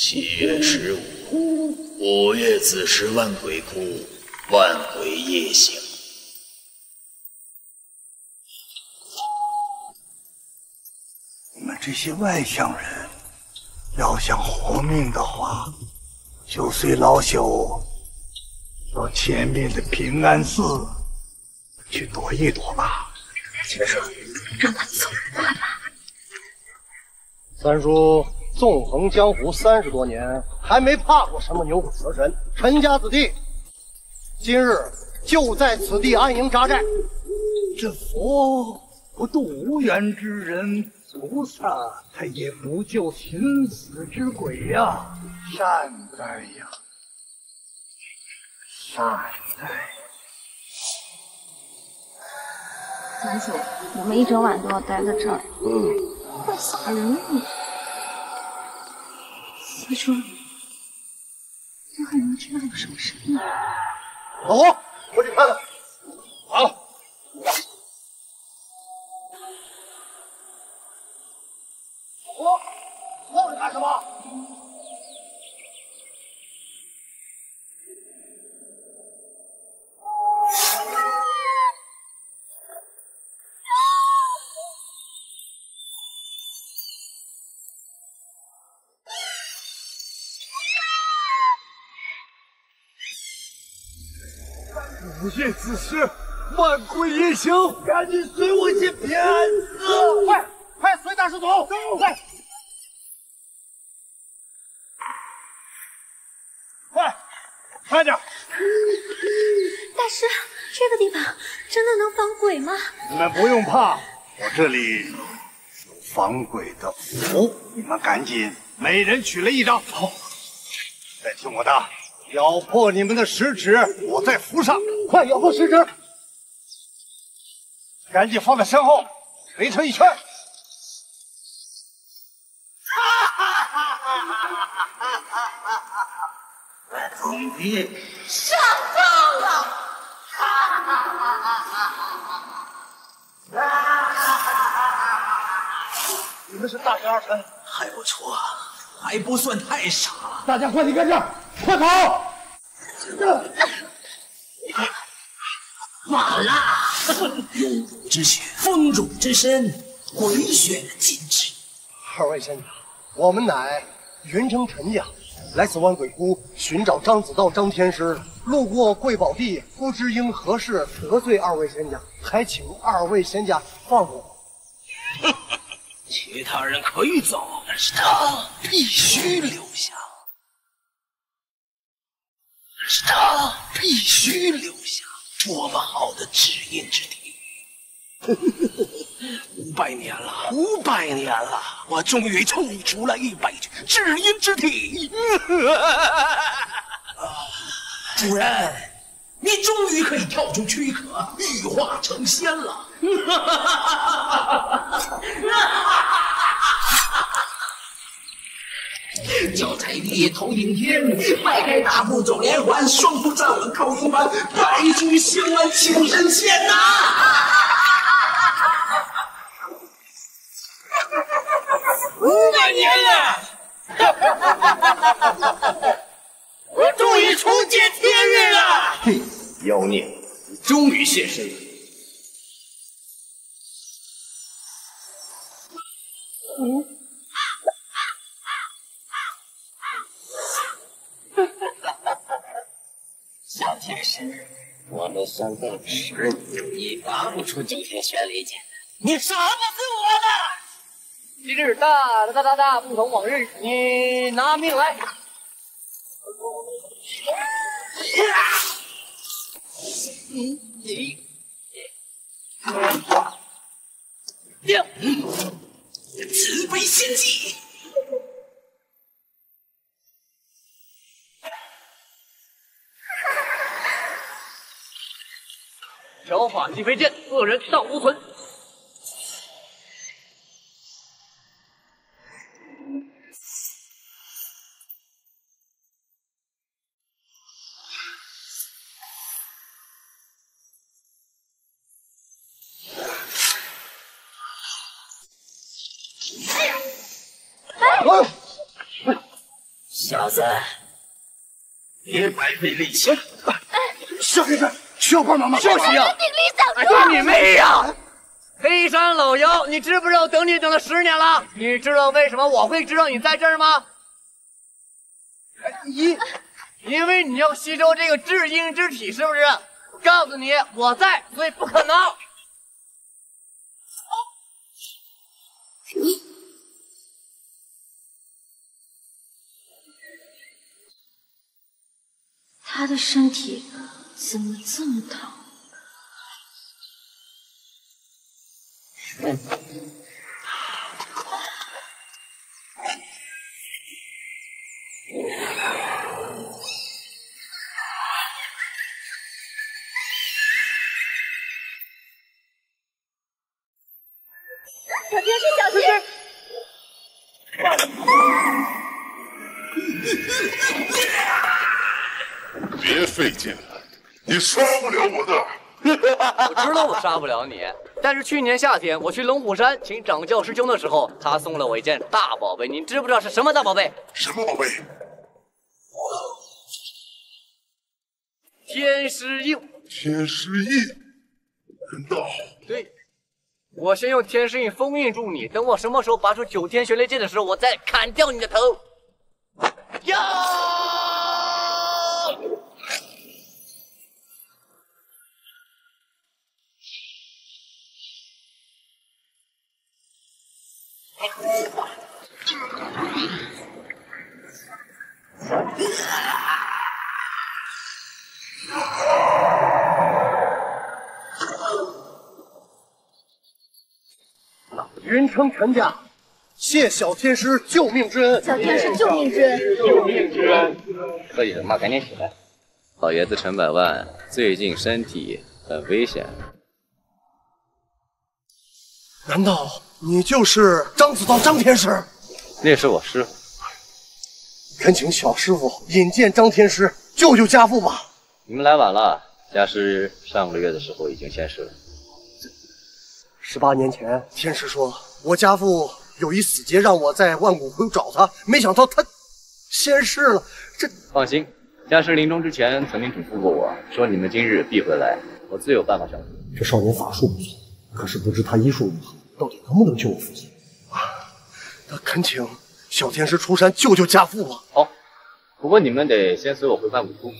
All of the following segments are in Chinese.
7月15，5月子时万鬼窟，万鬼夜行。你们这些外乡人，要想活命的话，就随老朽到前面的平安寺去躲一躲吧。先生，让他走吧。三叔纵横江湖30多年，还没怕过什么牛鬼蛇神。陈家子弟，今日就在此地安营扎寨。这佛不渡无缘之人，菩萨他也不救寻死之鬼呀，善哉呀，善哉。三叔，我们一整晚都要待在这儿。快吓人了！三叔，这还能听到有什么声音？老胡，我去看看。好。老胡，愣着干什么？5月子时，万鬼夜行，赶紧随我进平安寺！快随大师走！走，来，快点！大师，这个地方真的能防鬼吗？你们不用怕，我这里有防鬼的符，你们赶紧每人取了一张。好，再听我的，咬破你们的食指，我在符上。快咬破食指！赶紧放在身后，围成一圈。终于上当了！你们是大神二神，还不错，还不算太傻。大家快离开这儿，快跑！晚了，有辱之血，丰辱之身，鬼血禁止。二位仙家，我们乃云城陈家，来此万鬼窟寻找张子道、张天师，路过贵宝地，不知因何事得罪二位仙家，还请二位仙家放过我。其他人可以走，但是他必须留下。多么好的指引之体！500年了，我终于抽出了100具指引之体。主人，你终于可以跳出躯壳，羽化成仙了。脚踩地，头顶天，迈开大步走连环，双步站稳靠营盘，百举行完请神仙呐！500年了，我终于重见天日了！嘿，妖孽，你终于现身了。小天使，我们相共10年，你拔不出9天玄雷剑，你杀不死我的！今日大，不同往日，你拿命来！慈悲仙姬。条法击飞剑，恶人当无存。小子，别白费力气了。小先生，需要帮忙吗？就需要。鼎力相助。对你妹呀！黑山老妖，你知不知道等你等了10年了？你知道为什么我会知道你在这儿吗？因为你要吸收这个至阴之体，是不是？告诉你，我在，所以不可能。他的身体怎么这么疼？小天使，小心！别费劲了，你杀不了我的。我知道我杀不了你，但是去年夏天我去龙虎山请掌教师兄的时候，他送了我一件大宝贝，你知不知道是什么大宝贝？什么宝贝？天师印。天师印。人道。对，我先用天师印封印住你，等我什么时候拔出9天玄雷剑的时候，我再砍掉你的头。呀！云城陈家，谢小天师救命之恩。小天使救命之恩。救命之恩。喝什么？赶紧起来！老爷子陈百万最近身体很危险。难道你就是张子道张天师？那是我师傅。恳请小师傅引荐张天师救救家父吧。你们来晚了，家师上个月的时候已经仙逝了。18年前，天师说我家父有一死劫，让我在万古窟找他，没想到他仙逝了。这放心，家师临终之前曾经嘱咐过我，说你们今日必回来，我自有办法相助。这少年法术不错，可是不知他医术如何，到底能不能救我父亲？那恳请小天师出山救救家父吧。好，不过你们得先随我回万古窟。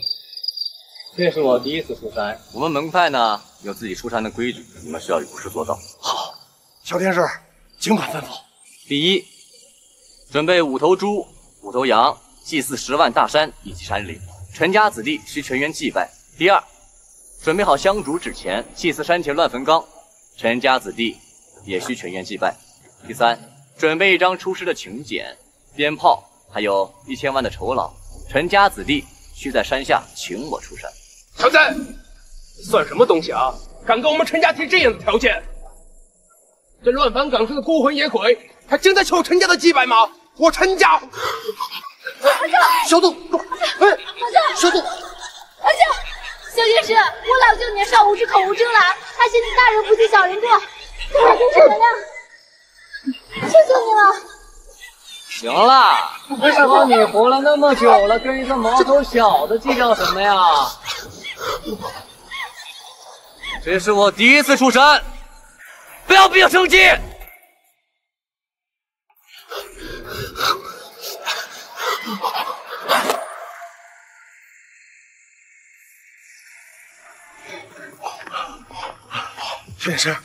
这是我第一次出山，我们门派呢有自己出山的规矩，你们需要如实做到。好，小天使，尽管吩咐。第一，准备5头猪、5头羊，祭祀10万大山以及山林，陈家子弟需全员祭拜。第二，准备好香烛纸钱，祭祀山前乱坟岗，陈家子弟也需全员祭拜。第三，准备1张出师的请柬、鞭炮，还有1000万的酬劳，陈家子弟需在山下请我出山。小子，算什么东西啊？敢跟我们陈家提这样的条件？这乱坟岗上的孤魂野鬼，还真在求陈家的祭拜吗？我陈家，小杜，哎，小杜，阿香，小天使，我老舅年少无知，口无遮拦，他嫌弃大人不计小人过，请小天使原谅，求求你了。行了，为什么你活了那么久了，跟一个毛头小子计较什么呀？这是我第一次出山，不要逼我生气。天师，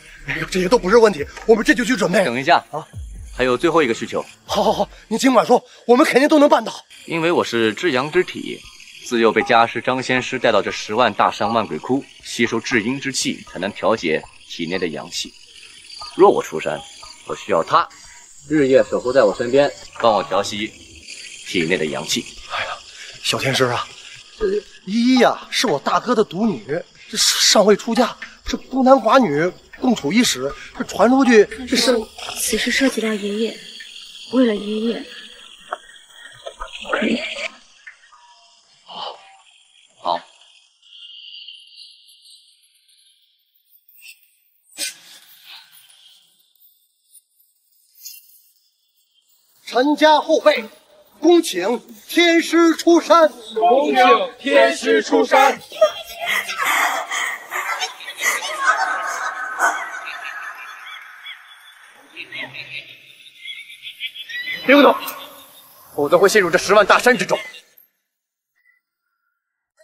这些都不是问题，我们这就去准备。等一下啊，还有最后一个需求。好，你尽管说，我们肯定都能办到。因为我是至阳之体，自幼被家师张仙师带到这10万大山万鬼窟，吸收至阴之气，才能调节体内的阳气。若我出山，我需要他日夜守候在我身边，帮我调息体内的阳气。哎呀，小天师啊，这依依呀是我大哥的独女，这尚未出嫁，这孤男寡女共处一室，这传出去这是此事涉及到爷爷，为了爷爷，可以。好。陈家后辈，恭请天师出山。恭请天师出山。别动，否则会陷入这10万大山之中。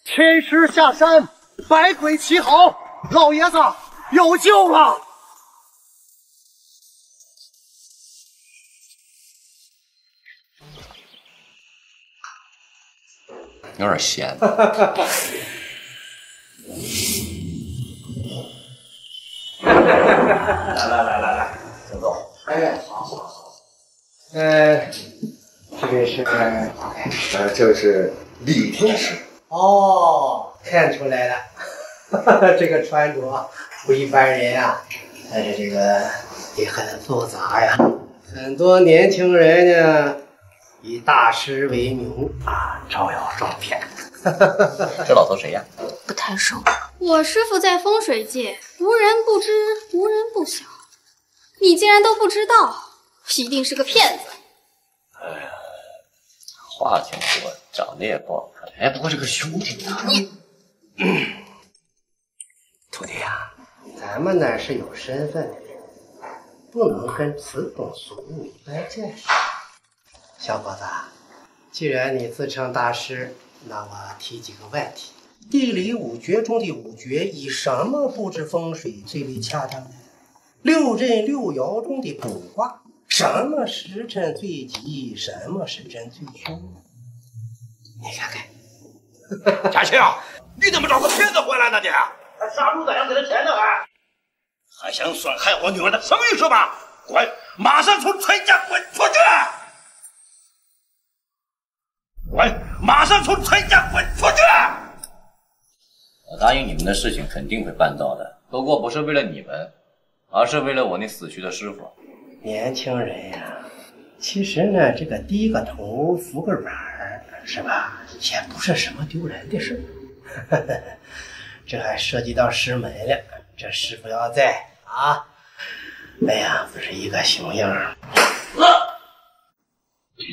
天师下山，百鬼齐嚎，老爷子有救了！有点咸。来，郑总。哎，好。这位是，这位是李天师。哦，看出来了，这个穿着不一般人啊，但是这个也很复杂呀。很多年轻人呢，以大师为名啊，招摇撞骗。这老头谁呀？不太熟。我师傅在风水界无人不知，无人不晓。你竟然都不知道，一定是个骗子。哎呀，话挺多，长得也不好看。哎，不过这个胸挺大。徒弟呀，咱们呢是有身份的人，不能跟此风俗物一般见识。小伙子，既然你自称大师，那我提几个问题：地理五诀中的五诀，以什么布置风水最为恰当呢？6阵6爻中的卜卦，什么时辰最吉，什么时辰最凶？你看看。嘉庆，你怎么找个骗子回来呢？你还杀猪宰羊给他钱呢？还想损害我女儿的声誉是吧？滚！马上从陈家滚出去！滚！马上从陈家滚出去！我答应你们的事情肯定会办到的，不过不是为了你们，而是为了我那死去的师傅。年轻人呀，其实呢，这个低个头服个软是吧，也不是什么丢人的事。这还涉及到师门了，这师傅要在啊，哎呀，不是一个熊样。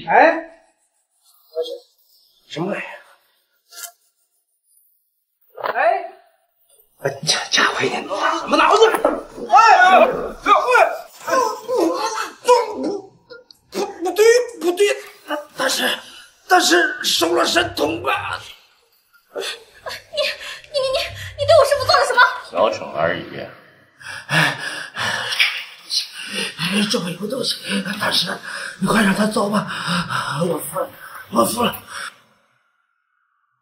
哎，什么玩意儿？哎，家伙你什么脑子？哎，不要不对，但是收了神通吧？你对我师傅做了什么？小惩而已。这么有东西，大师，你快让他走吧，我服了。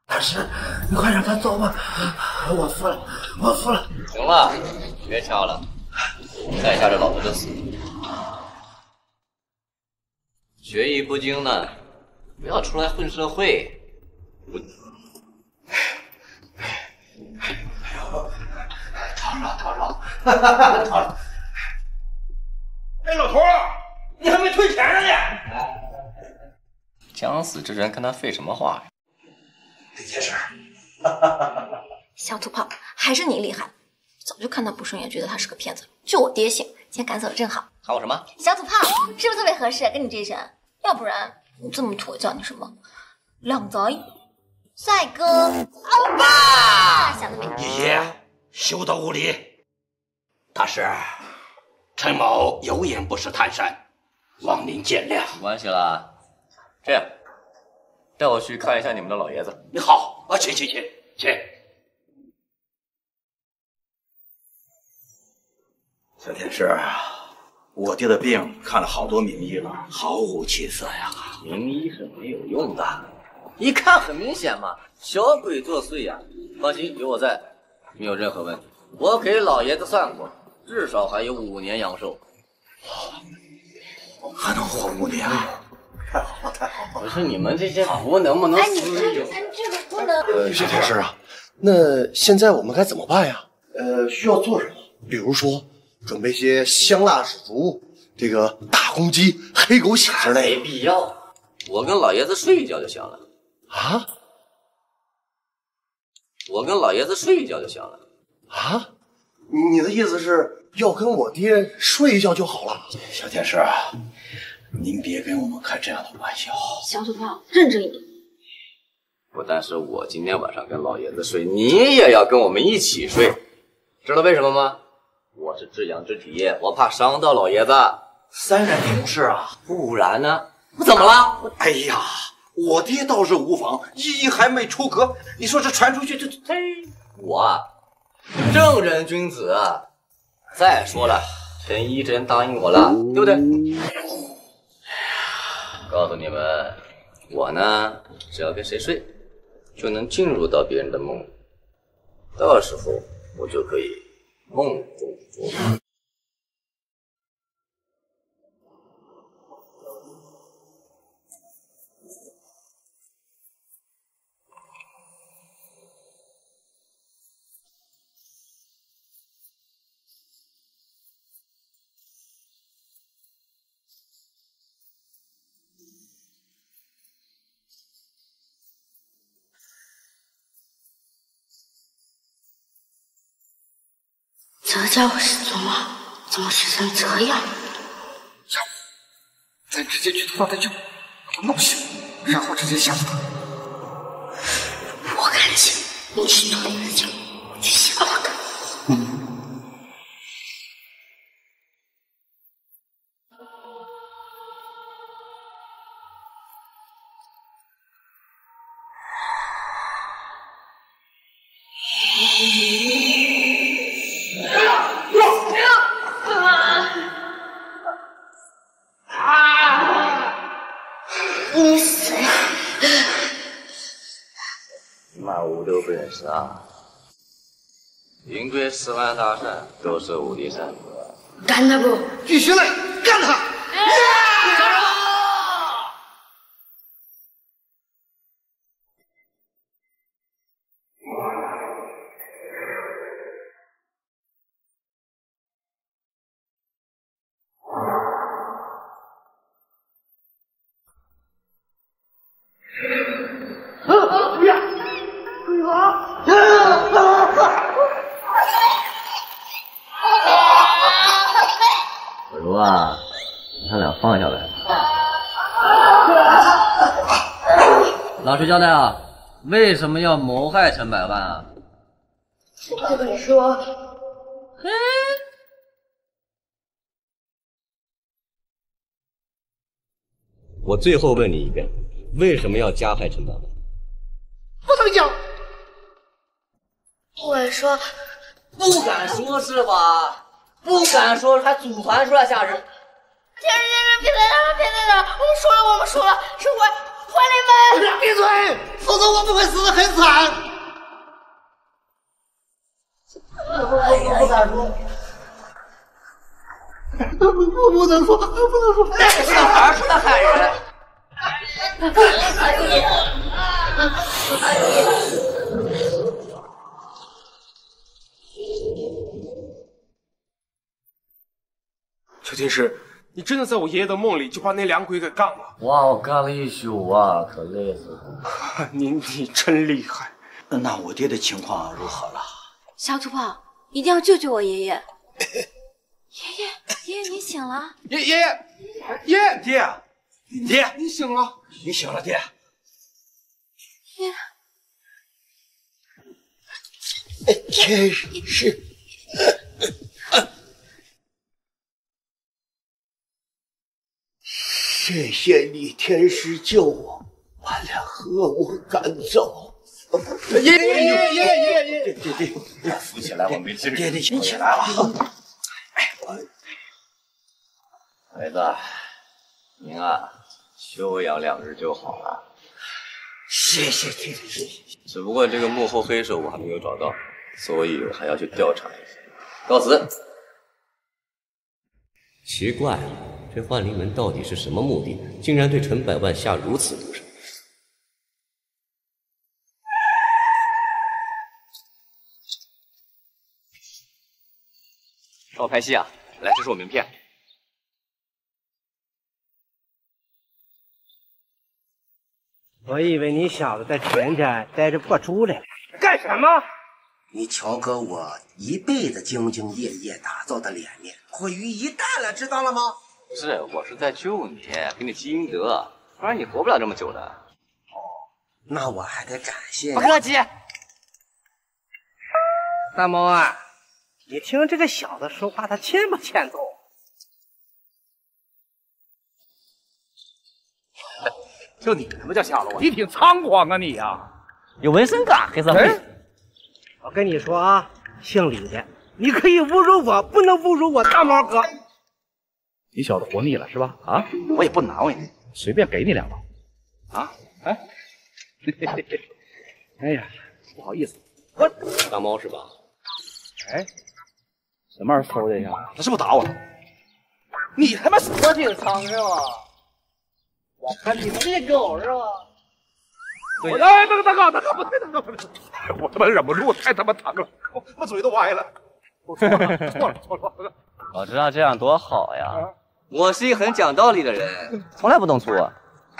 大师，你快让他走吧，我服了。行了，别吵了，看一下这老头的死。学艺不精呢，不要出来混社会。逃！哎，老头儿，你还没退钱呢你！将死之人跟他废什么话呀？李天师，小土炮，还是你厉害，早就看他不顺眼，觉得他是个骗子。就我爹行，今天赶走了正好。喊我什么？小土炮是不是特别合适？跟你这一身，要不然你这么土叫你什么？靓仔、帅哥、欧巴，想得美。爷爷，休得无礼！大师，陈某有眼不识泰山，望您见谅。没关系啦，这样，带我去看一下你们的老爷子。你好啊，请。小天师，我爹的病看了好多名医了，毫无起色呀。名医是没有用的，一看很明显嘛，小鬼作祟呀。放心，有我在，没有任何问题。我给老爷子算过，至少还有5年阳寿。还能活5年？太好了！可是你们这些符能不能私有？这个不能。小天师啊，那现在我们该怎么办呀？需要做什么？比如说准备些香蜡纸烛，这个大公鸡、黑狗血之类。没必要，我跟老爷子睡一觉就行了。啊？我跟老爷子睡一觉就行了。啊？你的意思是要跟我爹睡一觉就好了？小天师，您别跟我们开这样的玩笑。小土炮，认真一点。不但是我今天晚上跟老爷子睡，你也要跟我们一起睡，知道为什么吗？我是至阳之体，我怕伤到老爷子。三人同事啊，不然呢？我怎么了？哎呀，我爹倒是无妨，一还没出阁，你说这传出去，这我啊，正人君子。再说了，陈一真答应我了，对不对？告诉你们，我呢，只要跟谁睡，就能进入到别人的梦里，到时候我就可以梦中作梦。这家伙是做梦，怎么睡成这样？咱直接去把他就把他弄醒，然后直接吓死他。我看见你去做那个酒，我去吓唬他。你是谁？满屋都不认识啊！云归10万大山，都是无敌山河。干他不？继续来干他！小茹啊，你他俩放下来。老实交代啊，为什么要谋害陈百万啊？这本说，我最后问你一遍，为什么要加害陈百万？不能讲。我说不敢说是吧？不敢说还组团出来吓人。别在这，我们输了，是坏人们！闭嘴，否则我们会死得很惨。不敢说，不能说，不能说。那个小孩是在害人。邱天师，你真的在我爷爷的梦里就把那两鬼给干了？哇，我干了一宿啊，可累死了。你真厉害。那我爹的情况如何了？小土炮，一定要救救我爷爷！爷爷，你醒了？爷，爹，你醒了？你醒了，爹。天师，谢谢你，天师救我，把俩恶魔赶走。爷，爹，扶起来，我没事。爹，你起来了。孩子，您啊，休养2日就好了。谢谢天师。只不过这个幕后黑手我还没有找到，所以我还要去调查一下。告辞。奇怪了，这幻灵门到底是什么目的？竟然对陈百万下如此毒手。找我拍戏啊？来，这是我名片。我以为你小子在前天待着不出来，干什么？你瞧哥我一辈子兢兢业业打造的脸面，毁于一旦了，知道了吗？不是，我是在救你，给你积阴德，不然你活不了这么久的。那我还得感谢你。不客气。大猫啊，你听这个小子说话，他欠不欠揍？就你他妈叫瞎了我，你挺猖狂啊你呀！有纹身嘎，黑社会。我跟你说啊，姓李的，你可以侮辱我，不能侮辱我大猫哥。你小子活腻了是吧？啊，我也不难为你，随便给你2刀。啊，哎，哎呀，不好意思，我大猫是吧？哎，什么玩意儿搜的呀？他是不是打我？你他妈是我挺苍是吧？我看你是狗是吧？对，哎，大哥，不对，大哥不对，我他妈忍不住，太他妈疼了，我嘴都歪了。我错了。早知道这样多好呀！我是一个很讲道理的人，从来不动粗。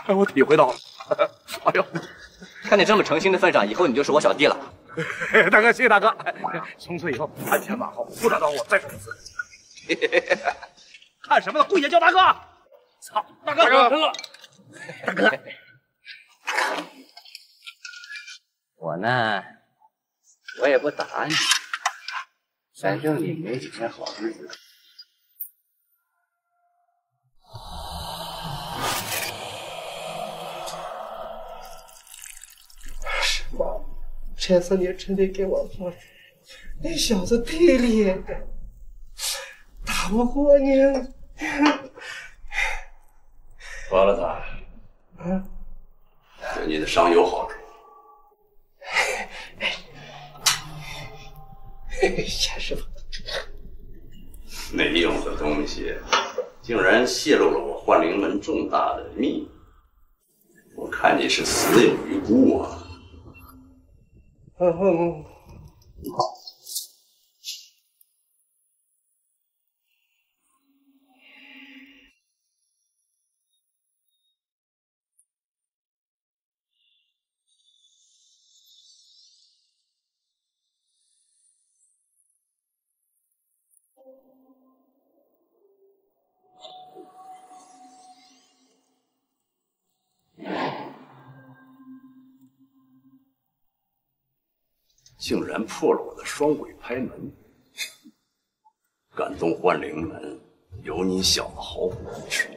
哎，我体会到了。哎呦，看你这么诚心的份上，以后你就是我小弟了。大哥，谢谢大哥。从此以后鞍前马后，不打到我再说一次。看什么呢？跪下叫大哥！操，大哥！我呢，我也不打你，反正你没几天好日子。师傅，这次你真得给我放水，那小子忒厉害了，打不过你。抓了他，对你的伤有好处。谢师傅，没用的东西，竟然泄露了我幻灵门重大的秘密，我看你是死有余辜啊！竟然破了我的双鬼拍门，敢动幻灵门，有你小子好果子吃！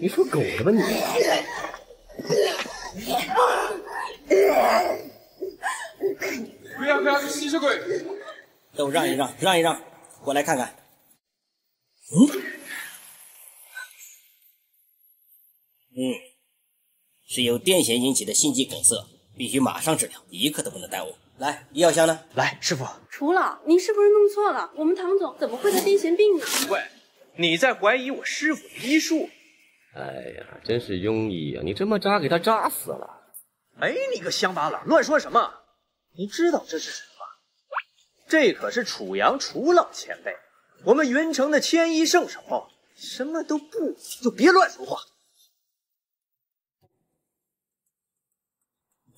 你说狗的吧你？不要，吸血鬼！都让一让，过来看看。是由癫痫引起的心肌梗塞，必须马上治疗，一刻都不能耽误。来，医药箱呢？来，师傅。楚老，您是不是弄错了？我们唐总怎么会得癫痫病呢？喂，你在怀疑我师傅的医术？哎呀，真是庸医啊！你这么扎，给他扎死了。哎，你个乡巴佬，乱说什么？你知道这是什么吗？这可是楚阳楚老前辈，我们云城的千医圣手，什么都不就别乱说话。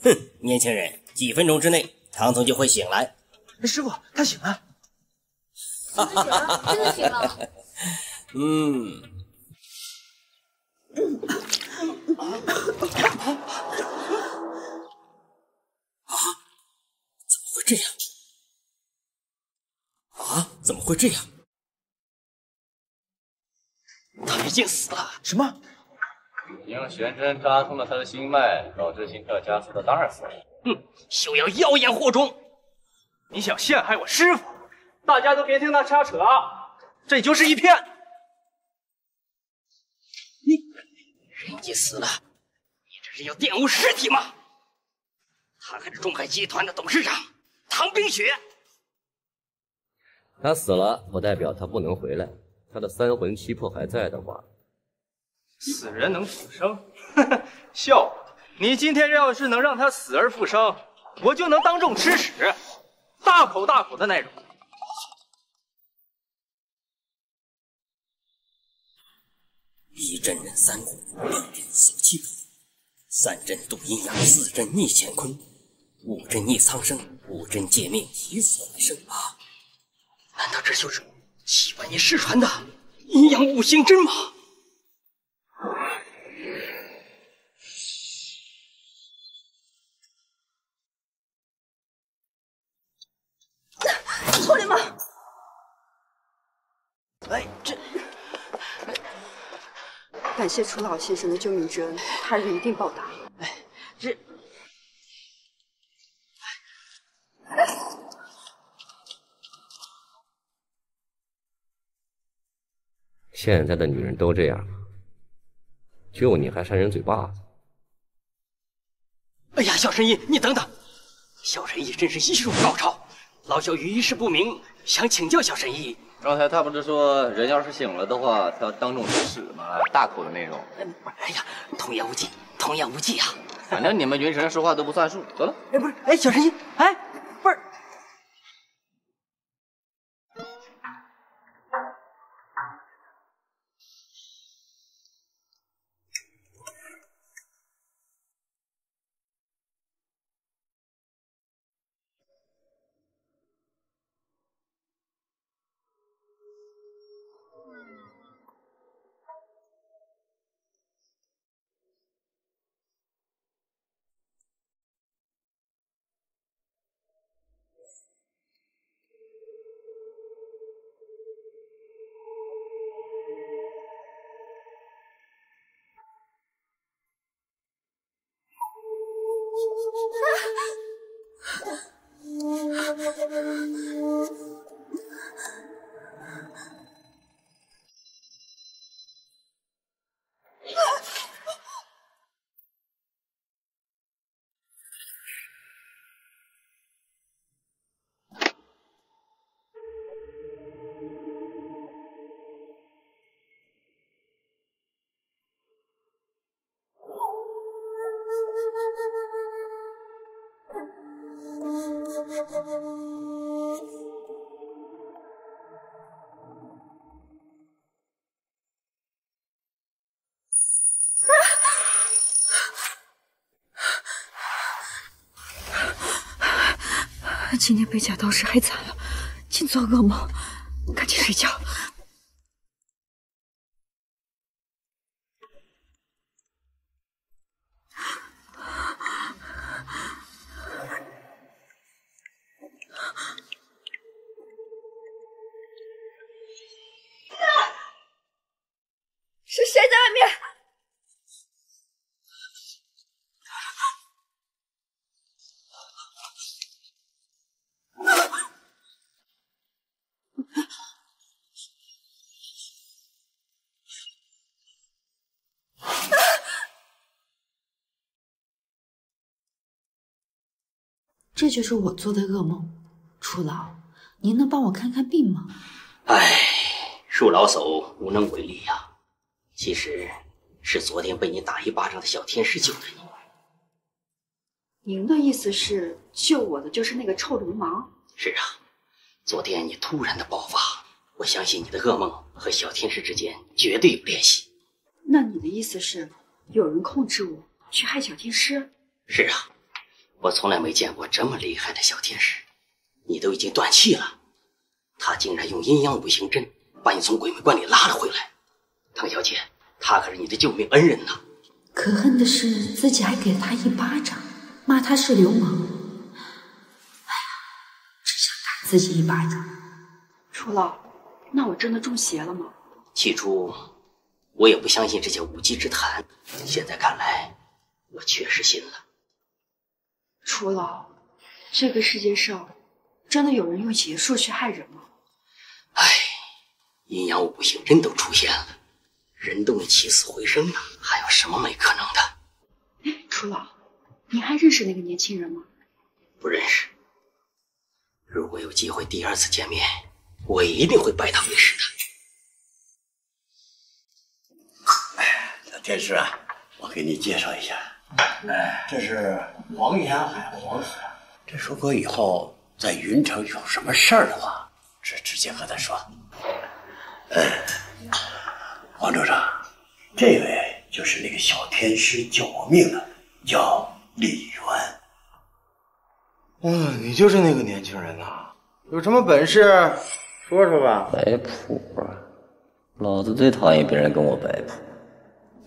哼，年轻人，几分钟之内，唐总就会醒来。师傅，他醒了。真的醒了。怎么会这样？他已经死了。什么？你用悬针扎通了他的心脉，导致心跳加速，他当然死了。休要妖言惑众！你想陷害我师傅？大家都别听他瞎扯啊！这就是一骗。人已经死了，你这是要玷污尸体吗？他可是中海集团的董事长唐冰雪。他死了，不代表他不能回来。他的三魂七魄还在的话，死人能复生？笑话！你今天要是能让他死而复生，我就能当众吃屎，大口大口的那种。一阵人三虎，两阵锁气口，三阵渡阴阳，四阵逆乾坤，五阵逆苍生，五阵借命，起死回生啊！难道这就是7万年失传的阴阳五行针吗？臭流氓！哎，这感谢楚老先生的救命之恩，他日一定报答。哎，这现在的女人都这样，就你还扇人嘴巴子。哎呀，小神医，你等等！小神医真是医术高超，老朽于一事不明，想请教小神医。刚才他不是说人要是醒了的话，他要当众吃屎吗？大口的那种。哎呀，童言无忌，童言无忌啊！反正你们云神说话都不算数。走了。哎，不是，哎，小神医，哎，不是。今天被假道士害惨了，竟做噩梦，赶紧睡觉。是谁在外面？这就是我做的噩梦。楚老，您能帮我看看病吗？唉，恕老叟无能为力呀。其实是昨天被你打一巴掌的小天使救的你。您的意思是，救我的就是那个臭流氓？是啊，昨天你突然的爆发，我相信你的噩梦和小天使之间绝对有联系。那你的意思是，有人控制我去害小天使？是啊，我从来没见过这么厉害的小天使。你都已经断气了，他竟然用阴阳五行针把你从鬼门关里拉了回来。唐小姐，他可是你的救命恩人呐！可恨的是，自己还给了他一巴掌，骂他是流氓。哎呀，只想打自己一巴掌。楚老，那我真的中邪了吗？起初我也不相信这些无稽之谈，现在看来，我确实信了。楚老，这个世界上真的有人用邪术去害人吗？唉，阴阳五行针都出现了，人都能起死回生了，还有什么没可能的？楚老，你还认识那个年轻人吗？不认识。如果有机会第二次见面，我一定会拜他为师的。天师啊，我给你介绍一下，这是黄崖海黄河。这如果以后在云城有什么事儿的话，直接和他说。黄州长，这位就是那个小天师救我命的，叫李渊。你就是那个年轻人呐？有什么本事说说吧。摆谱啊！老子最讨厌别人跟我摆谱。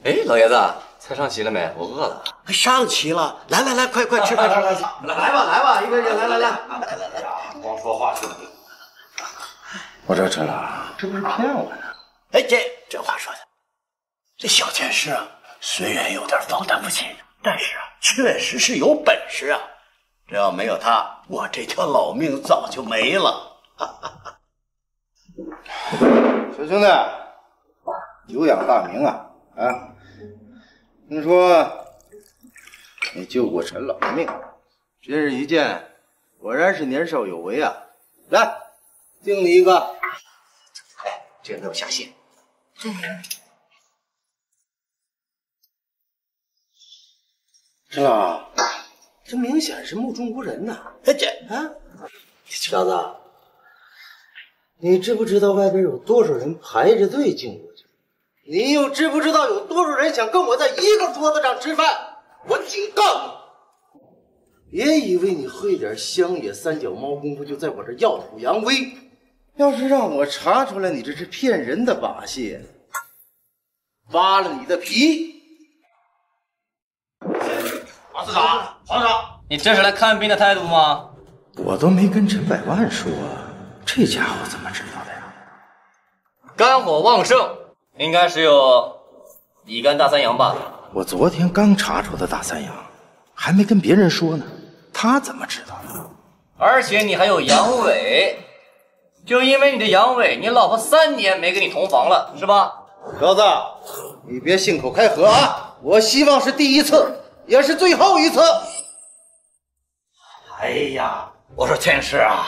哎，老爷子，菜上齐了没？我饿了。上齐了，来，快吃饭吃饭。来吧，一个来。光说话是不是？我这吃了，这不是骗我呢？哎，这话说的，这小天师啊，虽然有点放荡不羁，但是啊，确实是有本事啊。只要没有他，我这条老命早就没了。小兄弟，久仰大名啊！听说你救过陈老的命，今日一见，果然是年少有为啊！来，敬你一个。哎，这个没有下线。对。陈老，这明显是目中无人呐！小子，你知不知道外边有多少人排着队进过去？你又知不知道有多少人想跟我在一个桌子上吃饭？我警告你，别以为你会点乡野三脚猫功夫就在我这耀武扬威。要是让我查出来你这是骗人的把戏，扒了你的皮！王司长，皇上，你这是来看病的态度吗？我都没跟陈百万说，这家伙怎么知道的呀？肝火旺盛，应该是有乙肝大三阳吧？我昨天刚查出的大三阳，还没跟别人说呢，他怎么知道的？而且你还有阳痿，就因为你的阳痿，你老婆3年没跟你同房了，是吧？小子，你别信口开河啊！我希望是第一次，也是最后一次。哎呀，我说天师啊，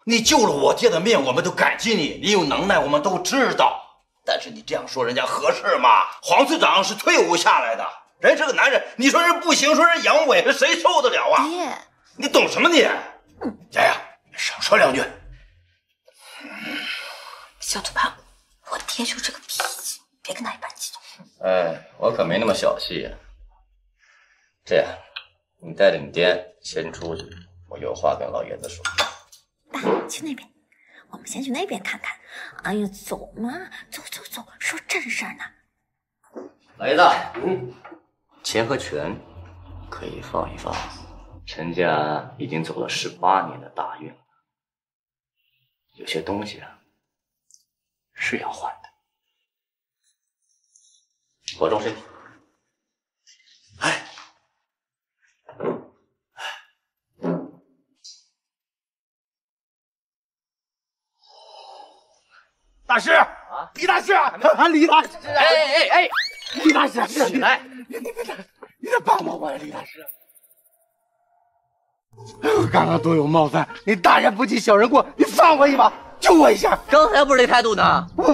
你救了我爹的命，我们都感激你。你有能耐，我们都知道。但是你这样说人家合适吗？黄司长是退伍下来的，人是个男人，你说人不行，说人阳痿，谁受得了啊？爹，你懂什么你？佳佳，少说2句。小土胖，我爹就这个脾气，别跟他一般见识。哎，我可没那么小气。这样，你带着你爹先出去，我有话跟老爷子说。爸，去那边，我们先去那边看看。哎呀，走嘛，走，说正事儿呢。老爷子，钱和权可以放一放。陈家已经走了18年的大运了，有些东西啊是要还的。保重身体。大师，李大师，李大师，哎，李大师，起来，你得帮帮我呀，李大师。刚刚多有冒犯，你大人不计小人过，你放我一把，救我一下。刚才不是这态度呢？我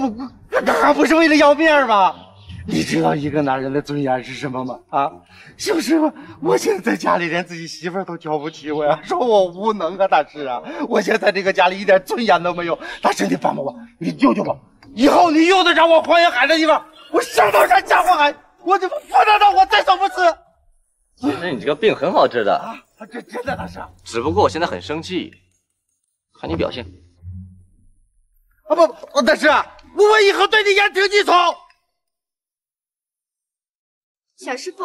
刚刚不是为了要命吗？你知道一个男人的尊严是什么吗？啊，就是我现在在家里连自己媳妇儿都瞧不起我呀，说我无能啊，大师啊，我现在在这个家里一点尊严都没有。大师，你帮帮我，你救救我，以后你用得着我黄云海的地方，我上刀山下火海，我就不能让我在所不辞。其实你这个病很好治的啊，这真的大师，只不过我现在很生气，看你表现。啊不，大师，我以后对你言听计从。小师傅，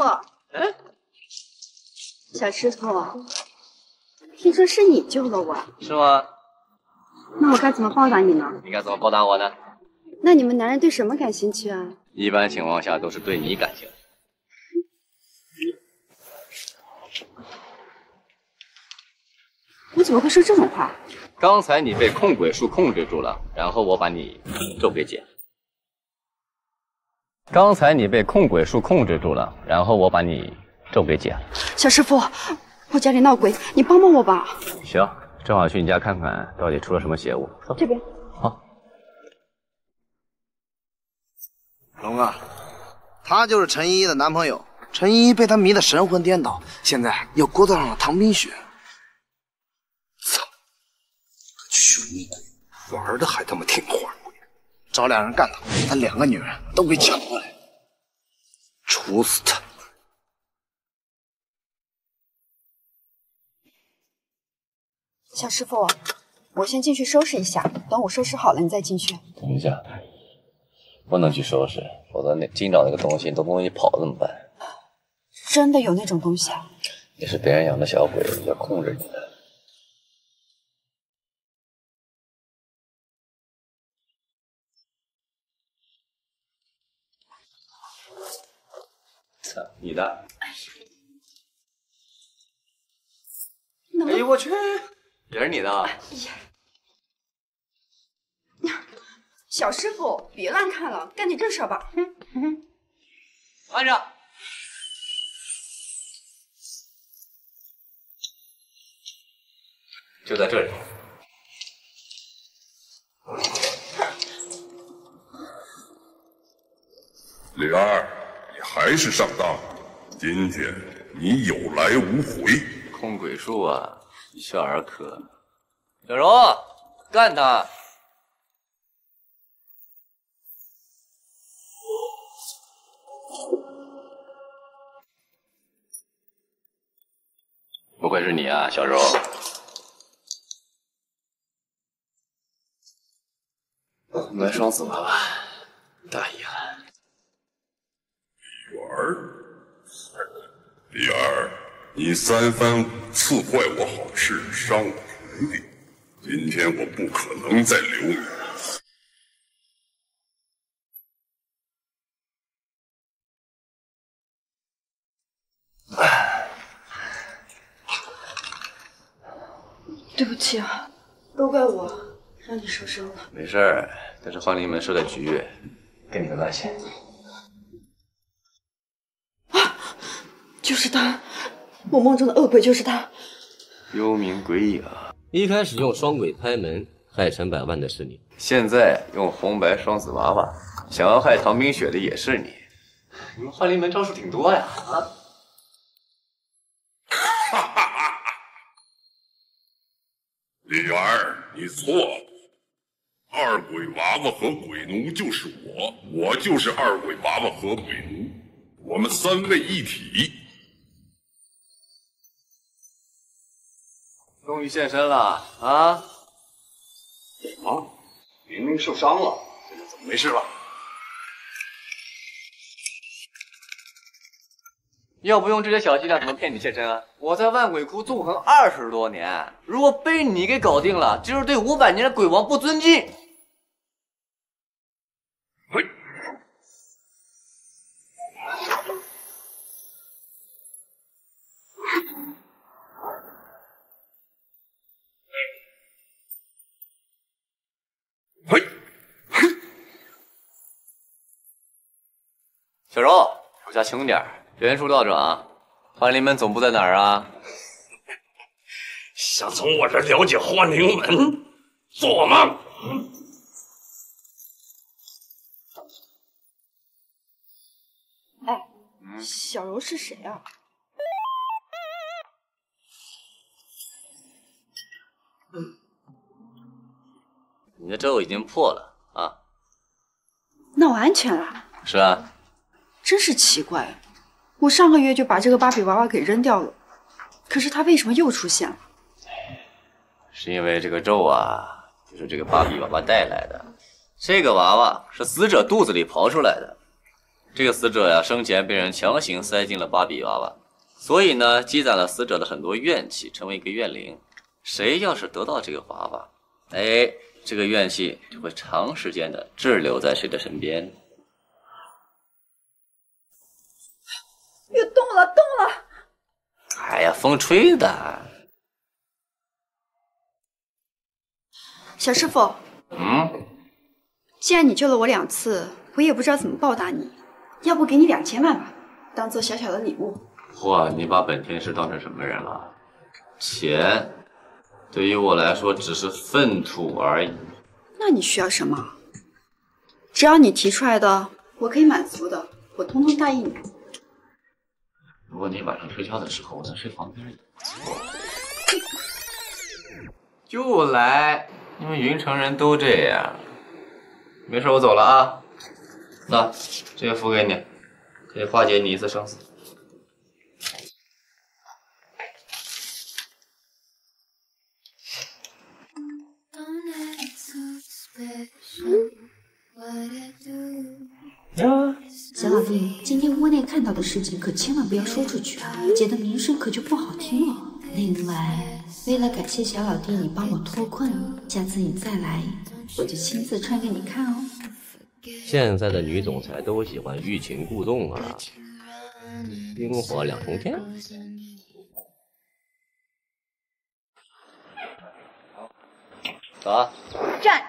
小师傅，听说是你救了我，是吗？那我该怎么报答你呢？你该怎么报答我呢？那你们男人对什么感兴趣啊？一般情况下都是对你感兴趣。你怎么会说这种话？刚才你被控鬼术控制住了，然后我把你咒给解了。刚才你被控鬼术控制住了，然后我把你咒给解了。小师傅，我家里闹鬼，你帮帮我吧。行，正好去你家看看到底出了什么邪物。走，这边。好。龙啊，他就是陈依依的男朋友。陈依依被他迷得神魂颠倒，现在又勾搭上了唐冰雪。操！穷鬼，玩的还他妈挺欢快，找俩人干他，他2个女人都给抢过来，处死他！小师傅，我先进去收拾一下，等我收拾好了你再进去。等一下，不能去收拾，否则今找那个东西都东西跑怎么办？真的有那种东西啊？也是别人养的小鬼要控制你的。操，你的！哎呦我去，也是你的！小师傅，别乱看了，干点正事吧。慢着。就在这里。李二，你还是上当，今天你有来无回。控鬼术啊，一笑而可。小柔，干他！不愧是你啊，小柔。买双子娃娃，大意了。元儿，李二，你3番5次坏我好事，伤我徒弟，今天我不可能再留你。对不起啊，都怪我让你受伤了。没事儿，这是幻灵门设的局，跟你没关系。就是他，我梦中的恶鬼就是他。幽冥鬼影，一开始用双鬼拍门害陈百万的是你，现在用红白双子娃娃想要害唐冰雪的也是你。你们幻灵门招数挺多呀！啊！李元，你错了。二鬼娃娃和鬼奴就是我，我就是二鬼娃娃和鬼奴，我们3位一体。终于现身了啊！明明受伤了，现在怎么没事了？要不用这些小伎俩，怎么骗你现身啊？我在万鬼窟纵横20多年，如果被你给搞定了，就是对500年的鬼王不尊敬。嘿，嘿，小柔，手下轻点，人数到场。幻灵门总部在哪儿啊？想从我这了解幻灵门，做梦！哎，小柔是谁啊？你的咒已经破了啊！那我安全了。是啊。真是奇怪，我上个月就把这个芭比娃娃给扔掉了，可是它为什么又出现了？是因为这个咒啊，就是这个芭比娃娃带来的。这个娃娃是死者肚子里刨出来的，这个死者呀，生前被人强行塞进了芭比娃娃，所以呢，积攒了死者的很多怨气，成为一个怨灵。谁要是得到这个娃娃，哎，这个怨气就会长时间的滞留在谁的身边。又动了，动了！哎呀，风吹的。小师傅，既然你救了我2次，我也不知道怎么报答你，要不给你2000万吧，当做小小的礼物。哇，你把本天师当成什么人了？钱对于我来说只是粪土而已。那你需要什么？只要你提出来的，我可以满足的。我通通答应你。如果你晚上睡觉的时候我能睡旁边也不错。就来，你们云城人都这样。没事，我走了啊。那这个符给你，可以化解你一次生死。小老弟，今天屋内看到的事情可千万不要说出去啊，姐的名声可就不好听了。另外，为了感谢小老弟你帮我脱困，下次你再来，我就亲自穿给你看哦。现在的女总裁都喜欢欲擒故纵啊，冰火两重天。走啊！站！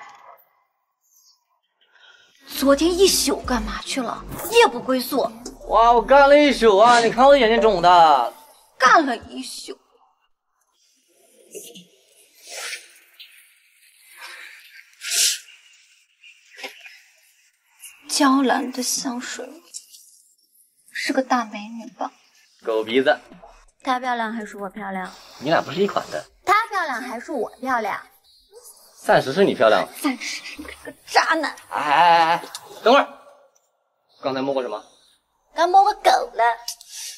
昨天一宿干嘛去了？夜不归宿。哇，我干了一宿啊！你看我眼睛肿的。干了一宿。娇兰的香水，是个大美女吧？狗鼻子。她漂亮还是我漂亮？你俩不是一款的。她漂亮还是我漂亮？暂时是你漂亮。暂时是个渣男。哎，等会儿，刚才摸过什么？刚摸过狗了。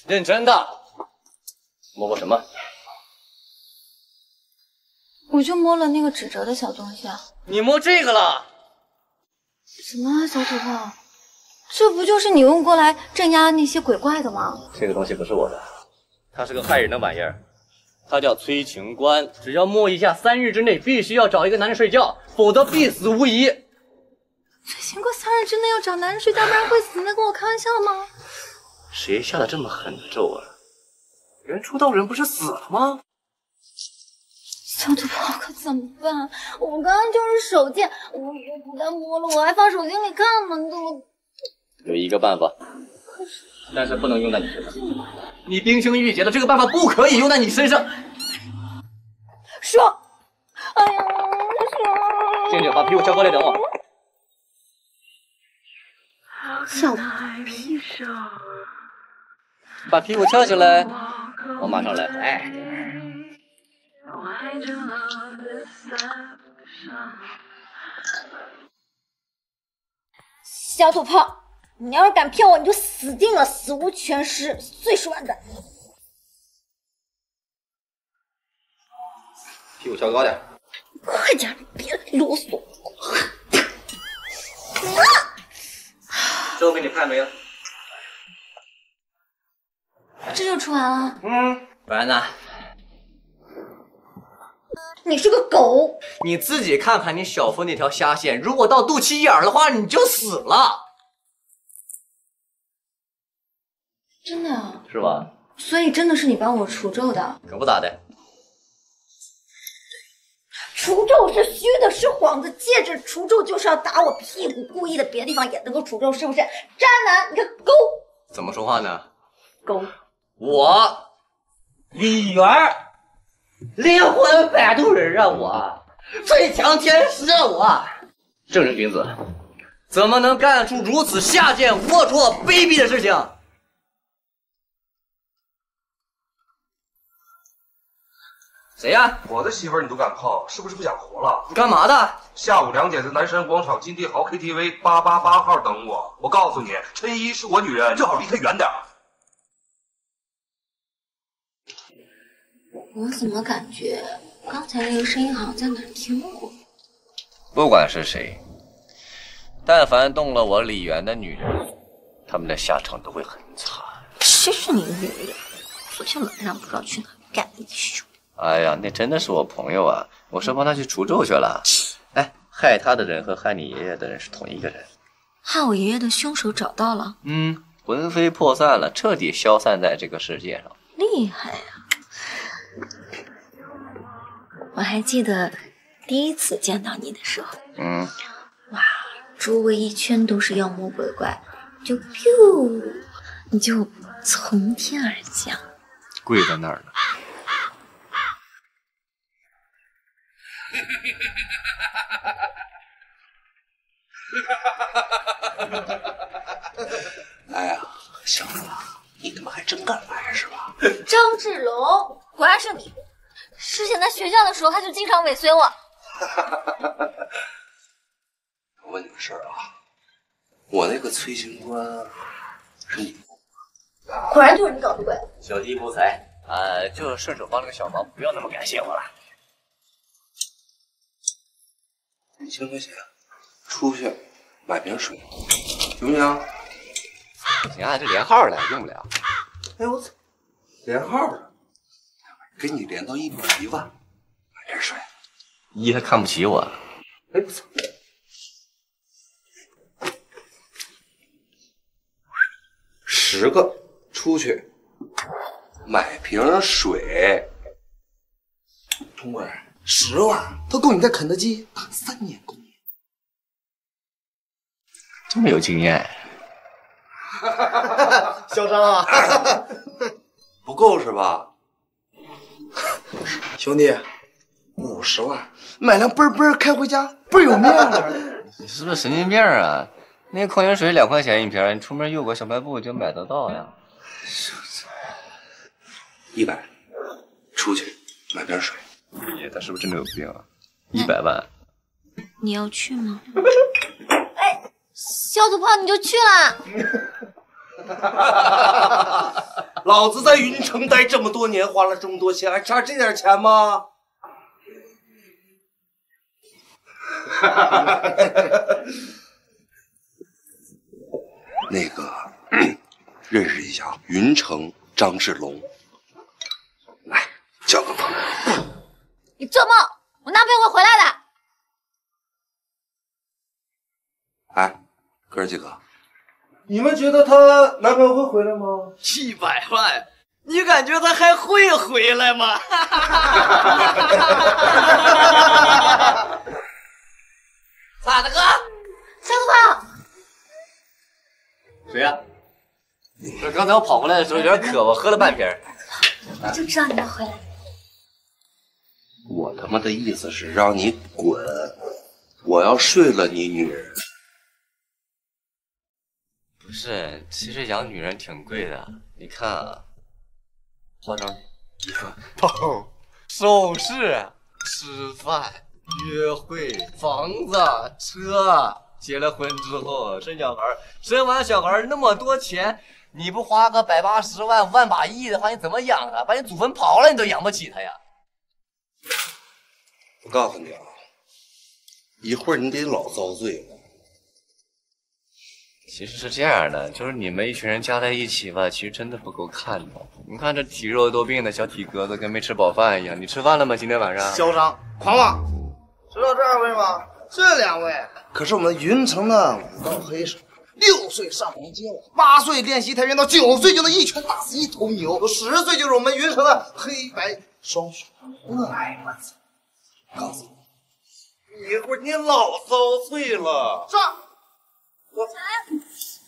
认真的。摸过什么？我就摸了那个纸折的小东西啊。你摸这个了？什么小土炮？这不就是你用过来镇压那些鬼怪的吗？这个东西不是我的，它是个害人的玩意儿，它叫催情关，只要摸一下，3日之内必须要找一个男人睡觉，否则必死无疑。催情关3日之内要找男人睡觉，不然会死？你在跟我开玩笑吗？谁下的这么狠的咒啊？原出道人不是死了吗？小土炮可怎么办？我刚刚就是手贱，我不但摸了，我还放手机里看了，有一个办法，但是不能用在你身上。你冰清玉洁的，这个办法不可以用在你身上。说，哎呀，说。静静，把屁股翘高点等我。小屁股。把屁股翘起来，我马上来。哎。小土炮，你要是敢骗我，你就死定了，死无全尸，碎尸万段。屁股翘高点，快点，别啰嗦。这我给你拍没了。这就出来了。不然呢？你是个狗！你自己看看你小腹那条虾线，如果到肚脐眼的话，你就死了。真的啊？是吧？所以真的是你帮我除咒的？可不咋的。除咒是虚的，是幌子，借着除咒就是要打我屁股，故意的别的地方也能够除咒，是不是？渣男，你个狗！怎么说话呢？狗！我李媛。灵魂摆渡人啊，我最强天使啊，我正人君子，怎么能干出如此下贱、龌龊、卑鄙的事情？谁呀？我的媳妇儿你都敢泡，是不是不想活了？你干嘛的？下午2点在南山广场金帝豪 KTV 888号等我。我告诉你，陈一是我女人，最好离她远点。我怎么感觉刚才那个声音好像在哪儿听过？不管是谁，但凡动了我李媛的女人，他们的下场都会很惨。谁是你的女人？昨天晚上不知道去哪干了一宿。哎呀，那真的是我朋友啊！我是帮他去除咒去了。哎，害他的人和害你爷爷的人是同一个人。害我爷爷的凶手找到了？魂飞魄散了，彻底消散在这个世界上。厉害呀！我还记得第一次见到你的时候，哇，周围一圈都是妖魔鬼怪，就 biu， 你就从天而降，跪在那儿了。哎呀，小子，你他妈还真敢来是吧？张志龙，果然是你！之前在学校的时候，他就经常尾随我。我问你个事儿啊，我那个催情关是你弄的？果然就是你搞的鬼。小弟不才，就顺手帮了个小忙，不要那么感谢我了。1000块钱，出去买瓶水，行不行？不行啊，这连号了，用不了。哎我操，连号了，给你连到1万，买瓶水。一还看不起我。哎我操！10个出去买瓶水，通贵10万都够你在肯德基打3年工。这么有经验。嚣张啊！不够是吧？兄弟，50万买辆奔奔开回家，倍儿有面子。你是不是神经病啊？那矿泉水2块钱一瓶，你出门邮个小卖部就买得到呀。100，出去买瓶水。爷，他是不是真的有病啊？100万。你要去吗？哎，小土炮你就去了。老子在云城待这么多年，花了这么多钱，还差这点钱吗？那个，认识一下，云城张志龙，来交个朋友。你做梦！我男朋友会回来的。哎，哥几个，你们觉得她男朋友会回来吗？100万，你感觉他还会回来吗？咋的哥？小土炮。谁呀？这刚才我跑过来的时候有点渴，我喝了半瓶。我就知道你要回来。我他妈的意思是让你滚！我要睡了你女人。不是，其实养女人挺贵的。你看啊，化妆、衣服、包、首饰、吃饭、约会、房子、车。结了婚之后生小孩，生完小孩那么多钱，你不花个180万、万把亿的话，你怎么养啊？把你祖坟刨了，你都养不起他呀！我告诉你啊，一会儿你得老遭罪了。其实是这样的，就是你们一群人加在一起吧，其实真的不够看的。你看这体弱多病的小体格子，跟没吃饱饭一样。你吃饭了吗？今天晚上？嚣张狂妄，知道这2位吗？这2位可是我们云城的武道黑手，6岁上台街舞，8岁练习跆拳道，9岁就能一拳打死1头牛，10岁就是我们云城的黑白双雄。哎，我操！告诉你，一会儿你老遭罪了。上！我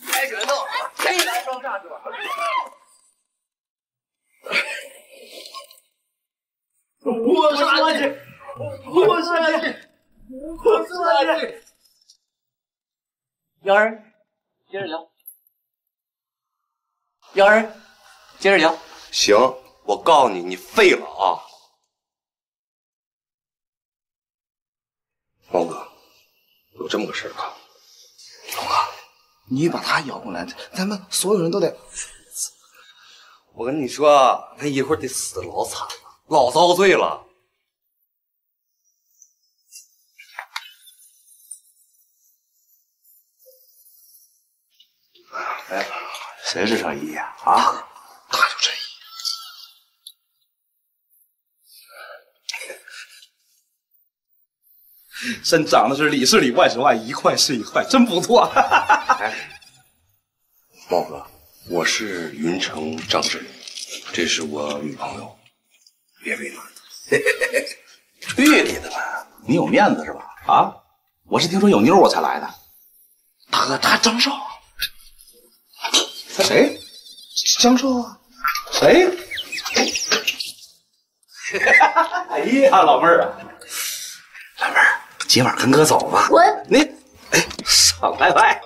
开拳头，黑白双煞是吧？我杀你！我杀你！我杀你！瑶儿，接着聊。瑶儿，接着聊。行，我告诉你，你废了啊！猫哥，有这么个事儿啊。龙哥，你把他咬过来，咱们所有人都得。我跟你说，他一会儿得死得老惨了，老遭罪了。哎，谁是陈毅呀？啊，他就陈毅。真长得是里是里外是外，一块是一块，真不错。哎，茂哥，我是云城张志龙，这是我女朋友，别为难她。去你的吧！你有面子是吧？啊，我是听说有妞我才来的。大哥，他张少。他谁？张少啊？谁？哎呀，老妹儿啊，老妹儿，今晚跟哥走吧。滚！你，哎，什爽快快！哎，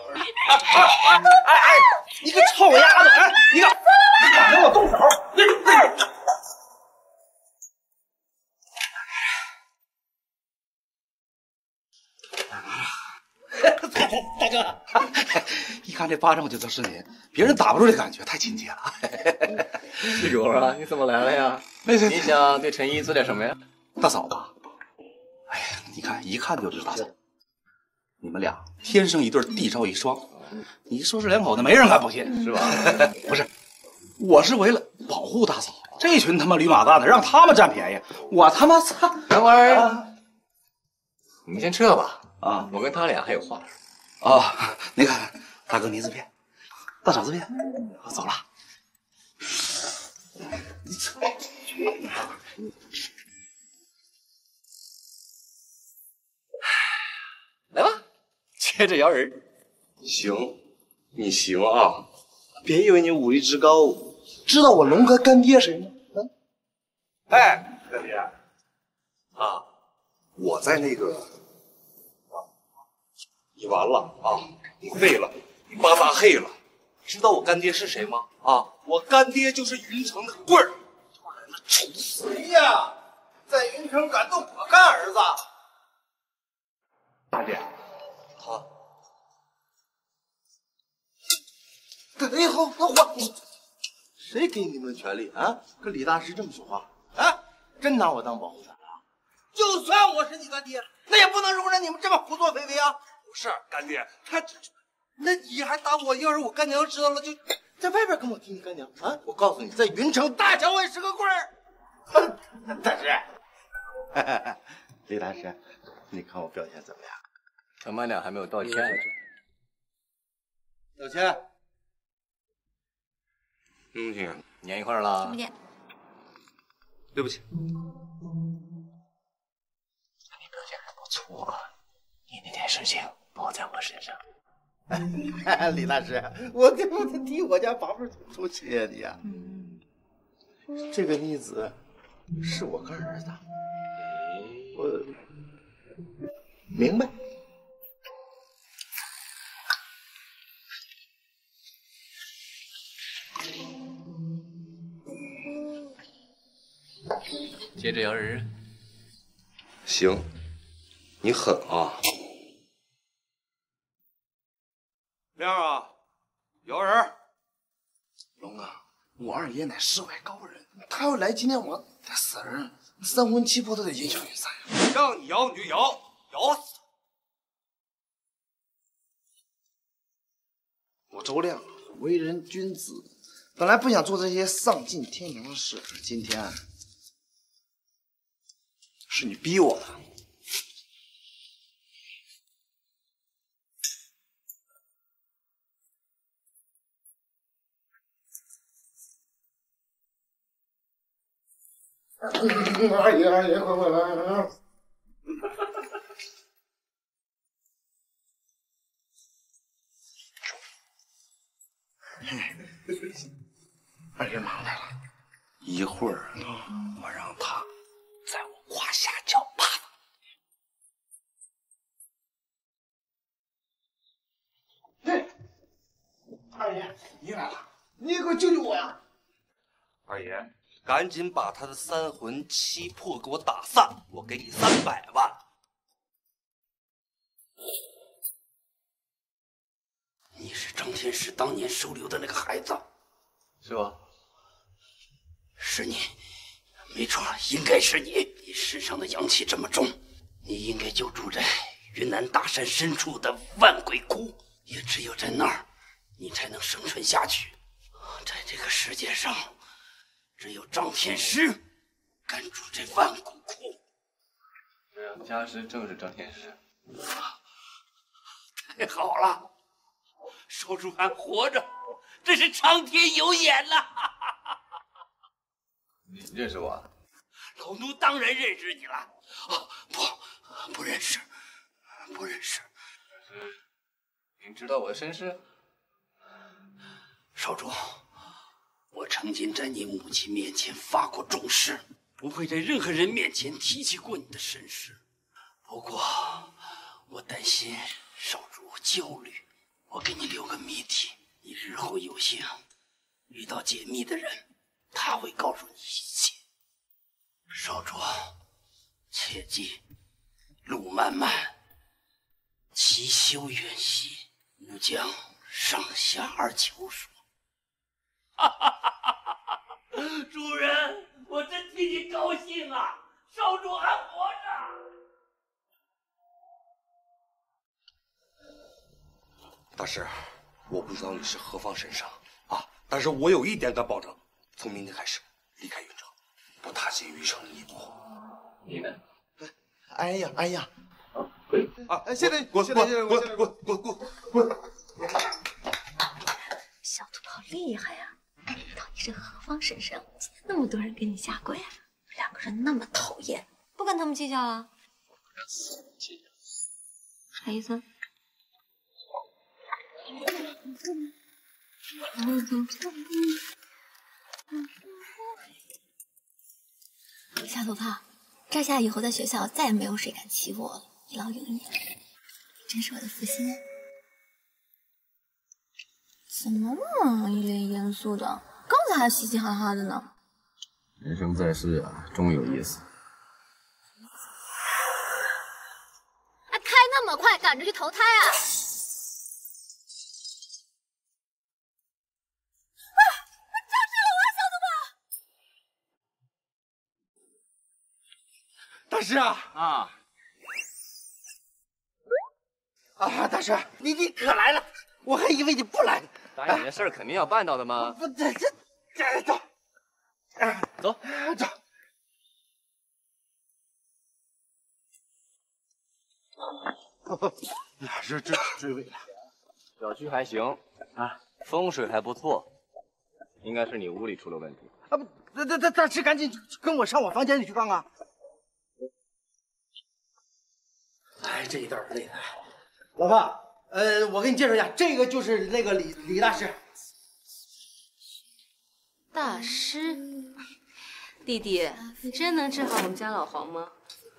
你个臭丫头！哎，你敢跟我动手？大哥，一看这巴掌我就知道是你，别人打不出这感觉，太亲切了。细主啊，你怎么来了呀？你想对陈一做点什么呀？大嫂子，哎呀，你看一看就知道大嫂，你们俩天生一对，地少一双。你说是两口子，没人敢不信，是吧？不是，我是为了保护大嫂，这群他妈驴马蛋的让他们占便宜，我他妈操！等会儿，你先撤吧。啊，我跟他俩还有话说。啊，那个大哥你这边，大嫂这边，我走了。你操！来吧，接着摇人。行，你行啊！别以为你武力值高，知道我龙哥干爹谁吗？哎，干爹啊，我在那个，你完了啊！你废了，你八大黑了。知道我干爹是谁吗？啊，我干爹就是云城的棍儿。处死谁呀？在云城敢动我干儿子？大姐，哎，好，那我谁给你们权利啊？跟李大师这么说话啊？真拿我当保护伞啊？就算我是你干爹，那也不能容忍你们这么胡作非为啊！不是干爹，那你还打我？要是我干娘知道了，就在外边跟我提你干娘啊！我告诉你，在云城大小我也是个棍儿。大师，李大师，你看我表现怎么样？他们俩还没有道歉呢。道歉。听，粘一块了。听不见。对不起。你表现还不错，你那件事情包在我身上。李大师，我替我家八辈祖宗谢谢你啊！这个逆子是我干儿子，我明白。接着摇人。行，你狠啊！亮啊，摇人。龙啊，我二爷乃世外高人，他要来今天我得死人，三魂七魄都得音响云散呀。让你摇你就摇，摇死他！我周亮为人君子，本来不想做这些丧尽天良的事，今天是你逼我的。二爷，快来！二爷马上来了，一会儿我让他在我胯下叫爸爸。二爷，你来了，你快救救我呀！二爷，赶紧把他的三魂七魄给我打散，我给你300万。你是张天师当年收留的那个孩子，是吧？是你，没错，应该是你。你身上的阳气这么重，你应该就住在云南大山深处的万鬼窟，也只有在那儿，你才能生存下去。在这个世界上，只有张天师敢住这万骨窟。对啊，家师正是张天师。太好了，少主还活着，这是苍天有眼呐！你认识我？老奴当然认识你了。啊，不认识，不认识。您知道我的身世？少主，我曾经在你母亲面前发过重誓，不会在任何人面前提起过你的身世。不过，我担心少主焦虑，我给你留个谜题，你日后有幸遇到解密的人，他会告诉你一切。少主，切记，路漫漫，其修远兮，吾将上下而求索。主人，我真替你高兴啊！少主还活着。大师，我不知道你是何方神圣啊，但是我有一点敢保证，从明天开始离开云城，不踏进云城一步。你呢？哎呀，啊！现在滚！小土炮厉害呀！哎，到底是何方神圣？今天那么多人给你下跪啊！两个人那么讨厌，不跟他们计较了？啥意思？小土炮，这下以后在学校再也没有谁敢欺负我了，一劳永逸。真是我的福星。怎么嘛，一脸严肃的，刚才还嘻嘻哈哈的呢。人生在世啊，终有一死。开那么快，赶着去投胎啊！大师啊！大师，你可来了，我还以为你不来呢。答应你的事儿肯定要办到的吗？不，这走，走。这追尾了。小区还行啊，风水还不错，应该是你屋里出了问题。啊不，大师赶紧跟我上我房间里去看看。哎，这一道累的。老爸，我给你介绍一下，这个就是那个李大师。大师，弟弟，你真能治好我们家老黄吗？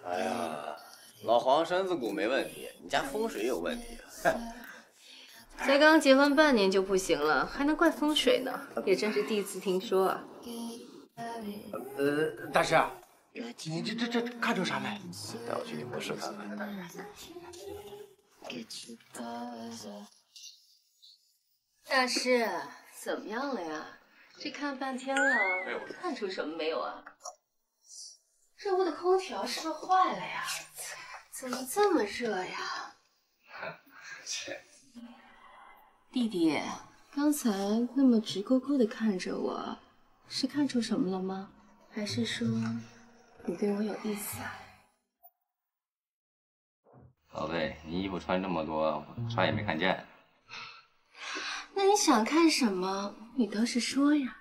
哎呀，老黄身子骨没问题，你家风水有问题。才刚结婚半年就不行了，还能怪风水呢？也真是第一次听说啊。大师，你这看成啥没？带我去你不是看看。大师，怎么样了呀？这看半天了，看出什么没有啊？这屋的空调是不是坏了呀？怎么这么热呀？弟弟，刚才那么直勾勾的看着我，是看出什么了吗？还是说你对我有意思啊？宝贝，你衣服穿这么多，我啥也没看见。那你想看什么？你倒是说呀。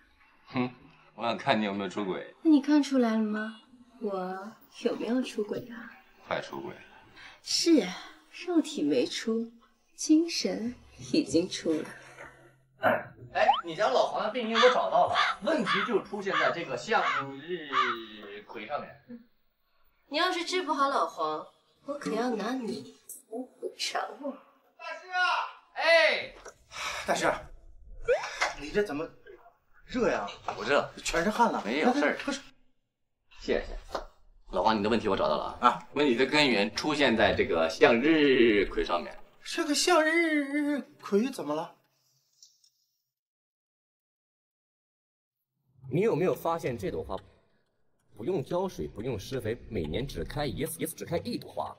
哼，我想看你有没有出轨。那你看出来了吗？我有没有出轨啊？快出轨了。是啊，肉体没出，精神已经出了。哎，你家老黄的病因我找到了，问题就出现在这个向日葵上面。你要是治不好老黄，我可要拿你补偿我。大师啊！哎，大师，你这怎么热呀？不热，全是汗了。没有事儿。谢谢。老黄，你的问题我找到了啊！问题的根源出现在这个向日葵上面。这个向日葵怎么了？你有没有发现这朵花不用浇水，不用施肥，每年只开一次，只开一朵花？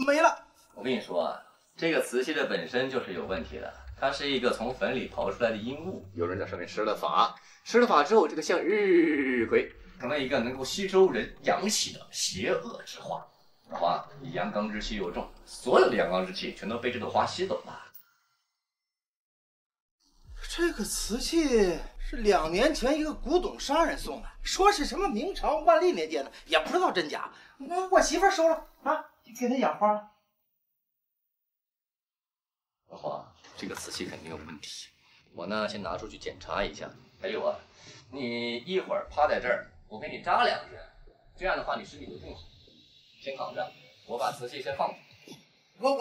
没了。我跟你说啊，这个瓷器的本身就是有问题的，它是一个从坟里刨出来的阴物，有人在上面施了法，施了法之后，这个向日葵成了一个能够吸收人阳气的邪恶之花。老黄，你阳刚之气又重，所有的阳刚之气全都被这朵花吸走了。这个瓷器是2年前一个古董商人送的，说是什么明朝万历年间的，也不知道真假。我媳妇收了啊，给她养花了。老黄，这个瓷器肯定有问题，我呢先拿出去检查一下。还有啊，你一会儿趴在这儿，我给你扎2针，这样的话你身体就更好。先躺着，我把瓷器先放着。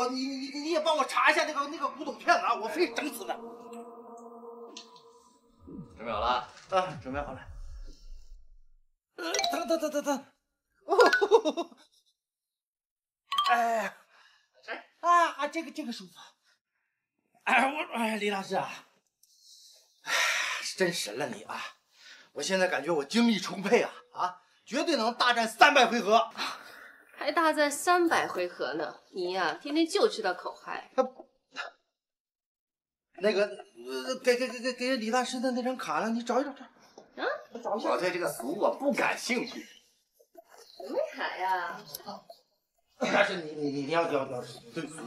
你也帮我查一下那个古董片子啊，我非整死他。准备好了？啊，准备好了。等。哎，这个舒服。李大师啊，真神了你啊！我现在感觉我精力充沛啊，绝对能大战300回合。还大战300回合呢？你呀，天天就知道口嗨。那个，给李大师的那张卡了，你找一找。啊？我对这个俗我不感兴趣。什么卡呀？但是你要对俗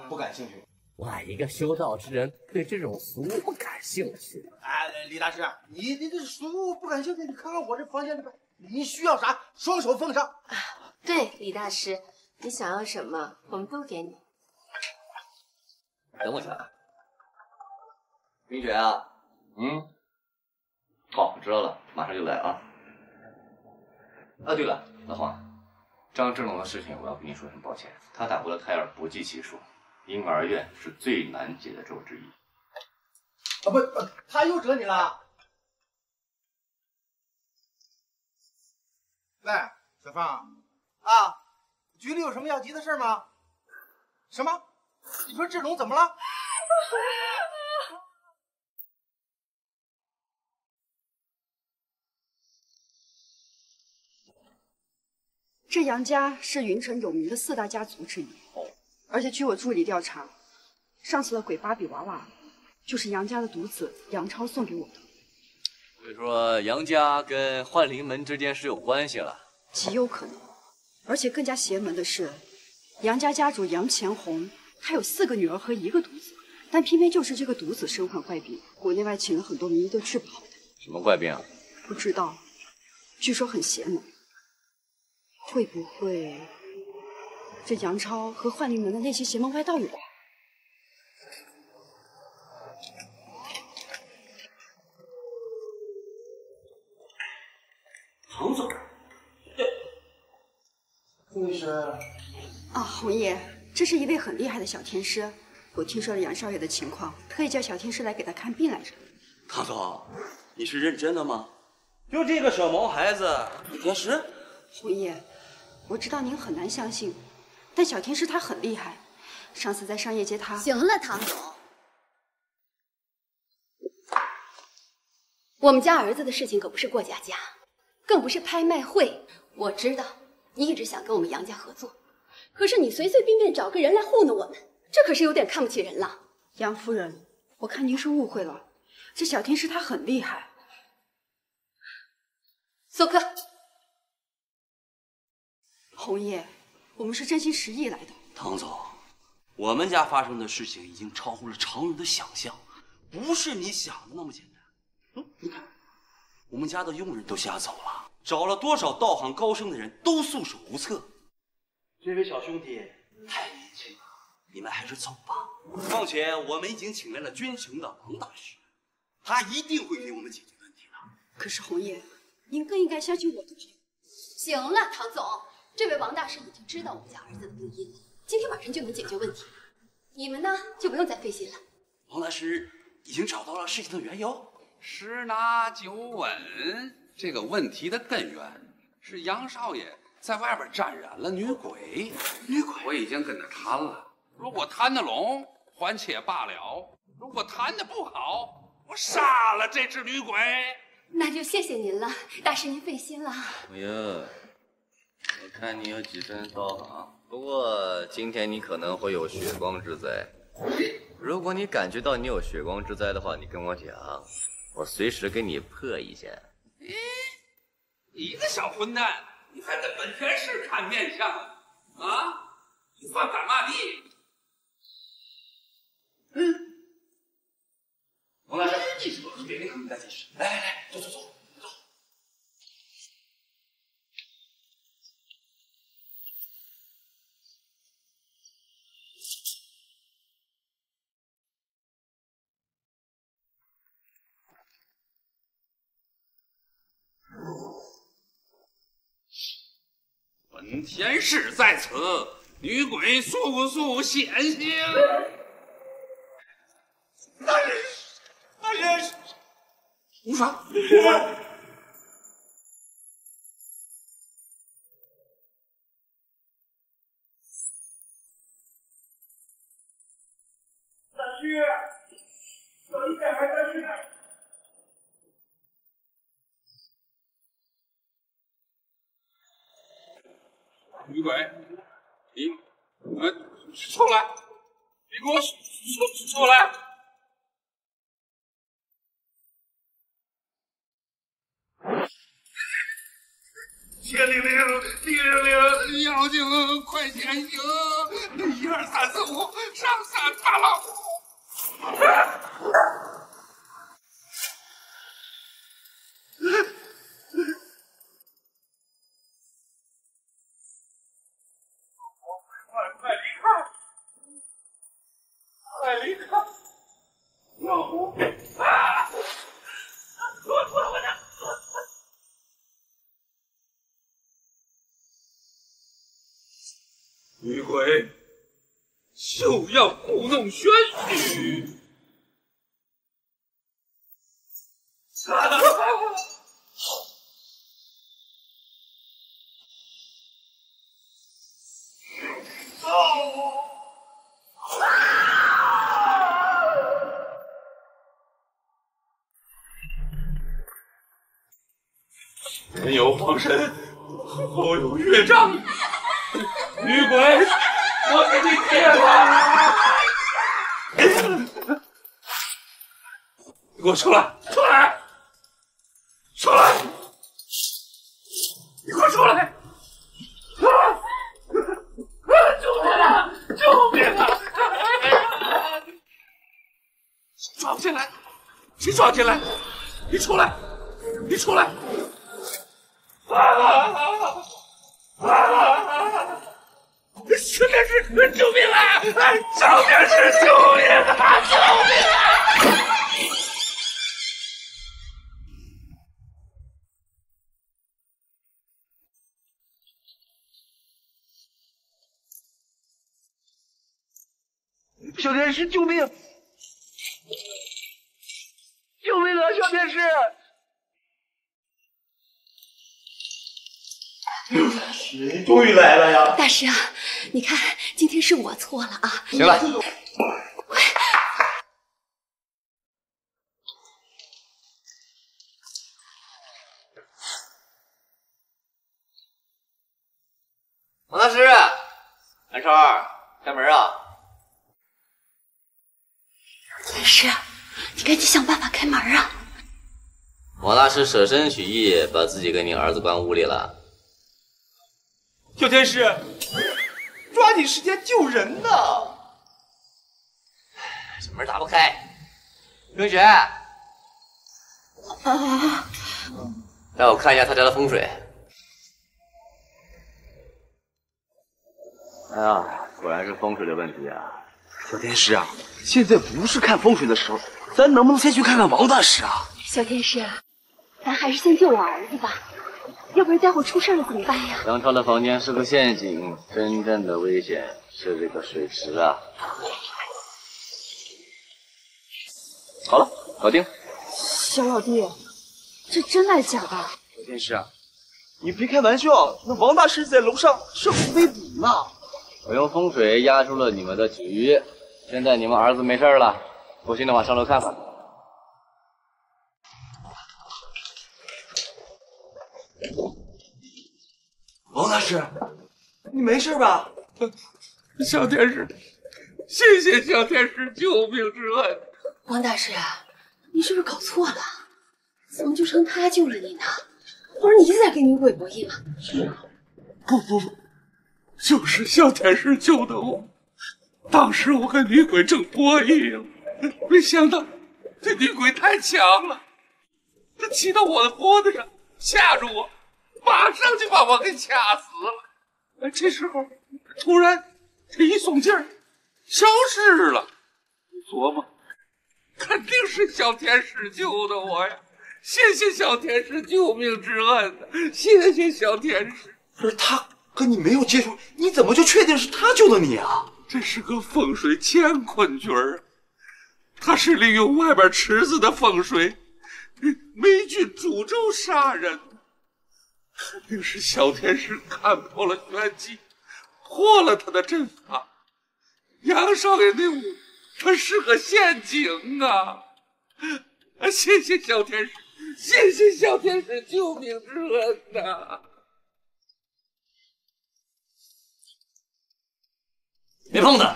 不感兴趣。我一个修道之人，对这种俗物不感兴趣。哎，李大师，你这俗物不感兴趣，你看看我这房间里边，你需要啥，双手奉上。对，李大师，你想要什么，我们都给你。等我一下。冰雪啊，好，知道了，马上就来啊。啊，对了，老黄，张志龙的事情我要跟你说声抱歉，他打过的胎儿不计其数，婴儿院是最难解的咒之一。不，他又惹你了？喂，小芳啊，局里有什么要急的事吗？什么？你说志龙怎么了？这杨家是云城有名的4大家族之一，而且据我助理调查，上次的鬼芭比娃娃就是杨家的独子杨超送给我的。所以说杨家跟幻灵门之间是有关系了，极有可能。而且更加邪门的是，杨家家主杨乾洪他有4个女儿和1个独子，但偏偏就是这个独子身患怪病，国内外请了很多名医都治不好的。什么怪病啊？不知道，据说很邪门。会不会这杨超和幻灵门的那些邪门歪道有关？唐总，这是啊，红叶，这是一位很厉害的小天师。我听说了杨少爷的情况，特意叫小天师来给他看病来着。唐总，你是认真的吗？就这个小毛孩子，天师？红叶，我知道您很难相信，但小天师他很厉害。上次在商业街他……行了，唐总，我们家儿子的事情可不是过家家，更不是拍卖会。我知道你一直想跟我们杨家合作，可是你随随便便找个人来糊弄我们，这可是有点看不起人了。杨夫人，我看您是误会了，这小天师他很厉害。索克，红叶，我们是真心实意来的。唐总，我们家发生的事情已经超乎了常人的想象，不是你想的那么简单。你看，我们家的佣人都吓走了，找了多少道行高深的人都束手无策。这位小兄弟太年轻了，你们还是走吧。况且我们已经请来了捐城的王大师，他一定会给我们解决问题的。可是红叶，您更应该相信我的朋友。行了，唐总，这位王大师已经知道我们家儿子的病因了，今天晚上就能解决问题。你们呢，就不用再费心了。王大师已经找到了事情的缘由。十拿九稳，这个问题的根源是杨少爷在外边沾染了女鬼。女鬼，我已经跟他谈了，如果谈得拢，还且罢了；如果谈得不好，我杀了这只女鬼。那就谢谢您了，大师您费心了。哎呀，我看你有几分道行，不过今天你可能会有血光之灾。如果你感觉到你有血光之灾的话，你跟我讲，我随时给你破一下。你个小混蛋，你还在本田市看面相啊？你犯敢骂地？王大师，别你再解释。来，走。本天师在此，女鬼速速显形。大人，无妨。女鬼，你出来！你给我出来！天灵灵，地灵灵，妖精快显形！1、2、3、4、5，上山打老虎！快离开！快离开！老虎！啊！出来！我的！女鬼就要故弄玄虚。前有黄神，后有乐章，女鬼，我给你灭了！你给我出来！出来！出来！你给我出来！救命啊！救命啊！抓不进来，谁抓进来？你出来！你出来！小天使，救命啊！小天使，救命啊！救命啊！小天使，救命！救命啊！小天使！你终于来了呀！大师啊，你看，今天是我错了啊。行了。王大师，南超，开门啊！天师，你赶紧想办法开门啊！王大师舍身取义，把自己跟你儿子关屋里了。小天使，抓紧时间救人呐！这门打不开，冰雪，带我看一下他家的风水。哎呀，果然是风水的问题啊！小天使啊，现在不是看风水的时候，咱能不能先去看看王大师啊？小天使，咱还是先救我儿子吧，要不然待会出事了怎么办呀？杨超的房间是个陷阱，真正的危险是这个水池啊！好了，搞定。小老弟，这真的假的？小天使啊，你别开玩笑，那王大师在楼上是否被捕呢？我用风水压出了你们的局，现在你们儿子没事了，不信的话上楼看看。王大师，你没事吧？小天使，谢谢小天使救命之恩。王大师，你是不是搞错了？怎么就成他救了你呢？不是你一直在跟女鬼博弈吗？不，就是小天使救的我。当时我跟女鬼正博弈了，没想到这女鬼太强了，她骑到我的脖子上，吓住我，马上就把我给掐死了。这时候突然这一松劲儿，消失了。琢磨，肯定是小天使救的我呀！谢谢小天使救命之恩，谢谢小天使。不是他可你没有接触，你怎么就确定是他救的你啊？这是个风水乾坤局儿，他是利用外边池子的风水，霉菌诅咒杀人。肯定是小天使看破了玄机，破了他的阵法。杨少爷那屋，他是个陷阱啊！谢谢小天使，谢谢小天使救命之恩呐！别碰他！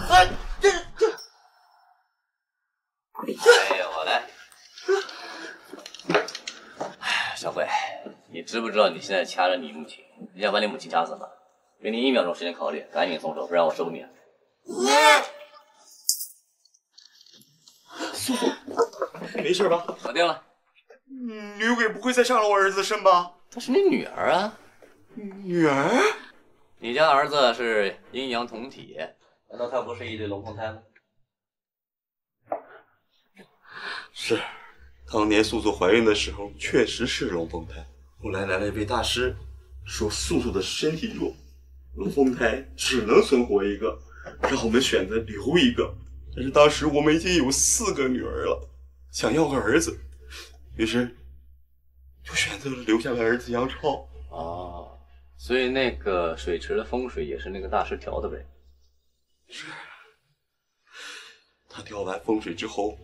哎，这。哎呀，我来。小慧，你知不知道你现在掐着你母亲？你想把你母亲掐死吗？给你1秒钟时间考虑，赶紧松手，不然我收你。素素，没事吧？搞定了。女鬼不会再上了我儿子的身吧？她是你女儿啊。女儿？你家儿子是阴阳同体，难道他不是一对龙凤胎吗？是，当年素素怀孕的时候确实是龙凤胎，后来来了一位大师，说素素的身体弱，龙凤胎只能存活一个，让我们选择留一个。但是当时我们已经有4个女儿了，想要个儿子，于是就选择了留下了儿子杨超。哦，所以那个水池的风水也是那个大师调的呗？是，他调完风水之后，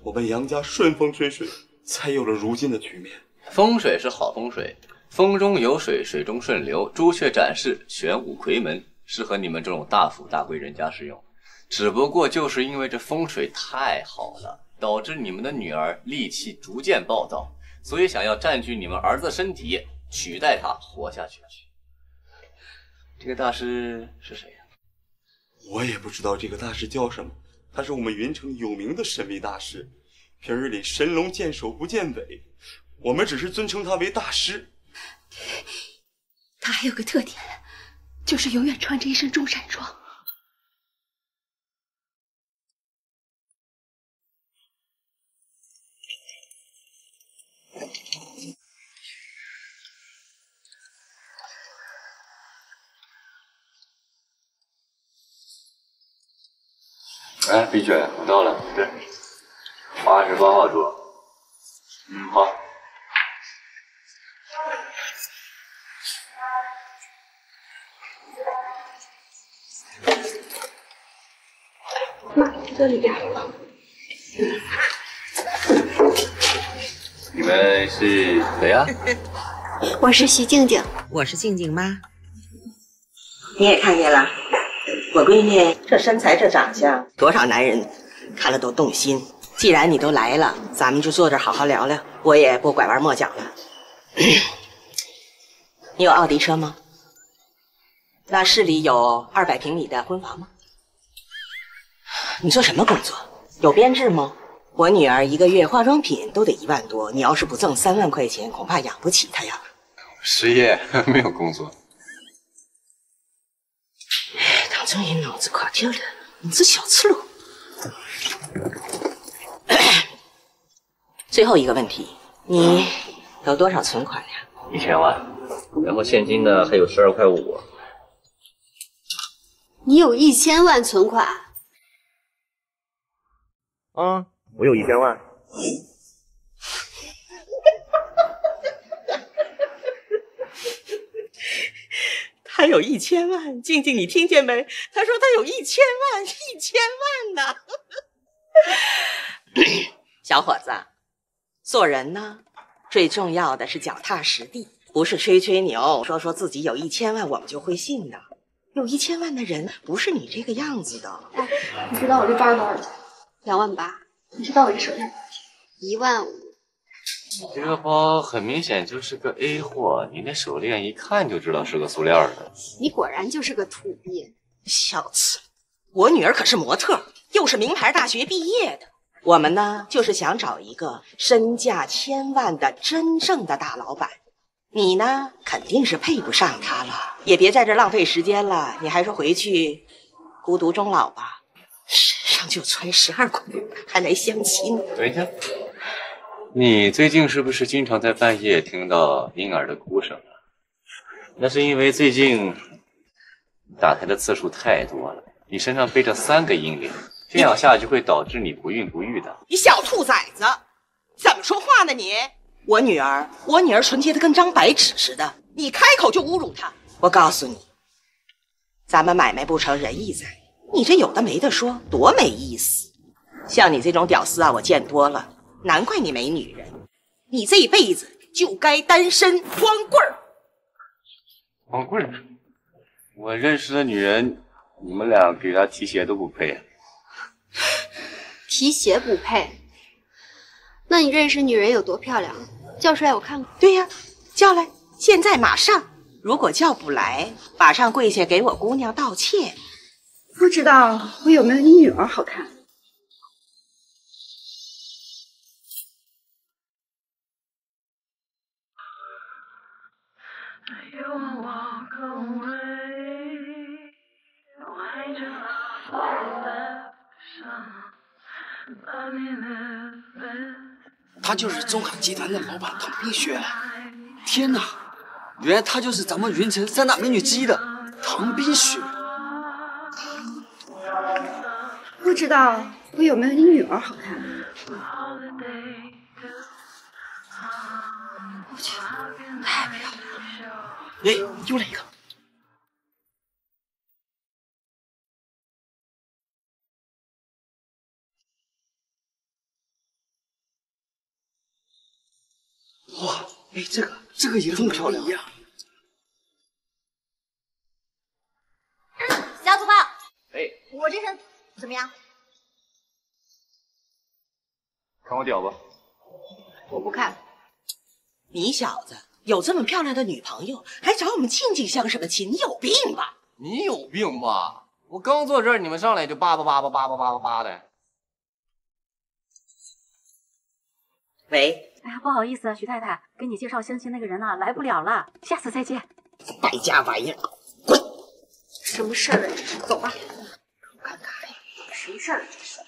我们杨家顺风顺水，才有了如今的局面。风水是好风水，风中有水，水中顺流，朱雀展翅，玄武魁门，适合你们这种大富大贵人家使用。只不过就是因为这风水太好了，导致你们的女儿戾气逐渐暴躁，所以想要占据你们儿子的身体，取代他活下去。这个大师是谁呀？我也不知道这个大师叫什么，他是我们云城有名的神秘大师，平日里神龙见首不见尾，我们只是尊称他为大师。他还有个特点，就是永远穿着一身中山装。哎，碧雪，我到了。对，88号桌。好。妈，这里边。你们是谁呀？我是徐静静。我是静静妈。你也看见了，我闺女这身材这长相，多少男人看了都动心。既然你都来了，咱们就坐这儿好好聊聊，我也不拐弯抹角了。你有奥迪车吗？那市里有200平米的婚房吗？你做什么工作？有编制吗？我女儿1个月化妆品都得1万多，你要是不挣3万块钱，恐怕养不起她呀。失业，没有工作。当真人脑子垮掉了，你这小刺猬。最后一个问题，你有多少存款呀？1000万，然后现金呢还有12块5。你有1000万存款？啊，我有1000万。他有1000万，静静，你听见没？他说他有1000万，1000万呢。小伙子，做人呢，最重要的是脚踏实地，不是吹吹牛，说自己有1000万，我们就会信的。有1000万的人不是你这个样子的。哎，你知道我这包多少钱？2万8。你知道我这手链多少钱？1万5。你这个包很明显就是个 A 货，你那手链一看就知道是个塑料的。你果然就是个土鳖，小子！我女儿可是模特，又是名牌大学毕业的。我们呢，就是想找一个身价1000万的真正的大老板。你呢，肯定是配不上他了，也别在这浪费时间了。你还是回去孤独终老吧。身上就穿12块，还来相亲？等一下。你最近是不是经常在半夜听到婴儿的哭声啊？那是因为最近打胎的次数太多了，你身上背着3个婴灵，这样下去会导致你不孕不育的。你小兔崽子，怎么说话呢你？我女儿纯洁的跟张白纸似的，你开口就侮辱她。我告诉你，咱们买卖不成仁义在，你这有的没的说，多没意思。像你这种屌丝啊，我见多了，难怪你没女人。你这一辈子就该单身光棍儿。光棍儿？我认识的女人，你们俩给她提鞋都不配。提鞋不配？那你认识女人有多漂亮？叫出来我看看。对呀，叫来，现在马上。如果叫不来，马上跪下给我姑娘道歉。不知道我有没有你女儿好看？他就是中海集团的老板唐冰雪。天哪，原来他就是咱们云城3大美女之一的唐冰雪。不知道我有没有你女儿好看？我去，太漂亮了！哎，又来一个。哇，哎，这个也这么漂亮呀！小土炮，哎，我这身怎么样？看我屌吧！我不看。你小子有这么漂亮的女朋友，还找我们静静相什么亲？你有病吧？你有病吧？我刚坐这儿，你们上来就叭叭叭叭叭叭叭叭叭的。喂。哎呀，不好意思，徐太太，给你介绍相亲那个人来不了了，下次再见。败家玩意儿，滚！什么事儿啊？这是，走吧。我看看，什么事儿啊？这是。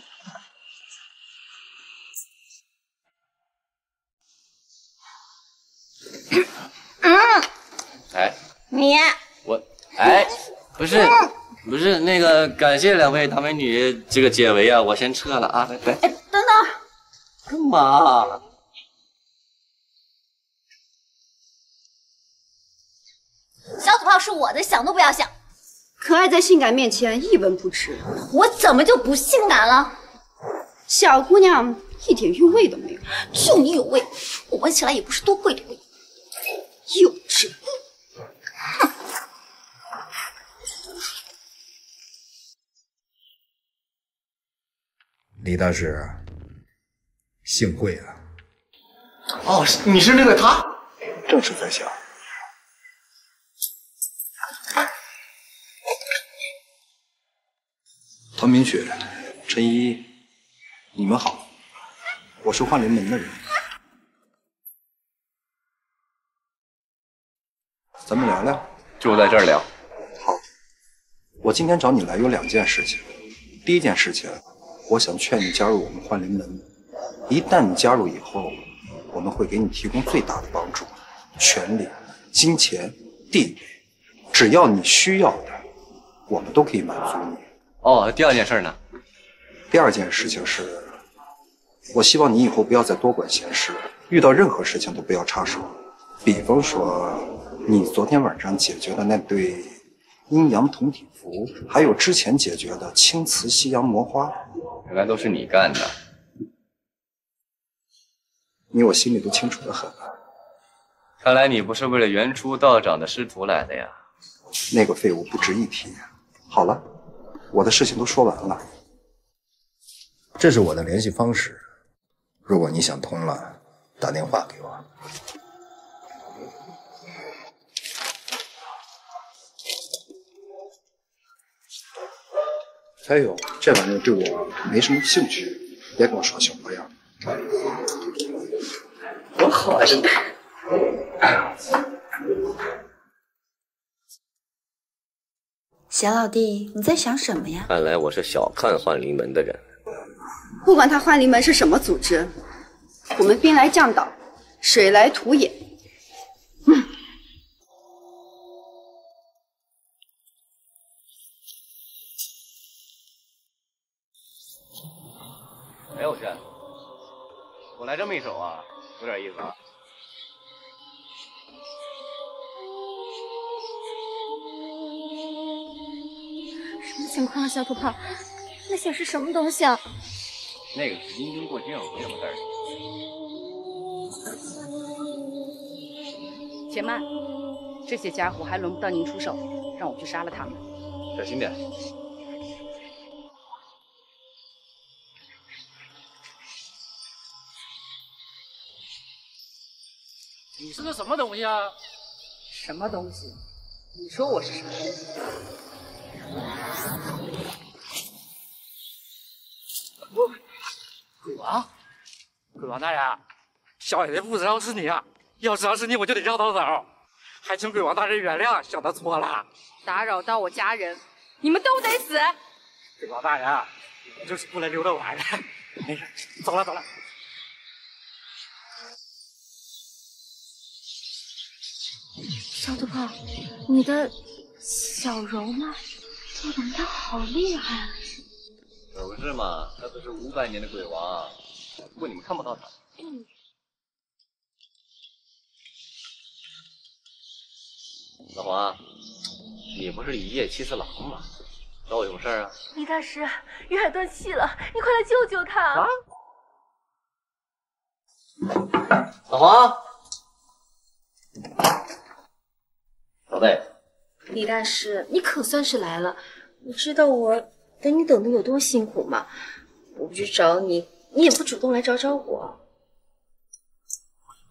哎，你我哎，不是那个，感谢2位大美女这个解围啊，我先撤了啊，来。等等，干嘛？小土炮是我的，想都不要想。可爱在性感面前一文不值。我怎么就不性感了？小姑娘一点韵味都没有。就你有味，我闻起来也不是多贵的味。幼稚。李大师，幸会了。哦，你是那个他？正是在想。唐明雪、陈依，你们好，我是幻灵门的人，咱们聊聊。就在这儿聊。好，我今天找你来有2件事情。第一件事情，我想劝你加入我们幻灵门。一旦你加入以后，我们会给你提供最大的帮助，权力、金钱、地位，只要你需要的，我们都可以满足你。哦，第2件事呢？第2件事情是，我希望你以后不要再多管闲事，遇到任何事情都不要插手。比方说，你昨天晚上解决的那对阴阳同体符，还有之前解决的青瓷西洋魔花，原来都是你干的。你我心里都清楚得很。看来你不是为了原初道长的师徒来的呀？那个废物不值一提。好了，我的事情都说完了。这是我的联系方式，如果你想通了，打电话给我。还有，这玩意儿对我没什么兴趣，别跟我耍小模样。我活着呢。小老弟，你在想什么呀？看来我是小看幻灵门的人。不管他幻灵门是什么组织，我们兵来将挡，水来土掩。我来这么一手啊，有点意思啊。什么情况啊，小土炮？那些是什么东西啊？那个是阴兵过境，没什么事儿。且慢，这些家伙还轮不到您出手，让我去杀了他们。小心点。你是个什么东西啊？什么东西？你说我是什么东西？鬼王，鬼王大人，小爷子不知道是你啊！要知道是你，我就得绕道走，还请鬼王大人原谅，小的错了。打扰到我家人，你们都得死！鬼王大人，我就是过来溜达玩的，没事，走了走了。小土炮，你的小柔嘛，做能量好厉害啊！可不是嘛，他可是500年的鬼王，不过你们看不到他。老黄，你不是一夜七次郎吗？找我有什么事儿啊？李大师，于海断气了，你快来救救他！啊！老黄，老戴，李大师，你可算是来了。你知道我等你等的有多辛苦吗？我不去找你，你也不主动来找找我。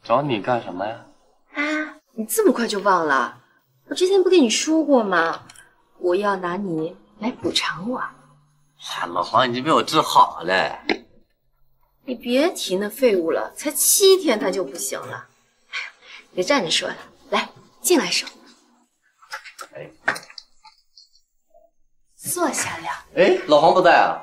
找你干什么呀？啊，你这么快就忘了？我之前不跟你说过吗？我要拿你来补偿我。老黄已经被我治好了。你别提那废物了，才7天他就不行了。哎呀，别站着说了，来，进来手。哎，坐下聊。哎，老黄不在啊。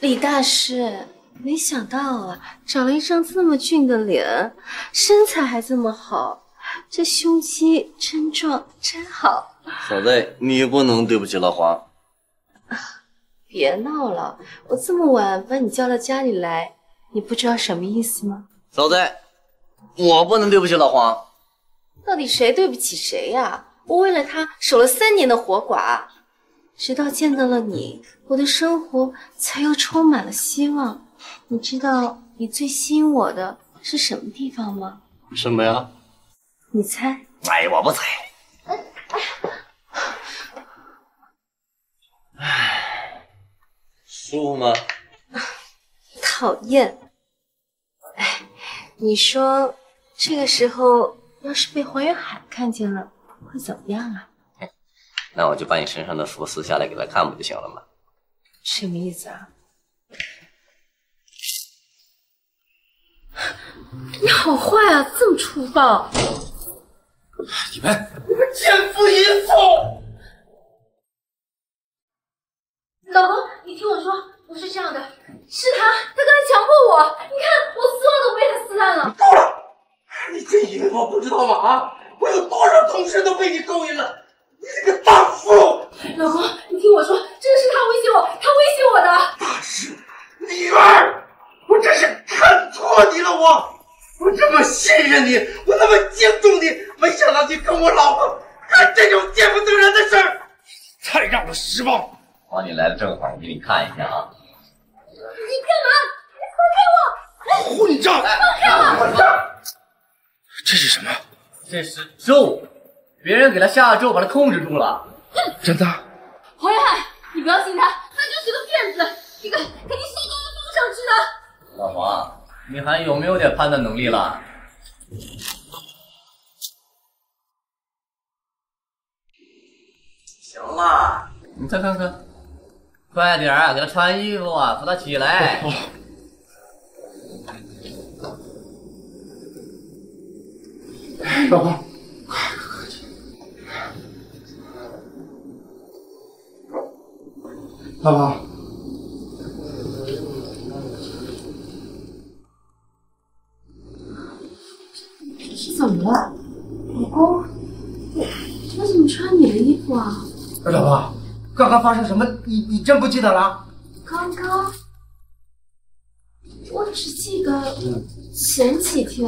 李大师，没想到啊，长了一张这么俊的脸，身材还这么好，这胸肌真壮真好。嫂子，你不能对不起老黄。别闹了，我这么晚把你叫到家里来，你不知道什么意思吗？嫂子，我不能对不起老黄。到底谁对不起谁呀？我为了他守了3年的活寡，直到见到了你，我的生活才又充满了希望。你知道你最吸引我的是什么地方吗？什么呀？你猜？哎，我不猜。舒服吗？讨厌。哎，你说这个时候要是被黄远海看见了，会怎么样啊？那我就把你身上的符撕下来给他看不就行了吗？什么意思啊？你好坏啊，这么粗暴！你们奸夫淫妇！老公，你听我说，不是这样的，是他刚才强迫我，你看我丝袜都被他撕烂了。够了！你真以为我不知道吗？啊！我有多少同事都被你勾引了！你这个荡妇！老公，你听我说，这是他威胁我，他威胁我的。大师，李媛，我真是看错你了，我这么信任你，我那么敬重你，没想到你跟我老婆干这种见不得人的事儿，太让我失望。黄你来了正好，给你看一下啊。你干嘛？你放开我！混账！放开我！混账！这是什么？这是咒，别人给他下了咒，把他控制住了。真的？黄远海，你不要信他，他就是个骗子，一个给你送到了风上之人。老黄，你还有没有点判断能力了？行了，你再看看，快点啊，给他穿衣服啊，扶他起来。老公，老婆，怎么了，老公？我怎么穿你的衣服啊？老婆，刚刚发生什么？你真不记得了？刚刚我只记得前几天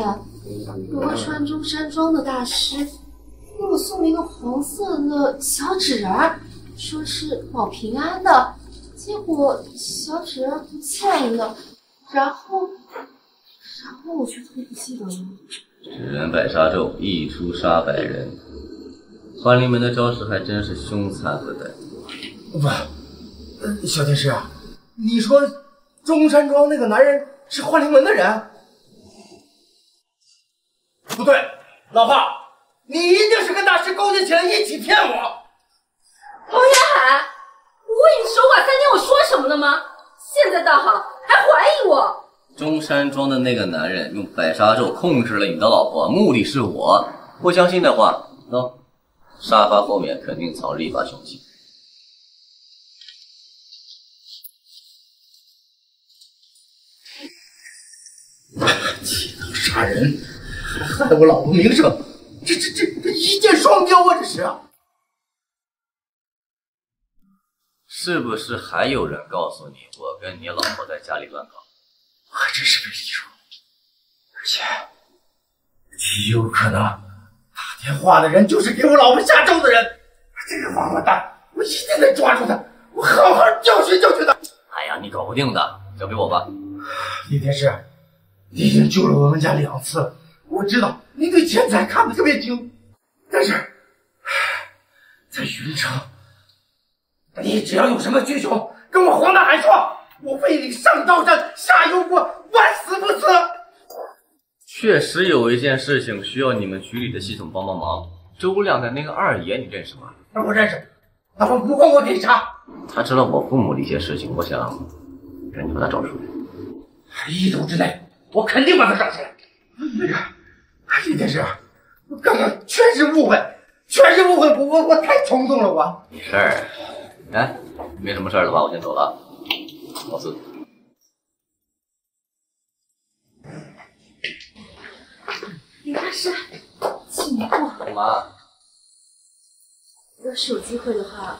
有个穿中山装的大师给我送了一个黄色的小纸人儿，说是保平安的。结果小纸人不见了，然后我却都不记得了。纸人百杀咒，一出杀百人。幻灵门的招式还真是凶残和歹毒。不，小天师，你说中山装那个男人是幻灵门的人？不对，老爸，你一定是跟大师勾结起来一起骗我。王远海，我为你守寡3天，我说什么了吗？现在倒好，还怀疑我。中山装的那个男人用百杀咒控制了你的老婆，目的是我。不相信的话，喏，沙发后面肯定藏着一把凶器。岂能杀人，还害我老婆名声，这一箭双雕啊！这是啊！是不是还有人告诉你我跟你老婆在家里乱搞？还真是没理住，而且极有可能打电话的人就是给我老婆下咒的人。这个王八蛋，我一定得抓住他，我好好教训教训他。哎呀，你搞不定的，交给我吧。李天师，你已经救了我们家2次，我知道你对钱财看得特别精，但是在云城，你只要有什么需求，跟我黄大海说，我为你上刀山下油锅，万死不辞。确实有一件事情需要你们局里的系统帮忙。周亮的那个二爷，你认识吗？我认识，他们不光我给查，他知道我父母的一些事情，我想让你把他找出来。1周之内，我肯定把他找出来。那个李天师，刚刚全是误会，我太冲动了，我。没事儿，哎，没什么事儿的话，我先走了，老四。李大师，请坐。干嘛？要是有机会的话，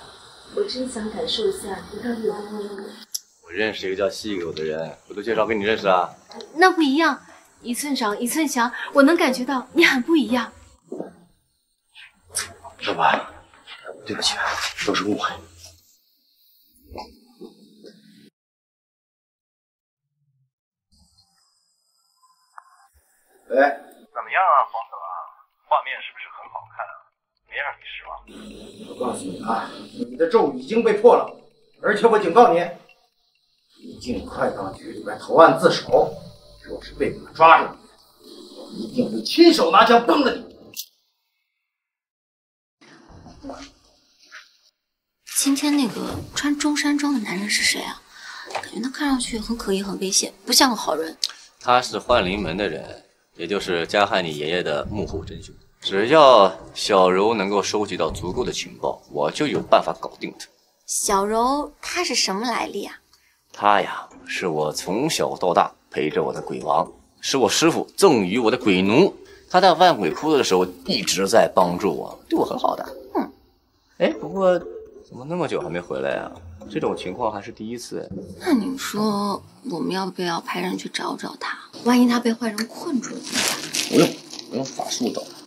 我真想感受一下你到底有多温柔。我认识一个叫细狗的人，我都介绍给你认识啊。那不一样，一寸长一寸强，我能感觉到你很不一样。老板，对不起，都是误会。喂，怎么样啊，黄总啊？画面是不是很好看啊？没让你失望。我告诉你啊，你的咒已经被破了，而且我警告你，你尽快到局里边投案自首。若是被我抓住，我一定会亲手拿枪崩了你。今天那个穿中山装的男人是谁啊？感觉他看上去很可疑、很危险，不像个好人。他是幻灵门的人，也就是加害你爷爷的幕后真凶。只要小柔能够收集到足够的情报，我就有办法搞定他。小柔她是什么来历啊？他呀，是我从小到大陪着我的鬼王，是我师傅赠予我的鬼奴。他在万鬼窟的时候一直在帮助我，对我很好的。哎，不过怎么那么久还没回来啊？这种情况还是第一次。那你说我们要不要派人去找找他？万一他被坏人困住了怎么办？不用，我用法术找他。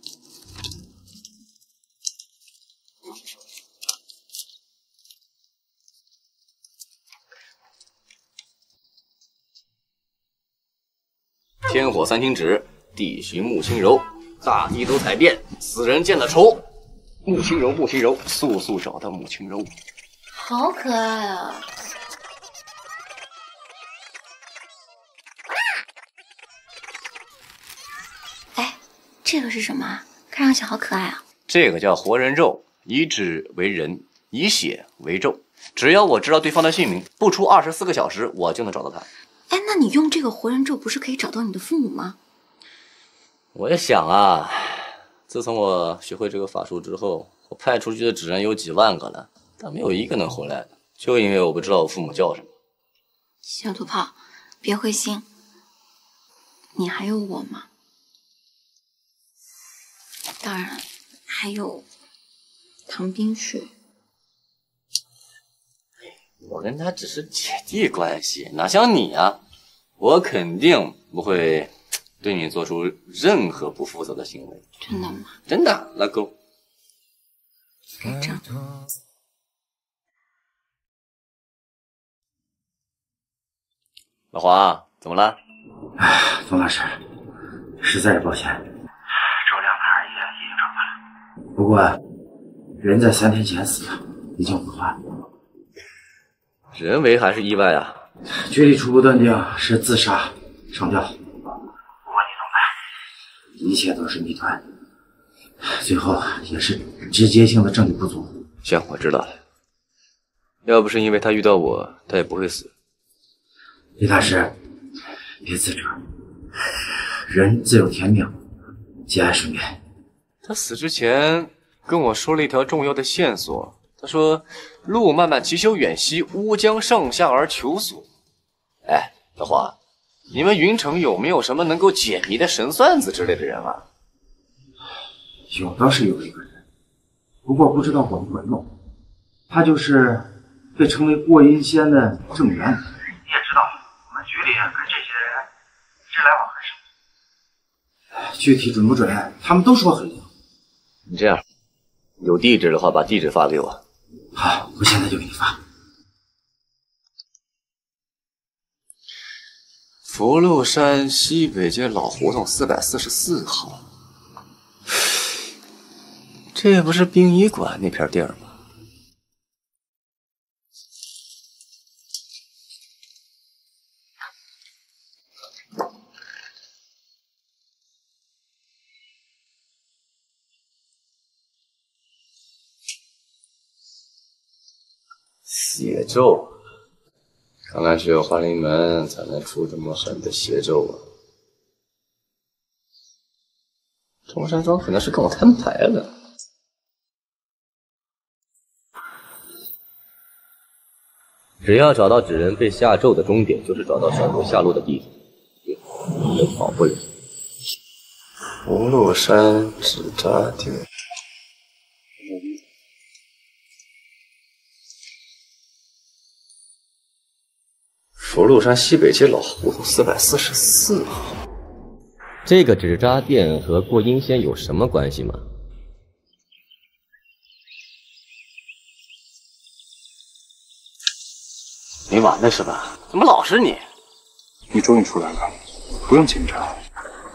天火三清指，地寻木青柔，大地都彩电，死人见了仇。木青柔，木青柔，速速找到木青柔。好可爱啊！哎，这个是什么啊？看上去好可爱啊！这个叫活人咒，以指为人，以血为咒。只要我知道对方的姓名，不出24个小时，我就能找到他。哎，那你用这个活人咒不是可以找到你的父母吗？我也想啊，自从我学会这个法术之后，我派出去的纸人有几万个了，但没有一个能回来的，就因为我不知道我父母叫什么。小土炮，别灰心，你还有我吗？当然，还有唐冰雪。我跟他只是姐弟关系，哪像你啊！我肯定不会对你做出任何不负责的行为。真的吗？真的，拉钩。盖章。老华，怎么了？冯老师，实在是抱歉，周亮的二爷已经找到了，不过人在3天前死了，已经火化了。人为还是意外啊？局里初步断定是自杀上吊，不过你懂的，一切都是谜团，最后也是直接性的证据不足。行，我知道了。要不是因为他遇到我，他也不会死。李大师，别自责，人自有天命，节哀顺变。他死之前跟我说了一条重要的线索，他说路漫漫其修远兮，乌江上下而求索。哎，老华，你们云城有没有什么能够解谜的神算子之类的人啊？有，倒是有一个人，不过不知道管不管用。他就是被称为过阴仙的郑源。你也知道，我们局里跟这些人这来往很少。具体准不准，他们都说很灵。你这样，有地址的话，把地址发给我。好，我现在就给你发。福禄山西北街老胡同444号，这不是殡仪馆那片地儿吗？邪咒，看来只有花灵门才能出这么狠的邪咒啊！中山装可能是跟我摊牌了。只要找到纸人被下咒的终点，就是找到小牛下落的地方，也跑不了。福禄山纸扎店。福禄山西北街老胡同444号，这个纸扎店和过阴仙有什么关系吗？没完了是吧？怎么老是你？你终于出来了，不用紧张。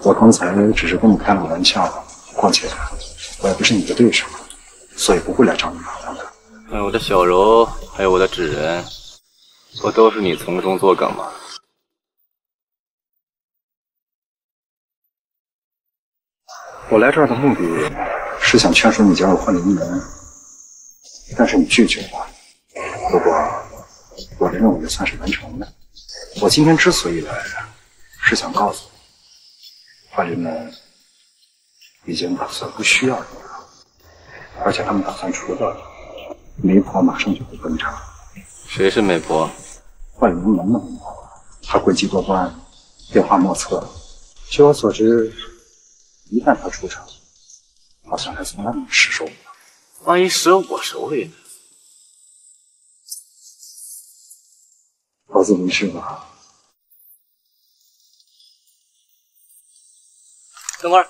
我刚才只是跟你开了个玩笑，况且我也不是你的对手，所以不会来找你麻烦的。我的小柔，还有我的纸人。不都是你从中作梗吗？我来这儿的目的是想劝说你加入幻灵门，但是你拒绝了。不过我的任务也算是完成了。我今天之所以来，是想告诉你，幻灵门已经打算不需要你了，而且他们打算除掉你，媒婆马上就会登场。谁是媒婆？幻灵门的媒婆，她诡计多端，变化莫测。据我所知，一旦她出场，好像还从来没失手过。万一折我手里呢？保自没事吧？等会儿，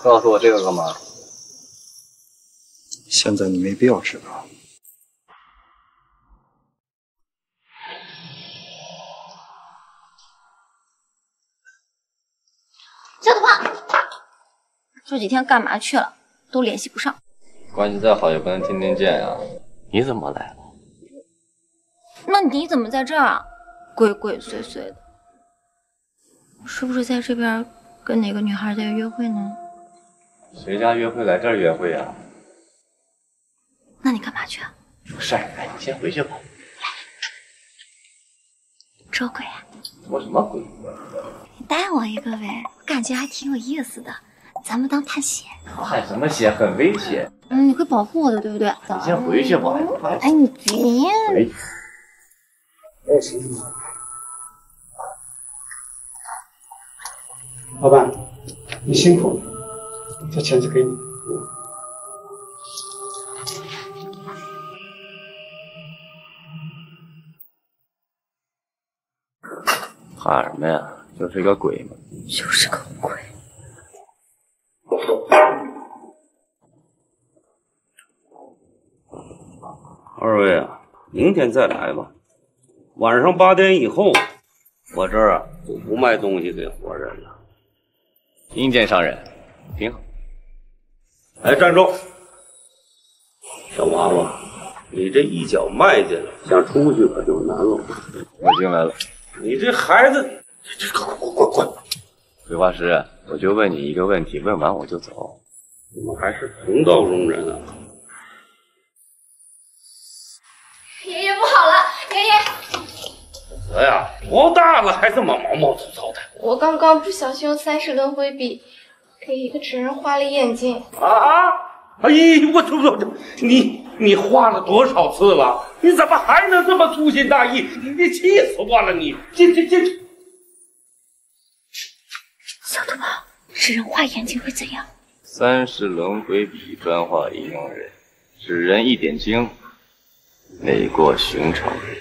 告诉我这个干嘛？现在你没必要知道。小土胖，这几天干嘛去了？都联系不上。关系再好也不能天天见呀。你怎么来了？那你怎么在这儿啊？鬼鬼祟祟的，是不是在这边跟哪个女孩在约会呢？谁家约会来这儿约会呀？那你干嘛去啊？有事儿，哎，你先回去吧。捉鬼啊？捉什么鬼？你带我一个呗，我感觉还挺有意思的，咱们当探险。探什么险？很危险。你会保护我的，对不对？你先回去吧。哎，你别。回去。老板，你辛苦了，这钱就给你。怕什么呀？就是个鬼嘛。就是个鬼。二位啊，明天再来吧。晚上8点以后，我这儿啊就不卖东西给活人了。阴间商人，挺好。哎，站住！小娃娃，你这一脚迈进来，想出去可就难了。我进来了。你这孩子，这滚！鬼画师，我就问你一个问题，问完我就走。你们还是同道中人啊！爷爷不好了，爷爷！哎呀，多大了还这么毛毛躁躁的？我刚刚不小心用30轮回笔给一个纸人画了眼睛。啊！哎呦，我你画了多少次了？你怎么还能这么粗心大意？你气死我了！你这。小土宝，纸人画眼睛会怎样？30轮回笔专画阴阳人，纸人一点睛，美过寻常人。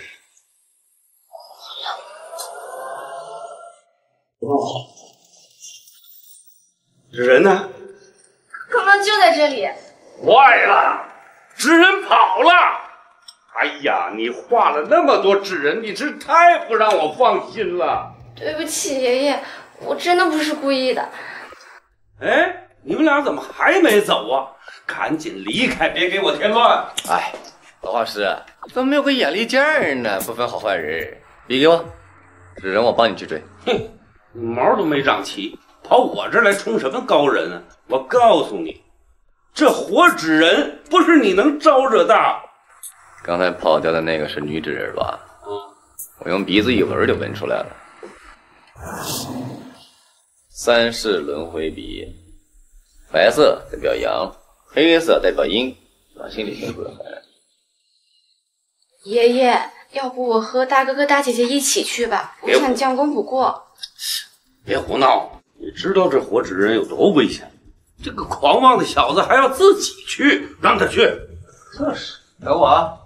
纸人呢？刚刚就在这里。坏了，纸人跑了！哎呀，你画了那么多纸人，你这太不让我放心了。对不起，爷爷，我真的不是故意的。哎，你们俩怎么还没走啊？赶紧离开，别给我添乱！哎，老画师，怎么没有个眼力劲儿呢？不分好坏人，笔给我，纸人我帮你去追。哼，你毛都没长齐，跑我这儿来充什么高人啊？我告诉你，这活纸人不是你能招惹的。刚才跑掉的那个是女纸人吧？我用鼻子一闻就闻出来了。30轮回笔，白色代表阳，黑色代表阴，把心里清楚了。爷爷，要不我和大哥哥大姐姐一起去吧，我想将功补过。别胡闹！你知道这活纸人有多危险？这个狂妄的小子还要自己去，让他去。这是等我啊！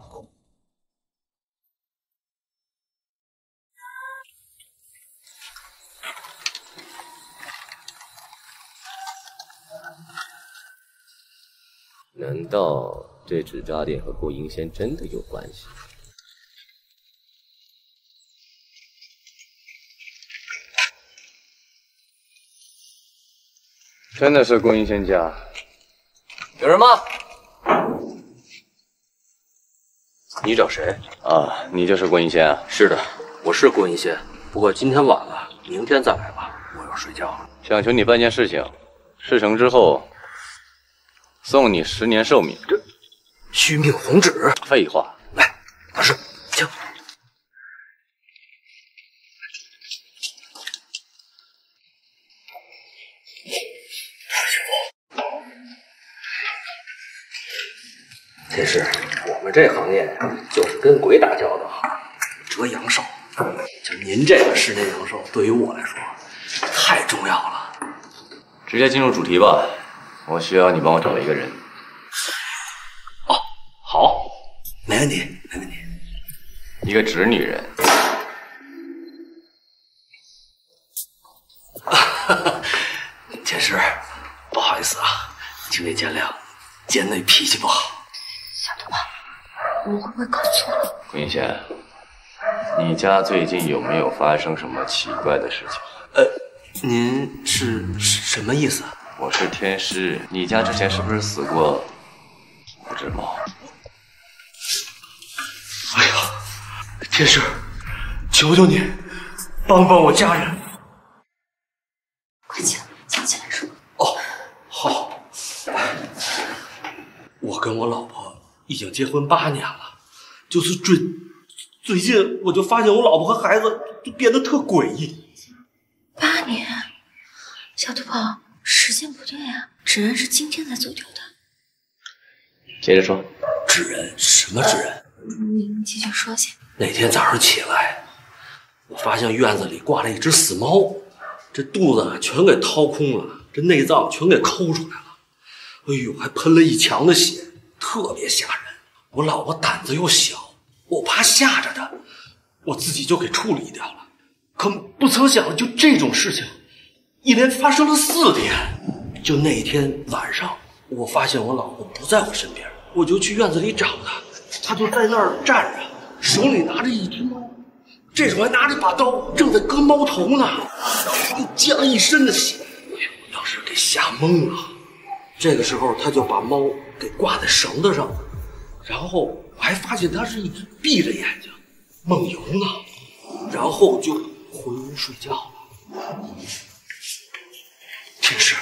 难道这纸扎店和顾银仙真的有关系？真的是顾银仙家？有人吗？你找谁？啊，你就是顾银仙啊？是的，我是顾银仙，不过今天晚了，明天再来吧，我要睡觉了。想求你办件事情，事成之后送你10年寿命。这续命红纸？废话。来，大师，请。天师，我们这行业呀，就是跟鬼打交道，折阳寿。就您这个10年阳寿，对于我来说太重要了。直接进入主题吧，我需要你帮我找一个人。哦，好，没问题，没问题。一个纸女人。天师，不好意思啊，请您见谅，贱内脾气不好。小土宝，我会不会搞错了？顾银仙，你家最近有没有发生什么奇怪的事情？您是什么意思？我是天师，你家之前是不是死过5只猫？哎呀，天师，求求你，帮帮我家人！快起来，藏起来说。哦，好。我跟我老婆已经结婚8年了，就是最近我就发现我老婆和孩子就变得特诡异。8年，小土宝，时间不对啊，纸人是今天才走丢的。接着说。纸人？什么纸人？您继续说去。那天早上起来，我发现院子里挂了一只死猫，这肚子全给掏空了，这内脏全给抠出来了。哎呦，还喷了一墙的血，特别吓人。我老婆胆子又小，我怕吓着她，我自己就给处理掉了。可不曾想，就这种事情，一连发生了4天。就那天晚上，我发现我老婆不在我身边，我就去院子里找她，她就在那儿站着，手里拿着一只猫，这手还拿着把刀，正在割猫头呢，溅了一身的血，我当时给吓懵了。这个时候，他就把猫给挂在绳子上，然后我还发现它是一直闭着眼睛梦游呢，然后就回屋睡觉了。天师，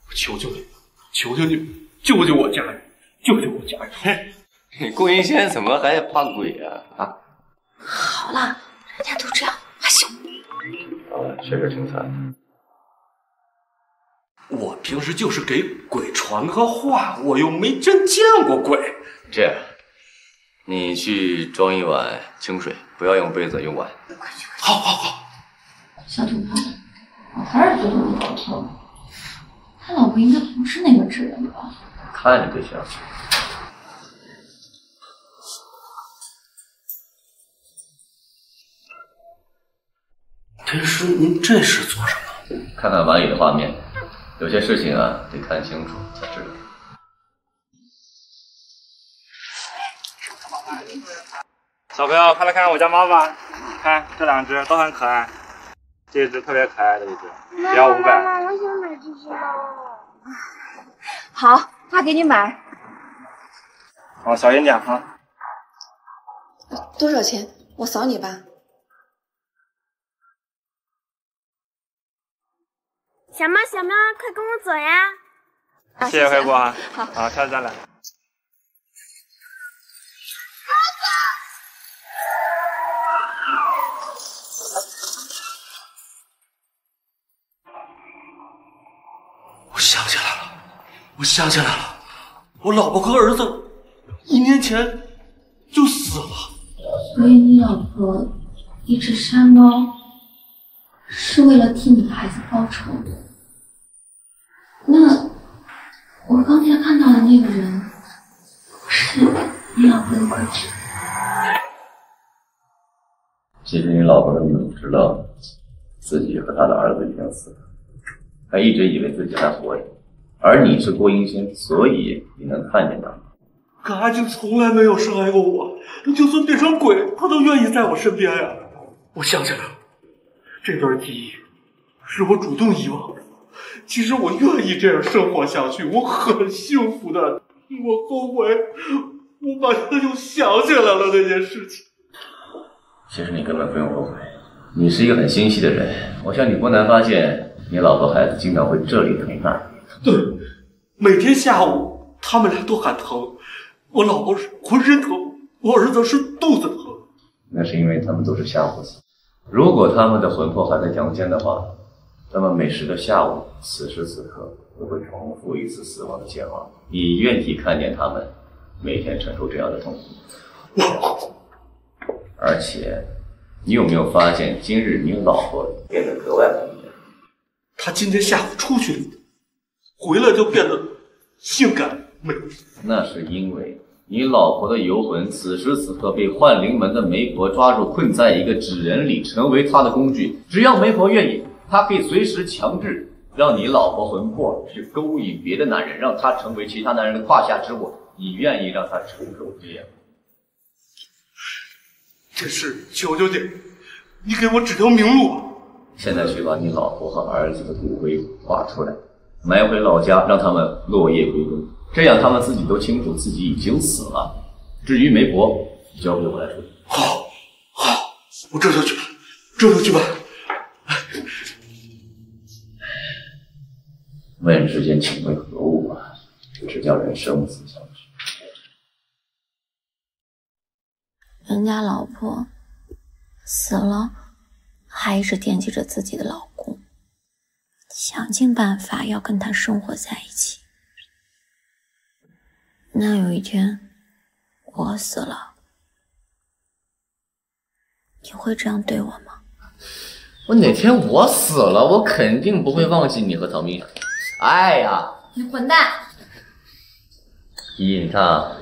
我求求你，求求你，救救我家人，救救我家人！嘿，你过阴仙怎么还怕鬼啊？好了，人家都这样，还行。确实挺惨。我平时就是给鬼传个话，我又没真见过鬼。这样，你去装一碗清水，不要用杯子，用碗。好好好。小土炮，我还是觉得你搞错了。他老婆应该不是那个纸人吧？看着就像。天师，您这是做什么？看看碗里的画面。有些事情啊，得看清楚才知道。小朋友，快来看看我家猫吧！看这2只都很可爱，这只特别可爱的一只，只要500。妈妈，我想买这只猫。好，妈给你买。哦，小心点啊！多少钱？我扫你吧。小猫，小猫，快跟我走呀！谢谢惠顾啊！好，下次再来。我想起来了，我老婆和儿子1年前就死了。所以你老婆一直杀猫，是为了替你孩子报仇。那我刚才看到的那个人，是你老婆的鬼子。其实你老婆根本不知道自己和她的儿子已经死了，还一直以为自己还活着。而你是郭英仙，所以你能看见他。可阿静从来没有伤害过我，就算变成鬼，她都愿意在我身边呀。我想起来了，这段记忆是我主动遗忘的。其实我愿意这样生活下去，我很幸福的。我后悔，我马上就想起来了这件事情。其实你根本不用后悔，你是一个很心细的人。我想你不难发现，你老婆孩子经常会这里疼那里。对，每天下午他们俩都喊疼，我老婆是浑身疼，我儿子是肚子疼。那是因为他们都是吓唬死。如果他们的魂魄还在阳间的话，那么每时的下午，此时此刻都会重复一次死亡的煎熬。你愿意看见他们每天承受这样的痛苦？而且，你有没有发现，今日你老婆变得格外不一样？她今天下午出去，回来就变得性感美丽。那是因为你老婆的游魂此时此刻被幻灵门的媒婆抓住，困在一个纸人里，成为她的工具。只要媒婆愿意，她可以随时强制让你老婆魂魄去勾引别的男人，让她成为其他男人的胯下之物。你愿意让她承受这样？这事求求你，你给我指条明路吧。现在去把你老婆和儿子的骨灰挖出来，埋回老家，让他们落叶归根，这样他们自己都清楚自己已经死了。至于媒婆，交给我来处理。好，好，我这就去办，这就去办。问世间情为何物啊？只叫人生死相许。人家老婆死了，还一直惦记着自己的老公，想尽办法要跟他生活在一起。那有一天我死了，你会这样对我吗？我哪天我死了，我肯定不会忘记你和唐明。哎呀，你混蛋！依依，你看啊，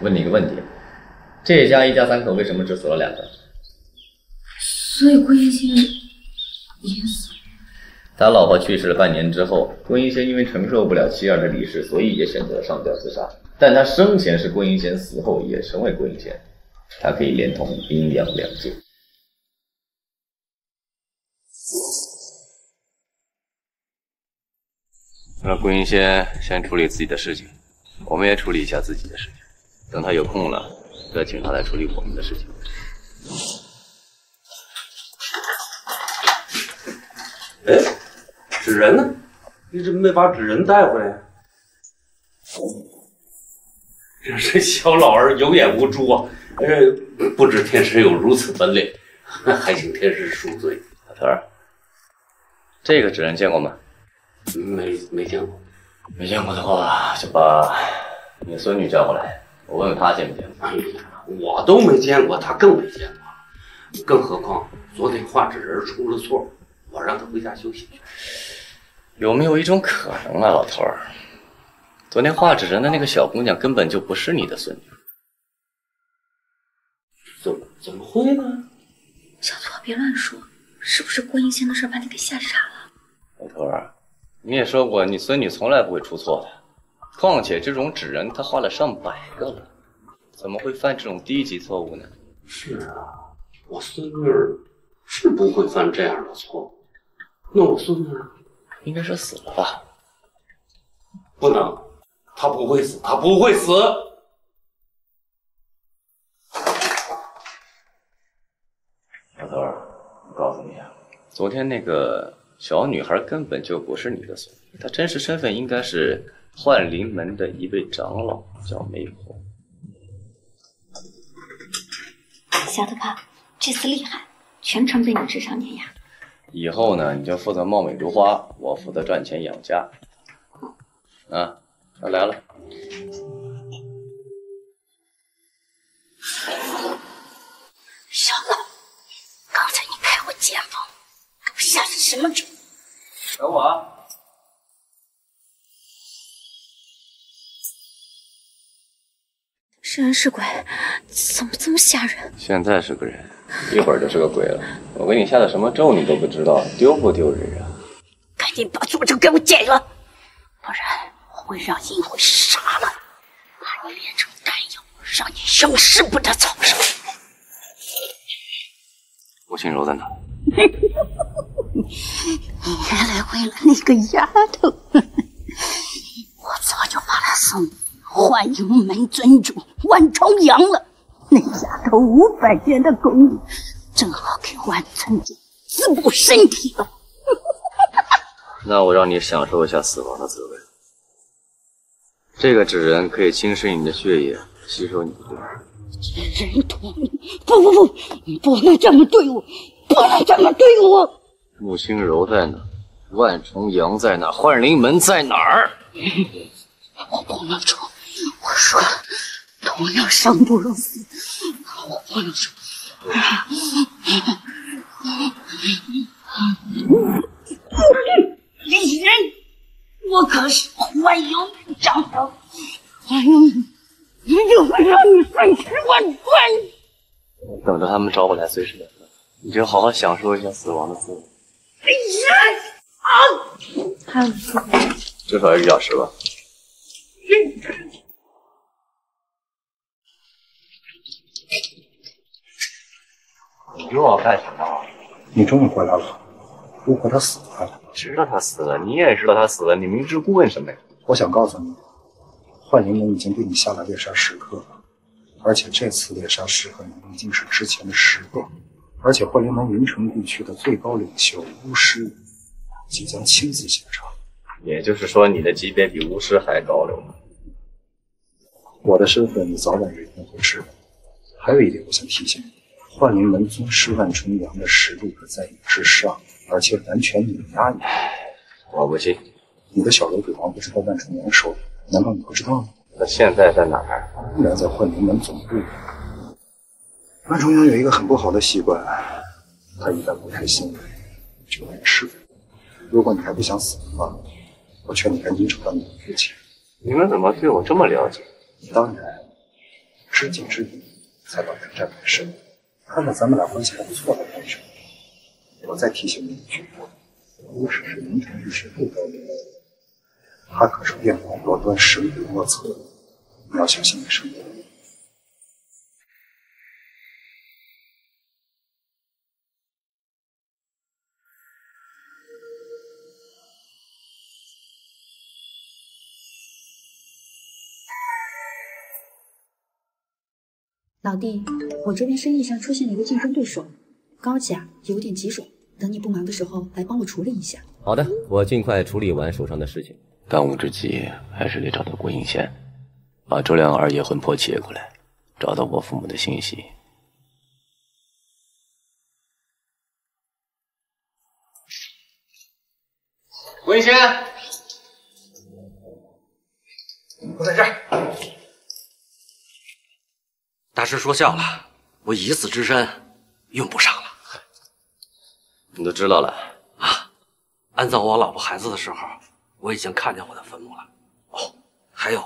问你一个问题，这家一家3口为什么只死了2个？所以郭英仙也死了。他老婆去世了半年之后，郭英仙因为承受不了妻儿的离世，所以也选择上吊自杀。但他生前是郭英仙，死后也成为郭英仙，他可以连同阴阳两界。让郭英仙先处理自己的事情，我们也处理一下自己的事情。等他有空了，再请他来处理我们的事情。哎，纸人呢？你怎么没把纸人带回来？这小老儿有眼无珠啊！不知天师有如此本领，还请天师恕罪。老头儿，这个纸人见过吗？没见过。没见过的话，就把你孙女叫过来，我问问她见没见过。哎呀，我都没见过，她更没见过。更何况昨天画纸人出了错，我让她回家休息去。有没有一种可能啊，老头儿？昨天画纸人的那个小姑娘根本就不是你的孙女。怎么会呢？小错别乱说，是不是郭英仙的事把你给吓傻了？老头儿，你也说过你孙女从来不会出错的，况且这种纸人她画了上百个了，怎么会犯这种低级错误呢？是啊，我孙女是不会犯这样的错误。那我孙女应该是死了吧？不能，她不会死，她不会死。老头儿，我告诉你啊，昨天那个小女孩根本就不是你的孙女，她真实身份应该是幻灵门的一位长老，叫梅红。小的怕，这次厉害，全程被你智商碾压。以后呢，你就负责貌美如花，我负责赚钱养家。啊，他来了。小老，刚才你开我肩膀，给我下的什么咒？等我啊。是人是鬼，怎么这么吓人？现在是个人，一会儿就是个鬼了。我给你下的什么咒你都不知道，丢不丢人啊？赶紧把诅咒给我解了，不然我会让阴魂杀了你，把你炼成丹药，让你永世不得超生。吴心柔在哪？你原来为了那个丫头，我早就把她送幻影门尊主万重阳了。那丫头500年的功力，正好给万村主滋补身体了。那我让你享受一下死亡的滋味。这个纸人可以侵蚀你的血液，吸收你的灵魂。纸人托你，不，你不能这么对我，不能这么对我。穆心柔在哪？万重阳在哪？幻灵门在哪儿？我不能说，我说同样生不如死，我不能说。李人，我可是幻影门长老，幻影门一定会让你三尺万贯。等着他们找我来，随时来。你就好好享受一下死亡的滋味。哎呀！啊！还有1个，至少1个小时吧。你又要干什么？你终于回来了。如果他死了，知道他死了，你也知道他死了，你明知故问什么呀？我想告诉你，幻灵门已经对你下了猎杀时刻了，而且这次猎杀时刻已经是之前的10倍。而且幻灵门云城地区的最高领袖巫师即将亲自献场，也就是说你的级别比巫师还高了。我的身份你早晚有一天会知道。还有一点我想提醒你，幻灵门宗师万重阳的实力可在你之上，而且完全碾压你。我不信。你的小楼鬼王不知道万重阳手里，难道你不知道吗？他现在在哪儿？应该在幻灵门总部。万重阳有一个很不好的习惯，他一旦不开心就会吃。如果你还不想死的话，我劝你赶紧找到你的父亲。你们怎么对我这么了解？当然，知己知彼，才能百战百胜。看在咱们俩关系还不错的份上，我再提醒你一句，吴婶是名传玉石不高明，她可是变法多端、神鬼莫测，你要小心一声。老弟，我这边生意上出现了一个竞争对手，高价，有点棘手，等你不忙的时候来帮我处理一下。好的，我尽快处理完手上的事情。当务之急还是得找到郭应仙，把周亮二爷魂魄接过来，找到我父母的信息。郭应仙，我在这儿。大师说笑了，我已死之身用不上了。你都知道了啊？安葬我老婆孩子的时候，我已经看见我的坟墓了。哦，还有，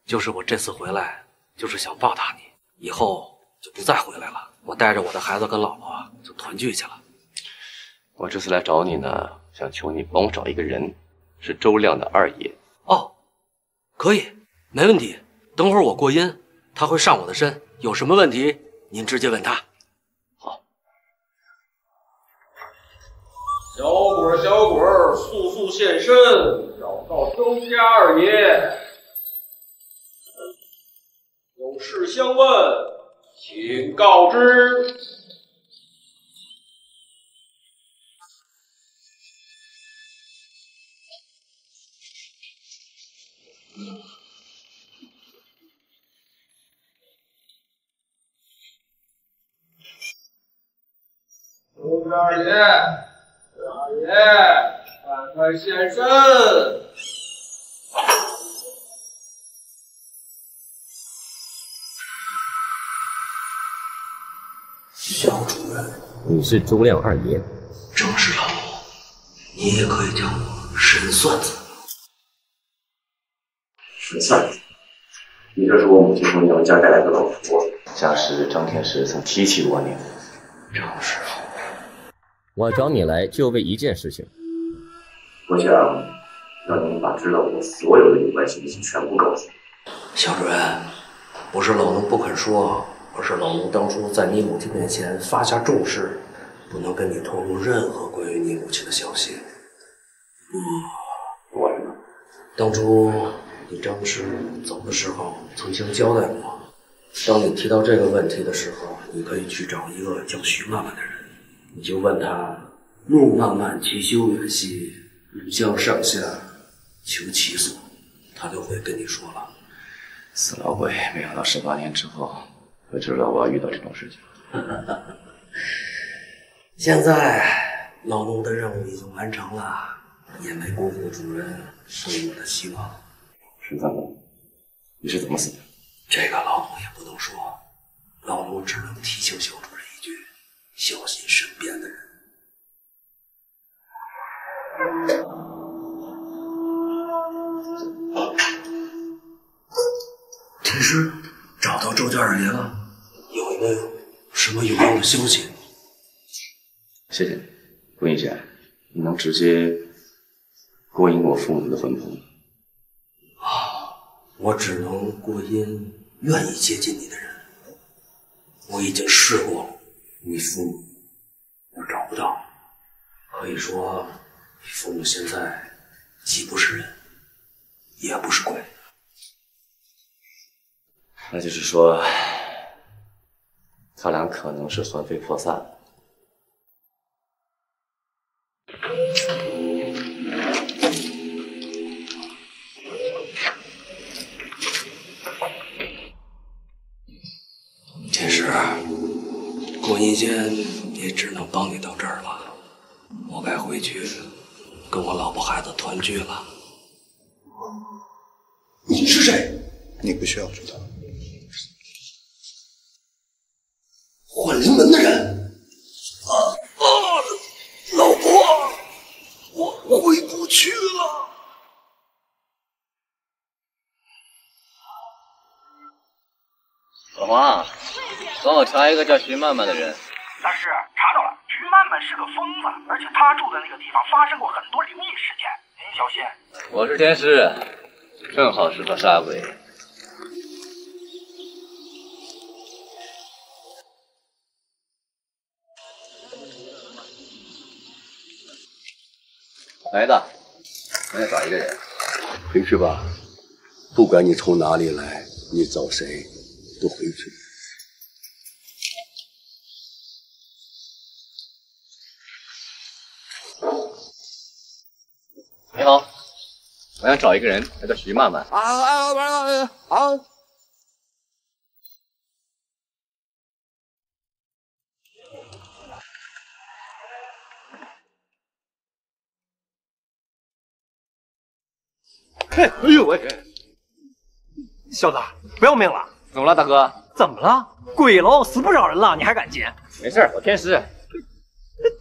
就是我这次回来，就是想报答你，以后就不再回来了。我带着我的孩子跟老婆就团聚去了。我这次来找你呢，想求你帮我找一个人，是周亮的二爷。哦，可以，没问题。等会儿我过阴，他会上我的身，有什么问题您直接问他。好。小鬼儿，速现身，找到周家二爷，有事相问，请告知。周家二爷，二爷，赶快现身！小主人，你是周亮二爷？正是老母，你也可以叫我神算子。神算子，你这是我母亲从娘家带来的老佛，家时张天师曾提起过你。正是。我找你来就为一件事情，我想让你把知道我所有的有关信息全部告诉我。小主任，不是老奴不肯说，而是老奴当初在你母亲面前发下重誓，不能跟你透露任何关于你母亲的消息。为什么？当初你张氏走的时候曾经交代过，当你提到这个问题的时候，你可以去找一个叫徐漫漫的人，你就问他路漫漫其修远兮，吾将上下求其所，他就会跟你说了。死老鬼，没想到18年之后会知道我要遇到这种事情。现在老奴的任务已经完成了，也没辜负主人对我的希望。沈三公，你是怎么死的？这个老奴也不能说，老奴只能提醒小主人一句：小心身边的人。天师找到周家二爷了，有没有什么有用的消息？谢谢你，郭应仙，你能直接过阴我父母的魂魄吗？我只能过阴愿意接近你的人。我已经试过了，你父母我找不到。可以说，你父母现在既不是人，也不是鬼。那就是说，他俩可能是魂飞魄散了。天师，郭阴仙也只能帮你到这儿了，我该回去跟我老婆孩子团聚了。你是谁？你不需要知道。幻灵门的人。老婆，我回不去了。老黄，帮我查一个叫徐漫漫的人。大师查到了，徐曼曼是个疯子，而且她住的那个地方发生过很多灵异事件，您小心。我是天师，正好适合杀鬼。来的，我要找一个人。回去吧，不管你从哪里来，你找谁，都回去。你好，我想找一个人，他叫徐曼曼。哎呦喂！小子，不要命了？怎么了，大哥？怎么了？鬼楼死不少人了，你还敢进？没事，我天师。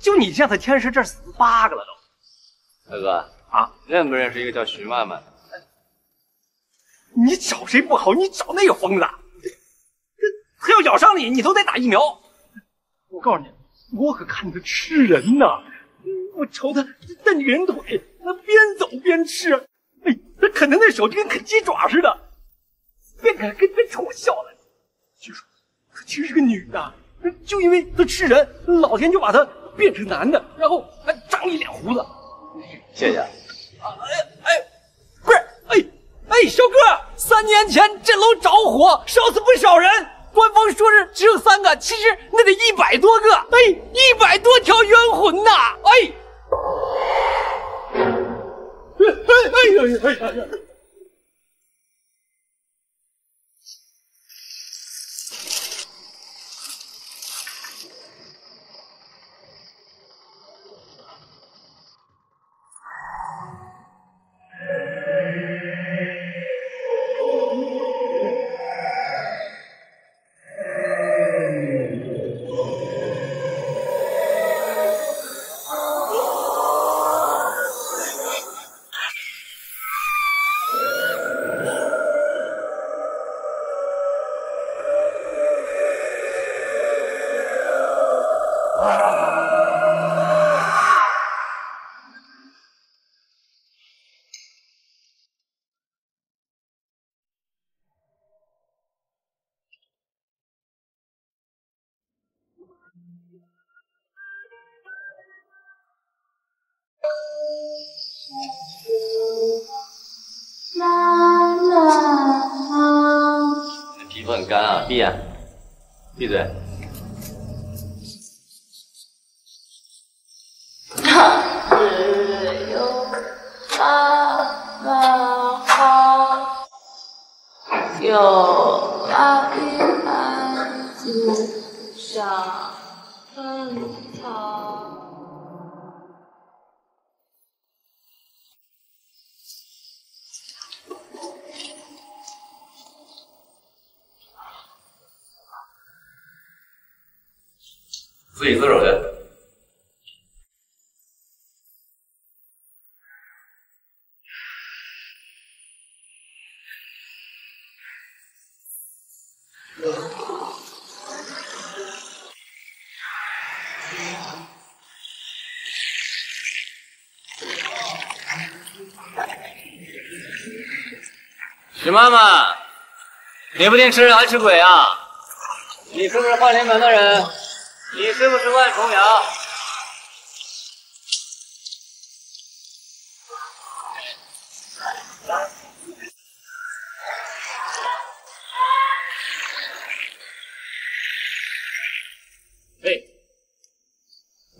就你这样的天师，这死8个了都。大哥啊，认不认识一个叫徐曼曼的？你找谁不好，你找那个疯子，他要咬伤你，你都得打疫苗。我告诉你，我可看他吃人呢，我瞅他那女人腿，那边走边吃，哎，他啃的那手就跟啃鸡爪似的，别冲我笑了。据说她其实是个女的，就因为她吃人，老天就把她变成男的，然后还长一脸胡子。谢谢。不是，哎，小哥，3年前这楼着火，烧死不少人，官方说是只有3个，其实那得100多个，哎，100多条冤魂呐，哎，哎。皮肤很干啊，闭眼，闭嘴。只有妈妈好，有爱与孩子像很好。自己自个儿的。许妈妈，你不仅吃人还吃鬼啊！你是不是幻灵门的人？你是不是万重阳？嘿，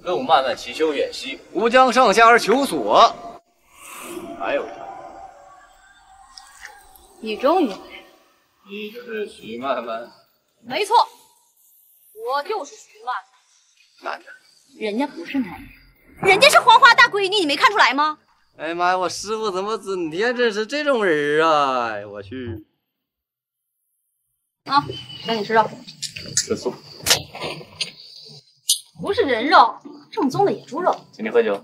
路漫漫其修远兮，吾将上下而求索。还有他。你终于来了。你是许曼曼？没错，我就是徐曼曼。男的？人家不是男人，人家是黄花大闺女，你没看出来吗？哎呀妈呀，我师傅怎么整天真是这种人啊！哎，我去。啊，赶紧吃肉。吃素。不是人肉，正宗的野猪肉。请你喝酒。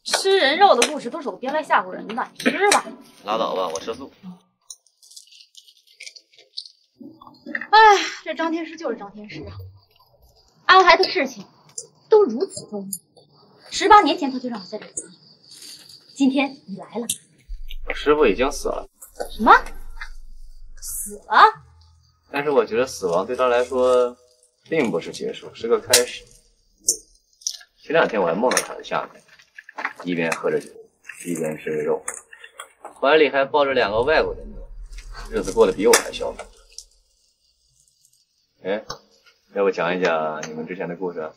吃人肉的故事都是我编来吓唬人的，吃吧。拉倒吧，我吃素。哎，这张天师就是张天师啊，安排的事情都都如此周密。18年前他就让我在这里，今天你来了。我师傅已经死了。什么？死了？但是我觉得死亡对他来说并不是结束，是个开始。前2天我还梦到他在下面，一边喝着酒，一边吃着肉，怀里还抱着2个外国人，日子过得比我还潇洒。哎，要不讲一讲你们之前的故事？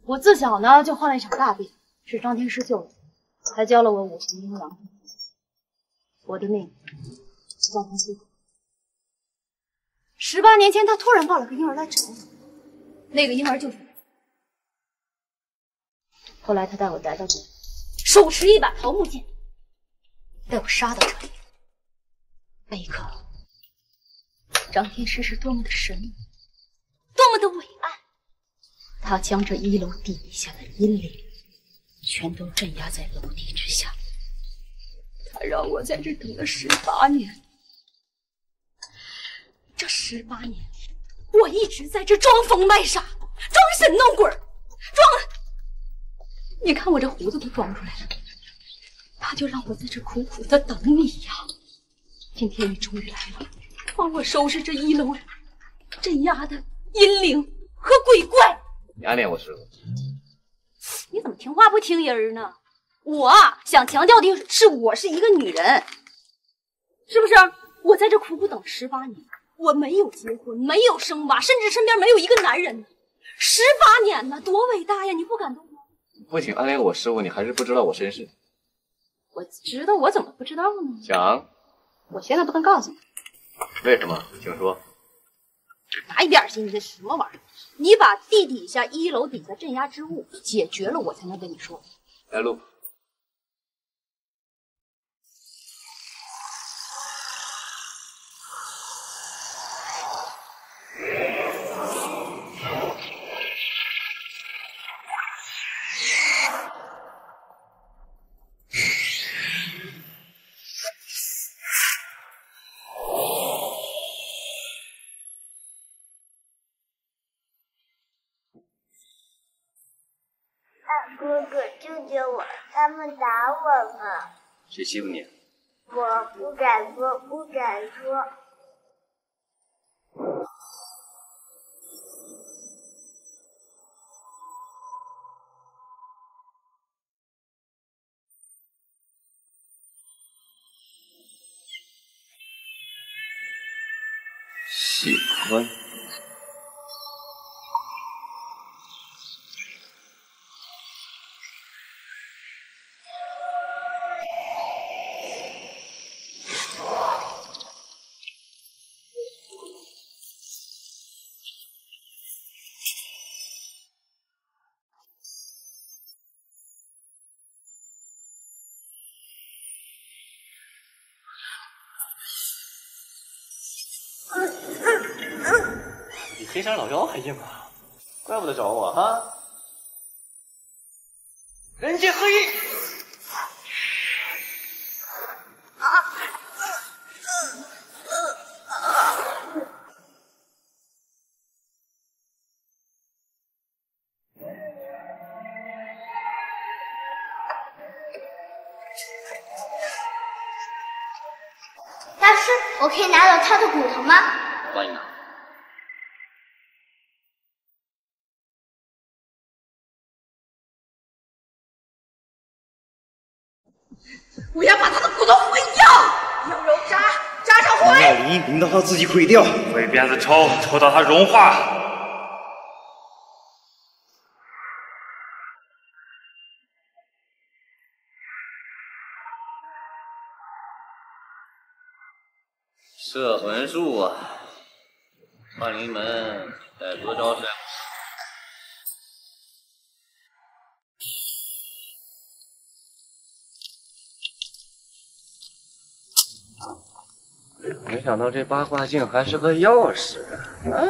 我自小呢就患了一场大病，是张天师救了我，才教了我5行阴阳。我的命叫他最苦。18年前，他突然抱了个婴儿来找我，那个婴儿就是我。后来他带我来到这里，手持一把桃木剑，带我杀到这里。那一刻，张天师是多么的神秘，多么的伟岸。他将这1楼底下的阴灵全都镇压在楼梯之下。他让我在这等了18年。这18年，我一直在这装疯卖傻，装神弄鬼，你看我这胡子都装出来了。他就让我在这苦苦的等你呀。今天你终于来了，帮我收拾这1楼镇压的阴灵和鬼怪。你暗恋我师傅？你怎么听话不听人呢？我想强调的是，我是一个女人，是不是？我在这苦苦等18年，我没有结婚，没有生娃，甚至身边没有一个男人。18年呢，多伟大呀！你不感动吗？不仅暗恋我师傅，你还是不知道我身世。我知道，我怎么不知道呢？讲。我现在不能告诉你。为什么？请说。拿一边去！你这什么玩意儿？你把地底下1楼底下镇压之物解决了，我才能跟你说。来录。哥哥，救救我！他们打我了。谁欺负你？我不敢说，不敢说。喜欢。比黑山老妖还硬啊！怪不得找我哈！人剑合一！大师，我可以拿到他的骨头吗？欢迎拿。我要把他的骨头毁掉，用肉扎上灰。要淋，淋到他自己毁掉。挥鞭子抽，抽到它融化。摄魂术啊！幻灵门在罗昭山。没想到这八卦镜还是个钥匙啊！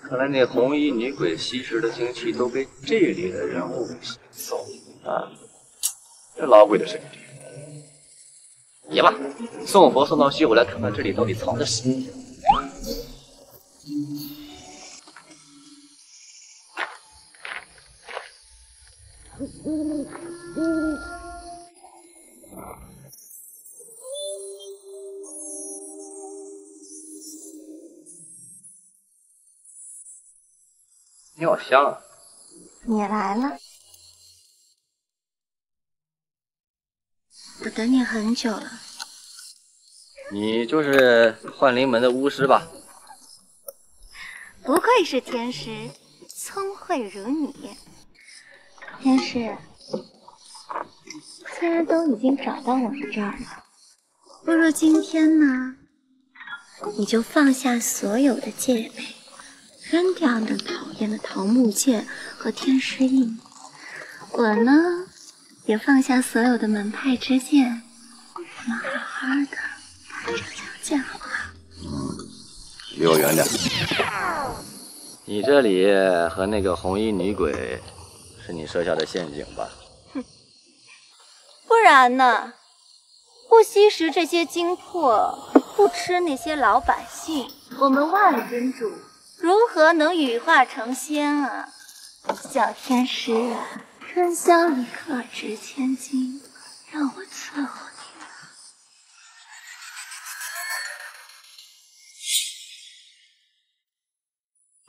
看来那红衣女鬼吸食的精气都被这里的人物给吸走了啊！这老鬼的身体。也罢，送佛送到西，我来看看这里到底藏着什么。你好香啊！你来了，我等你很久了。你就是幻灵门的巫师吧？不愧是天师，聪慧如你。天师，虽然都已经找到我们这儿了，不如今天呢，你就放下所有的戒备，扔掉那讨厌的桃木剑和天师印。我呢，也放下所有的门派之见，我们好好的谈这条剑好不好？离我远点。你这里和那个红衣女鬼，是你设下的陷阱吧？哼，不然呢？不吸食这些精魄，不吃那些老百姓，我们万尊主如何能羽化成仙啊？小天师啊，春宵一刻值千金，让我伺候你。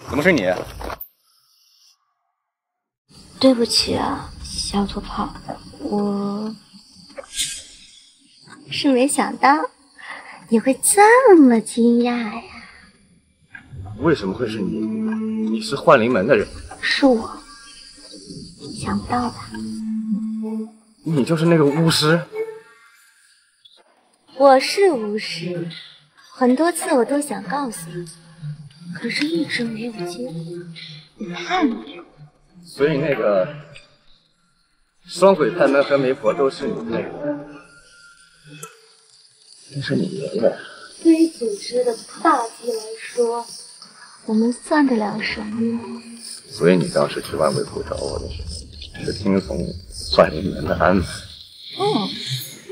怎么是你？对不起啊，小土炮，我是没想到你会这么惊讶呀。为什么会是你？你是幻灵门的人。是我，想不到吧？你就是那个巫师。我是巫师，很多次我都想告诉你，可是一直没有机会。你太美了。所以那个双鬼派门和媒婆都是你那个，那是你爷爷。对于组织的大计来说，我们算得了什么呢？所以你当时去万鬼窟找我的时候，是听从幻灵门的安排。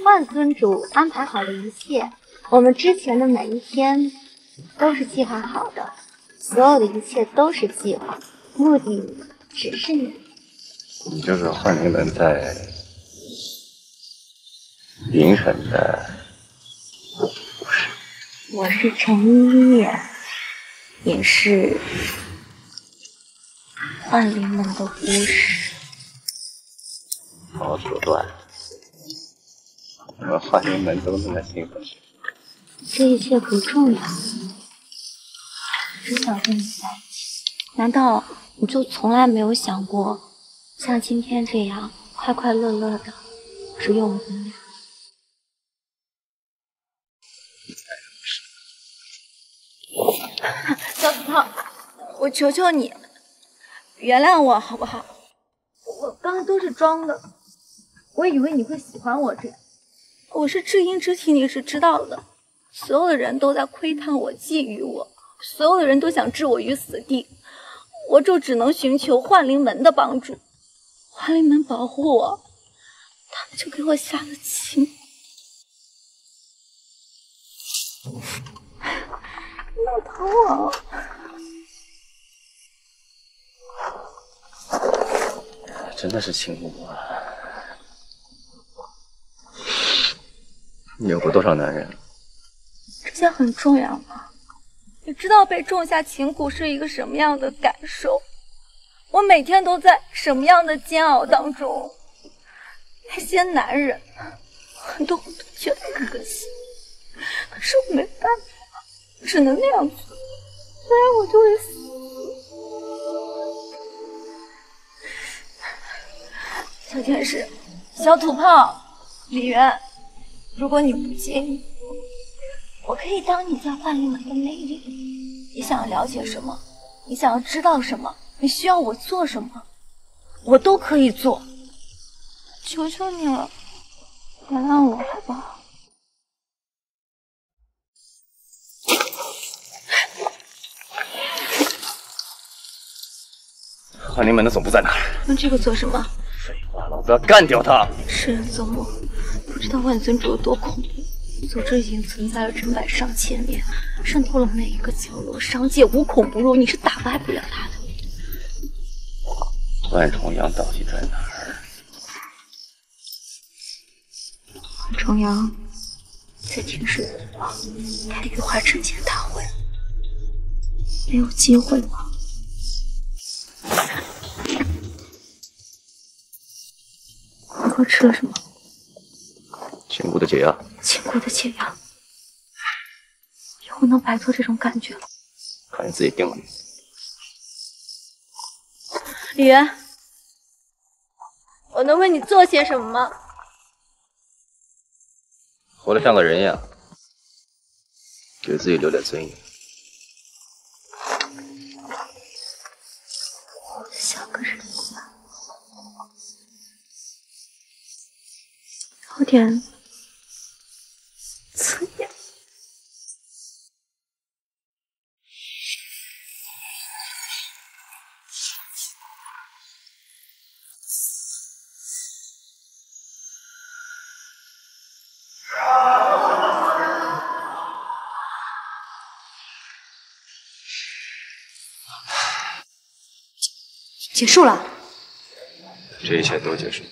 万尊主安排好了一切，我们之前的每一天都是计划好的，所有的一切都是计划，目的只是你。你就是幻灵门在凌晨的巫师。我是陈依依，也是幻灵门的巫师。好手段，我们幻灵门都那么兴奋。这一切不重要，只想跟你在一起。难道你就从来没有想过，像今天这样快快乐乐的，只有我们俩？小土炮，我求求你，原谅我好不好？我刚才都是装的，我以为你会喜欢我这样。我是知音知体，你是知道的。所有的人都在窥探我、觊觎我，所有的人都想置我于死地，我就只能寻求幻灵门的帮助。幻灵门保护我，他们就给我下了情。闹疼我！真的是情无啊！你有过多少男人？这些很重要吗？你知道被种下情蛊是一个什么样的感受？我每天都在什么样的煎熬当中？那些男人，很多我都觉得可惜，可是我没办法，只能那样做，不然我就会死。小天使，小土炮，李媛，如果你不介意，我可以当你在幻灵门的内力。你想要了解什么？你想要知道什么？你需要我做什么？我都可以做。求求你了，原谅我好不好？幻灵门的总部在哪儿？用这个做什么？废话，老子要干掉他！世人宗母，不知道万尊主有多恐怖。组织已经存在了成百上千年，渗透了每一个角落，商界无孔不入，你是打败不了他的。万重阳到底在哪儿？王重阳在天水坊开玉花证件大会，没有机会吗？你给我吃了什么？千古的解药。千古的解药。以后能摆脱这种感觉了。看你自己定了。李渊，我能为你做些什么吗？活得像个人样，给自己留点尊严。活得像个人样，有点刺眼。结束了，这一切都结束。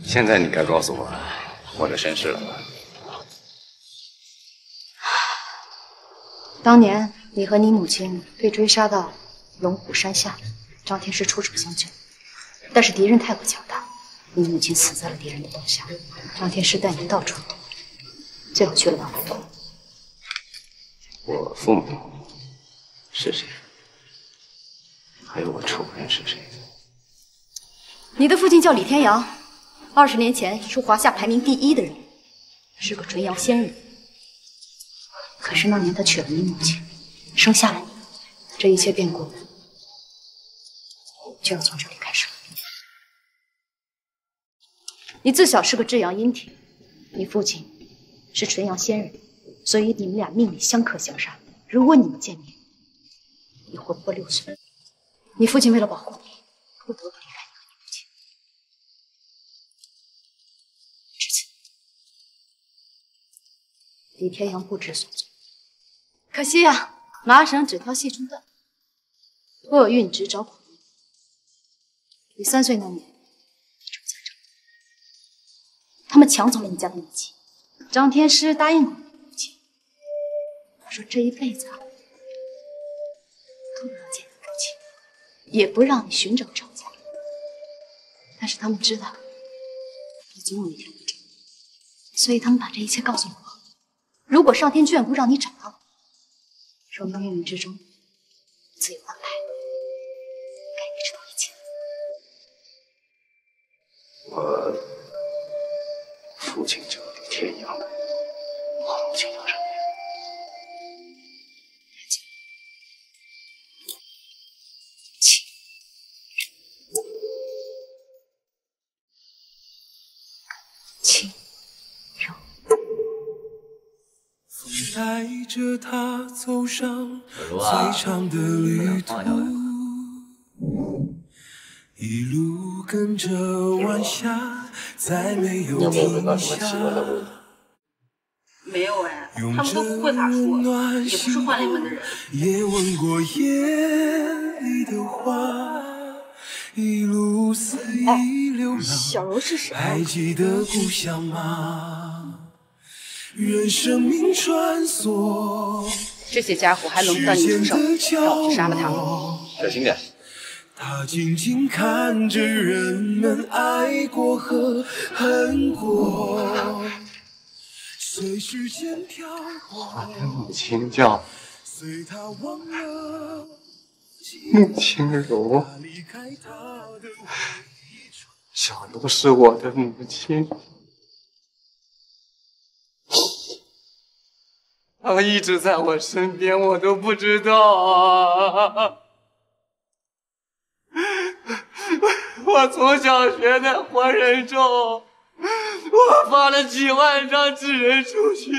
现在你该告诉我我的身世了吧？当年你和你母亲被追杀到龙虎山下，张天师出手相救，但是敌人太过强大，你母亲死在了敌人的刀下。张天师带你到处躲，最后去了万回宫。我父母是谁？还有我仇人是谁？你的父亲叫李天阳，20年前是华夏排名第1的人，是个纯阳仙人。可是那年他娶了你母亲，生下了你，这一切变故就要从这里开始了。你自小是个至阳阴体，你父亲是纯阳仙人，所以你们俩命里相克相杀。如果你们见面，你活不过6岁。你父亲为了保护你，不得不离开你和你母亲。至此，李天阳不知所踪。可惜呀，麻绳只挑细中断，厄运只找苦命。你3岁那年，他们抢走了你家的秘籍。张天师答应过你母亲，他说这一辈子都不让见你母亲，也不让你寻找赵家。但是他们知道你总有一天会找，所以他们把这一切告诉了我。如果上天眷顾让你找到我，说明命运之中自有安排。该你知道一切。我父亲叫李天阳，我母亲叫什么呀？轻柔。带着他走上最长的旅途，一路跟着晚霞，再没有停下。没有哎，他们都不会法术，也不是幻灵门的人。也闻过夜里的花，一路肆意流浪。小柔是谁？还记得故乡吗？愿生命穿梭。这些家伙还轮不到你出手，让我去杀了他们。小心点。他静静看着人们爱过和恨过，随时间漂泊。我的母亲叫随他忘了穆清柔，小柔是我的母亲。她一直在我身边，我都不知道啊！我从小学的还人咒，我发了几万张纸人出去，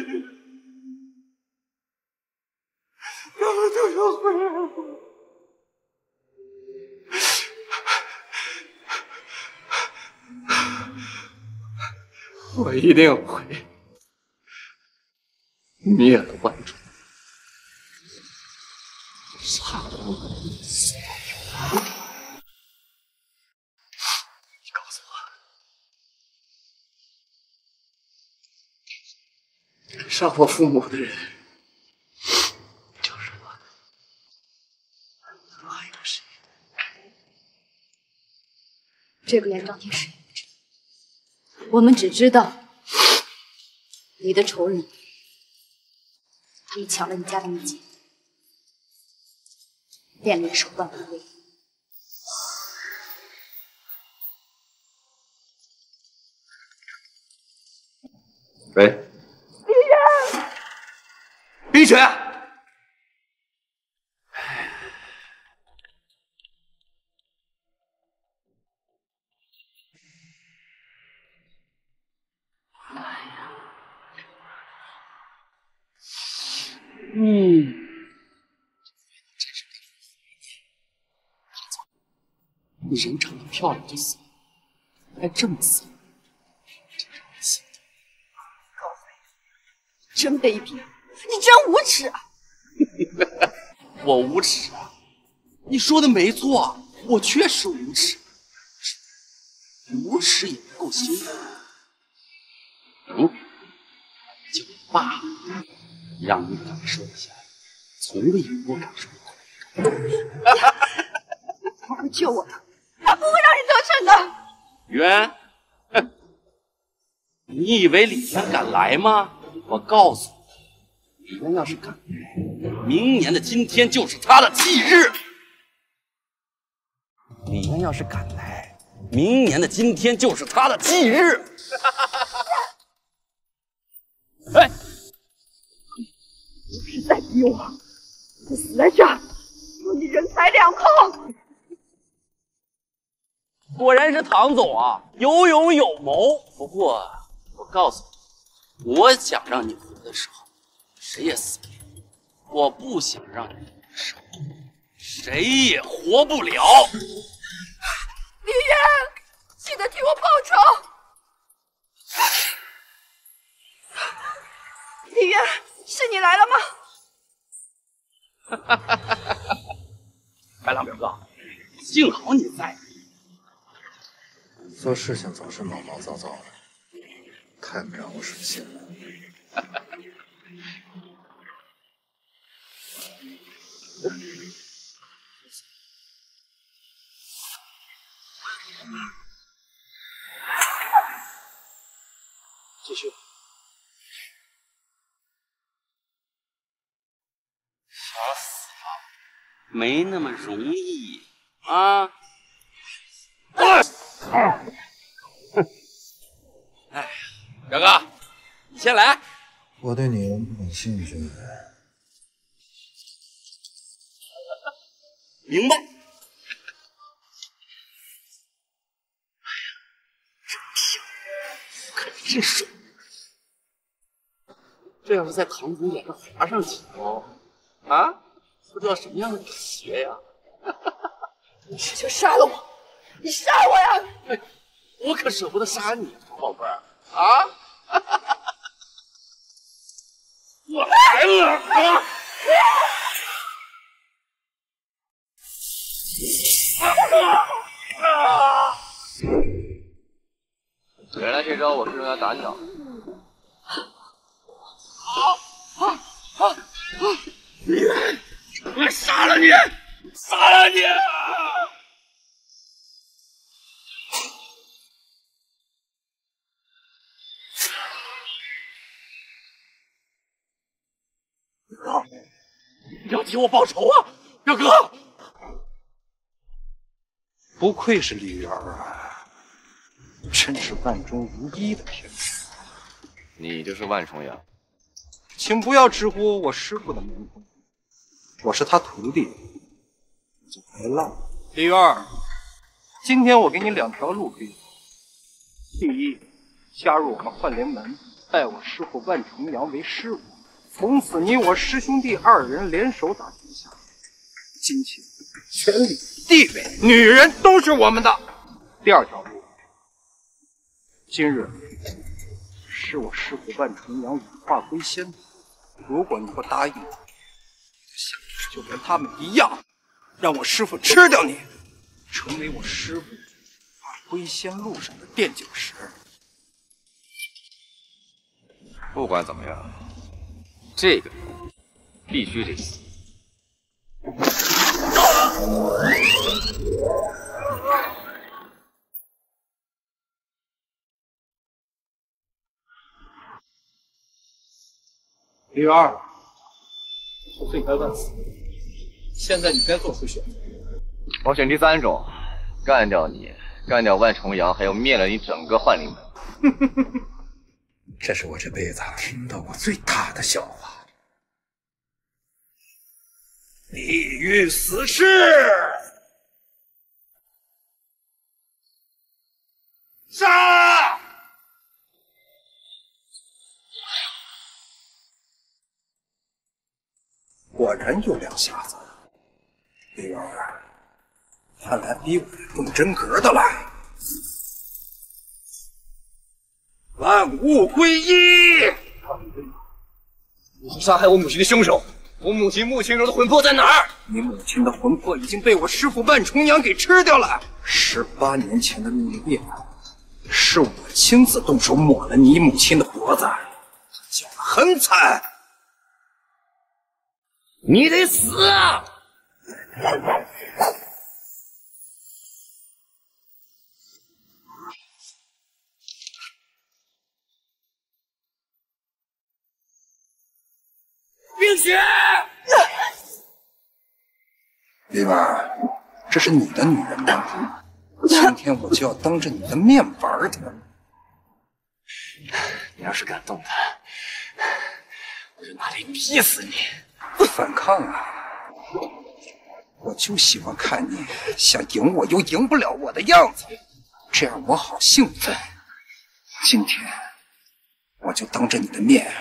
他们都要回来我一定会灭了万种，杀了我们所有。你告诉我，杀我父母的人就是我，还有谁？这个连张天师也不知道，我们只知道你的仇人，他们抢了你家的秘籍，练了手段不归。喂，李渊，冰雪，你人长得漂亮就死了，还这么死，真让人心疼。告诉你，真卑鄙，你真无耻啊！我无耻啊！你说的没错，我确实无耻，无耻也不够心。就我爸，让你感受一下从未有过感受过的那种。他会救我的，他不会让你得逞的。渊，哼，你以为李渊敢来吗？我告诉你，李渊要是敢来，明年的今天就是他的忌日。李渊要是敢来，明年的今天就是他的忌日。哎，你是在逼我，你死在这儿，说你人财两空。果然是唐总啊，有勇有谋。不过我告诉你，我想让你活的时候，谁也死不了；我不想让你活的时候，谁也活不了。李渊，记得替我报仇。李渊，是你来了吗？白狼表哥，幸好你在。做事情总是毛毛躁躁的，太不让我省心了。继续。想死了，没那么容易啊！哎，表哥，你先来。我对你没兴趣。明白。可是真帅！这要是在唐总脸上划上几刀，啊，不知道什么样的感觉呀！你就杀了我！你杀我呀！哎，我可舍不得杀你，宝贝儿啊！我来了啊！原来这招我是用来打你的。你，我杀了你！杀了你！你要替我报仇啊，表哥！不愧是李渊啊，真是万中无一的天才。你就是万重阳。请不要直呼我师傅的名讳，我是他徒弟，就别浪了。李渊，今天我给你两条路可以走。第一，加入我们幻联盟，拜我师傅万重阳为师傅，从此你我师兄弟二人联手打天下，金钱、权力、地位、女人都是我们的。第二条路，今日是我师傅万重阳羽化归仙，如果你不答应，你的下场就跟他们一样，让我师傅吃掉你，成为我师傅羽化归仙路上的垫脚石。不管怎么样，这个必须得死。李元，罪该万死。现在你该做出选择。我选第3种，干掉你，干掉万重阳，还有灭了你整个幻灵门。这是我这辈子听到过最大的笑话。地狱死士，杀！果然有两下子。李元，看来比我动真格的来。万物归一！你是杀害我母亲的凶手！我母亲穆青柔的魂魄在哪儿？你母亲的魂魄已经被我师父万重阳给吃掉了。18年前的那个夜，是我亲自动手抹了你母亲的脖子，她叫得很惨。你得死啊！冰雪，李婉，这是你的女人吗？今天我就要当着你的面玩她。你要是敢动她，我就拿雷劈死你！反抗啊！我就喜欢看你想赢我又赢不了我的样子，这样我好兴奋。今天我就当着你的面，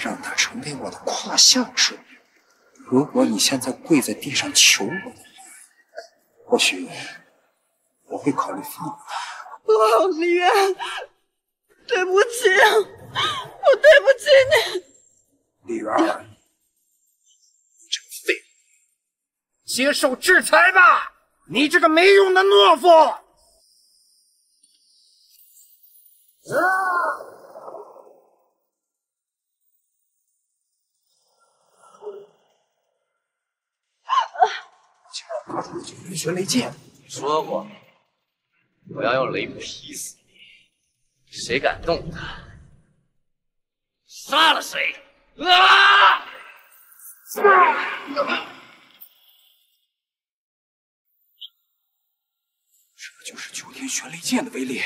让他成为我的胯下之女。如果你现在跪在地上求我，或许我会考虑放了他。哦，李渊，对不起，我对不起你。李元，这个废物，接受制裁吧！你这个没用的懦夫！竟然拿出了九天玄雷剑！你说过，我要用雷劈死你，谁敢动他，杀了谁！啊！这就是九天玄雷剑的威力。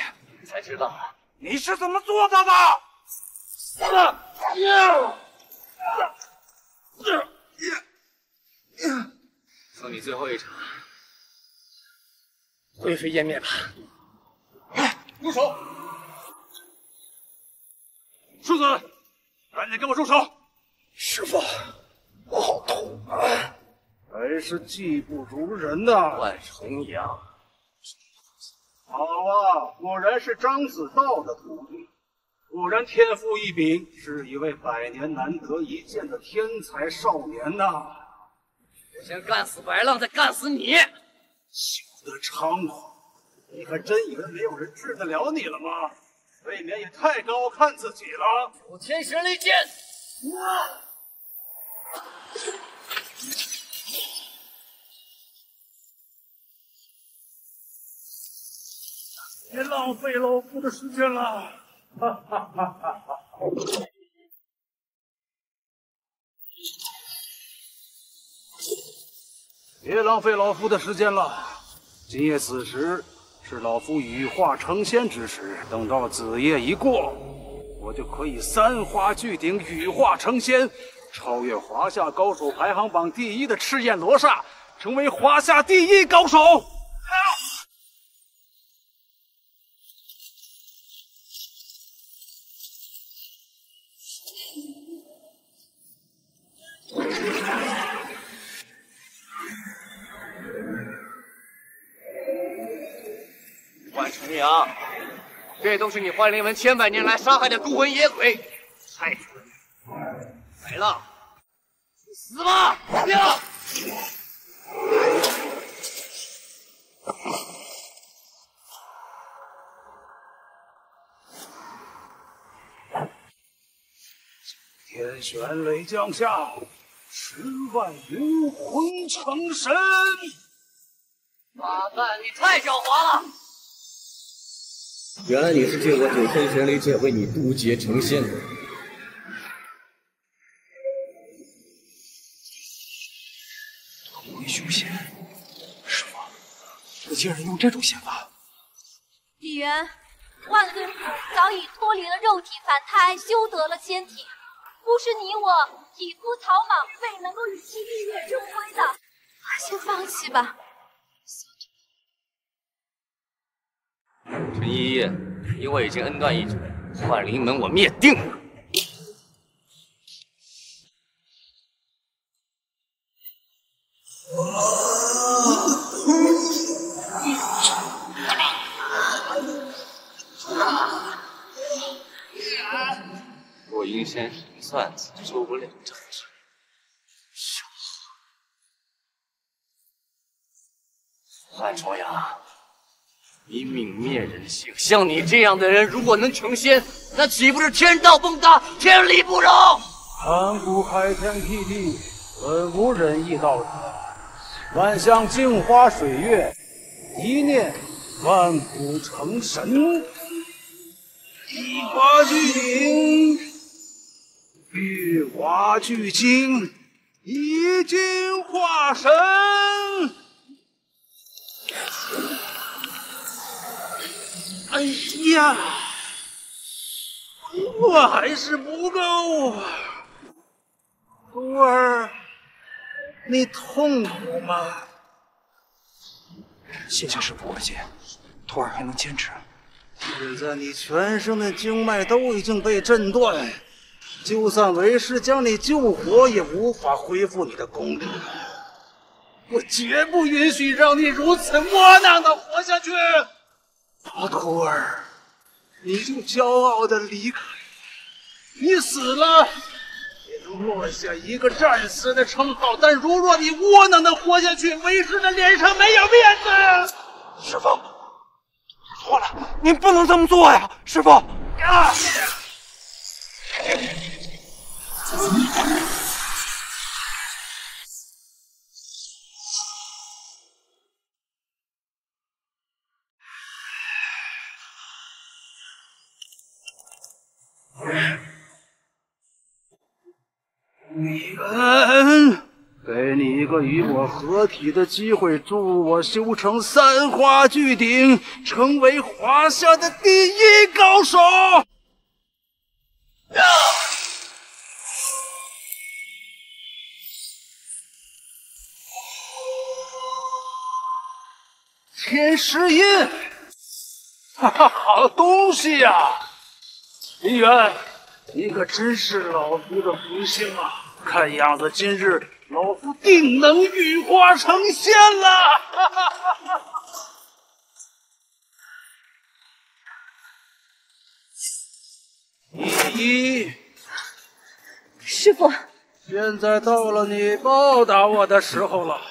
才知道你是怎么做到的？送你最后一场，灰飞烟灭吧！住手！世子，赶紧给我住手！师傅，我好痛啊！还是技不如人呐！万重阳，好啊，果然是张子道的徒弟，果然天赋异禀，是一位100年难得一见的天才少年呐！我先干死白浪，再干死你！小的猖狂，你还真以为没有人治得了你了吗？未免也太高看自己了！九天玄雷剑！别浪费老夫的时间了！哈哈哈哈！别浪费老夫的时间了。今夜此时是老夫羽化成仙之时，等到子夜一过，我就可以3花聚顶，羽化成仙，超越华夏高手排行榜第1的赤焰罗刹，成为华夏第1高手。万重阳，这都是你幻灵门千百年来杀害的孤魂野鬼，太蠢了！白浪，去死吧！呀！天旋雷降下，10万灵魂成神。马赞，你太狡猾了！原来你是借我9天玄雷剑为你渡劫成仙的。土为凶险，师傅，你竟然用这种仙法！李元，万尊父早已脱离了肉体凡胎，修得了仙体，不是你我匹夫草莽，未能够与其日月争辉的。先放弃吧。陈依依，因为已经恩断义绝，幻灵门我灭定了。洛阴仙是一算子，做不了这事。范重阳，你泯灭人性，像你这样的人，如果能成仙，那岂不是天道崩塌，天理不容？盘古开天辟地，本无仁义道德，万象镜花水月，一念万古成神。一花聚顶，玉华聚精，一精化神。哎呀，我还是不够啊！徒儿，你痛苦吗？谢谢师傅过节，徒儿还能坚持。现在你全身的经脉都已经被震断，就算为师将你救活，也无法恢复你的功力。我绝不允许让你如此窝囊的活下去！好徒儿，你就骄傲的离开，你死了也能落下一个战士的称号，但如若你窝囊的活下去，为师的脸上没有面子。师傅，错了，您不能这么做呀，师傅。啊！李恩，给你一个与我合体的机会，助我修成3花聚顶，成为华夏的第一高手。天石印，哈哈，好东西呀！林渊，你可真是老夫的福星啊！看样子今日老夫定能羽化成仙了！哈哈哈哈依依，师傅，现在到了你报答我的时候了。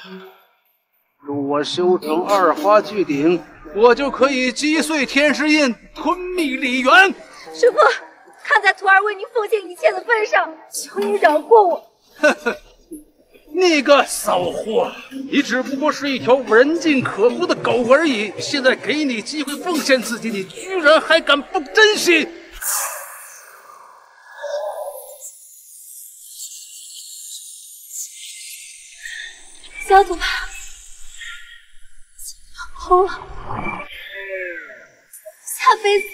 助我修成2花聚顶，我就可以击碎天石印，吞灭李元。师傅，看在徒儿为您奉献一切的份上，求您饶过我。呵呵，你个骚货，你只不过是一条人尽可夫的狗而已。现在给你机会奉献自己，你居然还敢不珍惜！小祖，好了，下辈子。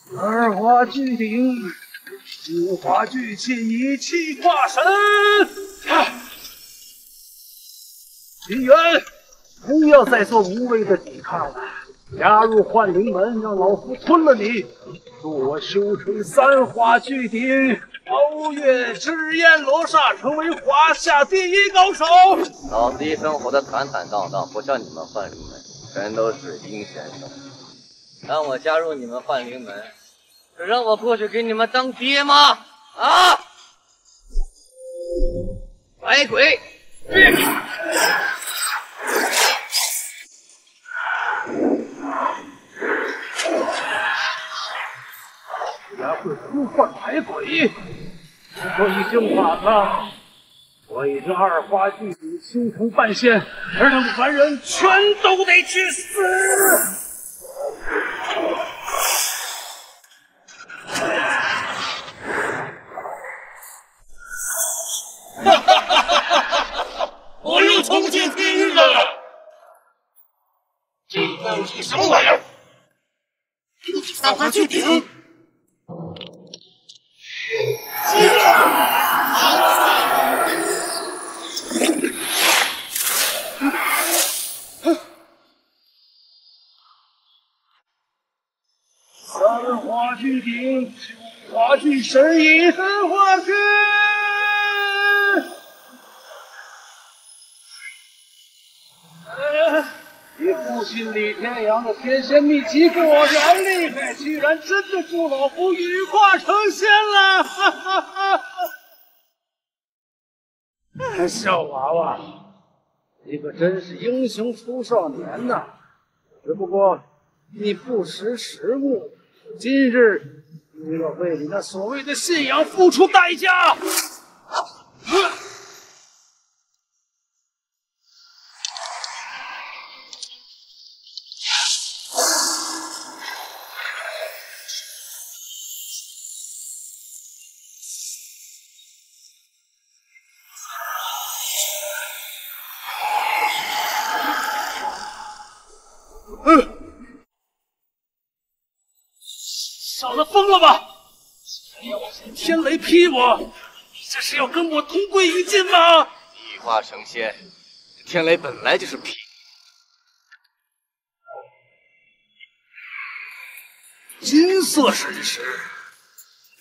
2花聚顶，5花聚气，一气化神。林渊，不要再做无谓的抵抗了，加入幻灵门，让老夫吞了你，助我修成3花聚顶，超越脂焰罗刹，成为华夏第一高手。老子一生活得坦坦荡荡，不像你们幻灵门，全都是阴险手。让我加入你们幻灵门，让我过去给你们当爹吗？啊！百鬼！居然会呼唤百鬼！不过已经晚了，我已经二花巨鼎修成半仙，而他们凡人全都得去死！我又重见天日了！这到底什么玩意儿？三花巨鼎！三花巨鼎，花具神隐神花具。你父亲李天阳的天仙秘籍果然厉害，居然真的助老夫羽化成仙了！哈哈哈哈！小娃娃，你可真是英雄出少年呐！只不过你不识时务，今日你要为你那所谓的信仰付出代价！小子疯了吧？要天雷劈我，你这是要跟我同归于尽吗？羽化成仙，天雷本来就是劈。金色神石，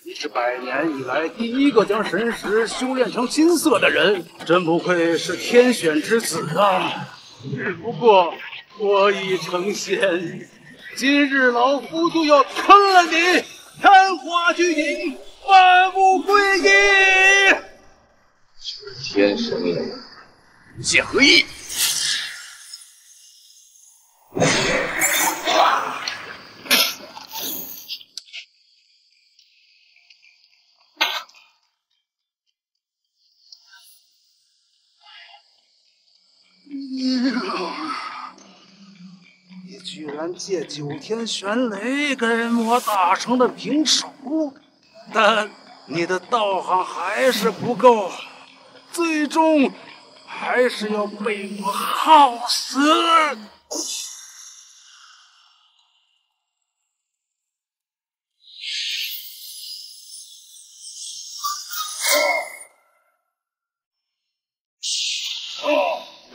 你是100年以来第一个将神石修炼成金色的人，真不愧是天选之子啊！只不过我已成仙。今日老夫就要吞了你，贪花巨鼎，万物归一！天神雷，剑合一。你居然借9天玄雷跟我打成了平手，但你的道行还是不够，最终还是要被我耗死。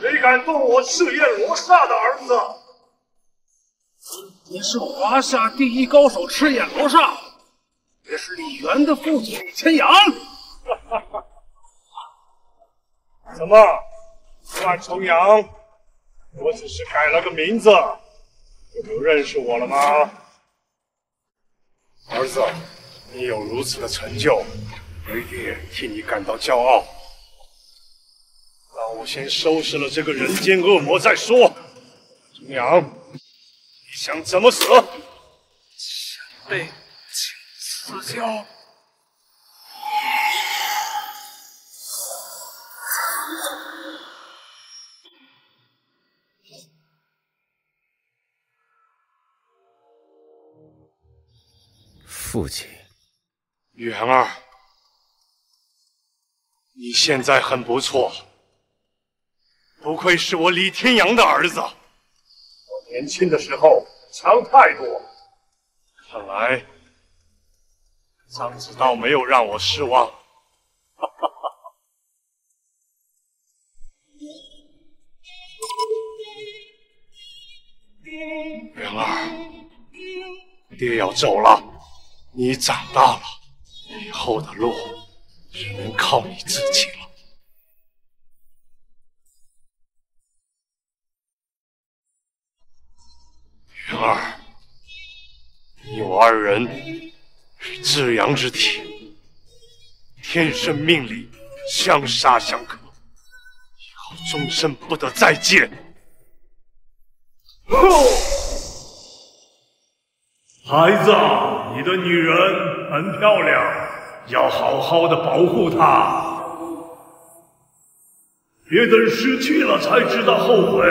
谁敢动我赤焰罗刹的儿子？你是华夏第一高手赤焰罗刹，也是李渊的父亲李天阳。怎么，万重阳？我只是改了个名字，就不认识我了吗？儿子，你有如此的成就，为爹替你感到骄傲。让我先收拾了这个人间恶魔再说。重阳，你想怎么死？前辈，请赐教。父亲，元儿，你现在很不错，不愧是我李天阳的儿子。我年轻的时候强太多，看来张子道没有让我失望。元儿，爹要走了，你长大了，以后的路只能靠你自己了。元儿，你我2人与至阳之体天生命里相杀相克，以后终身不得再见。孩子，你的女人很漂亮，要好好的保护她，别等失去了才知道后悔。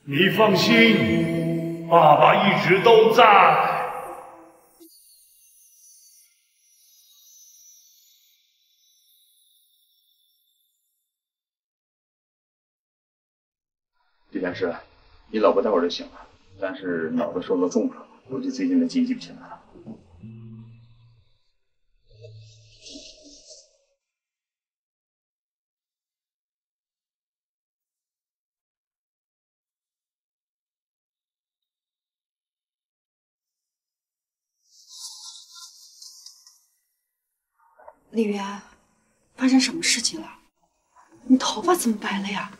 你放心，爸爸一直都在。李监事，你老婆待会儿就醒了，但是脑子受了重伤，估计最近的记忆不起来了。李渊，发生什么事情了？你头发怎么白了呀？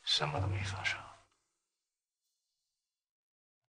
什么都没发生。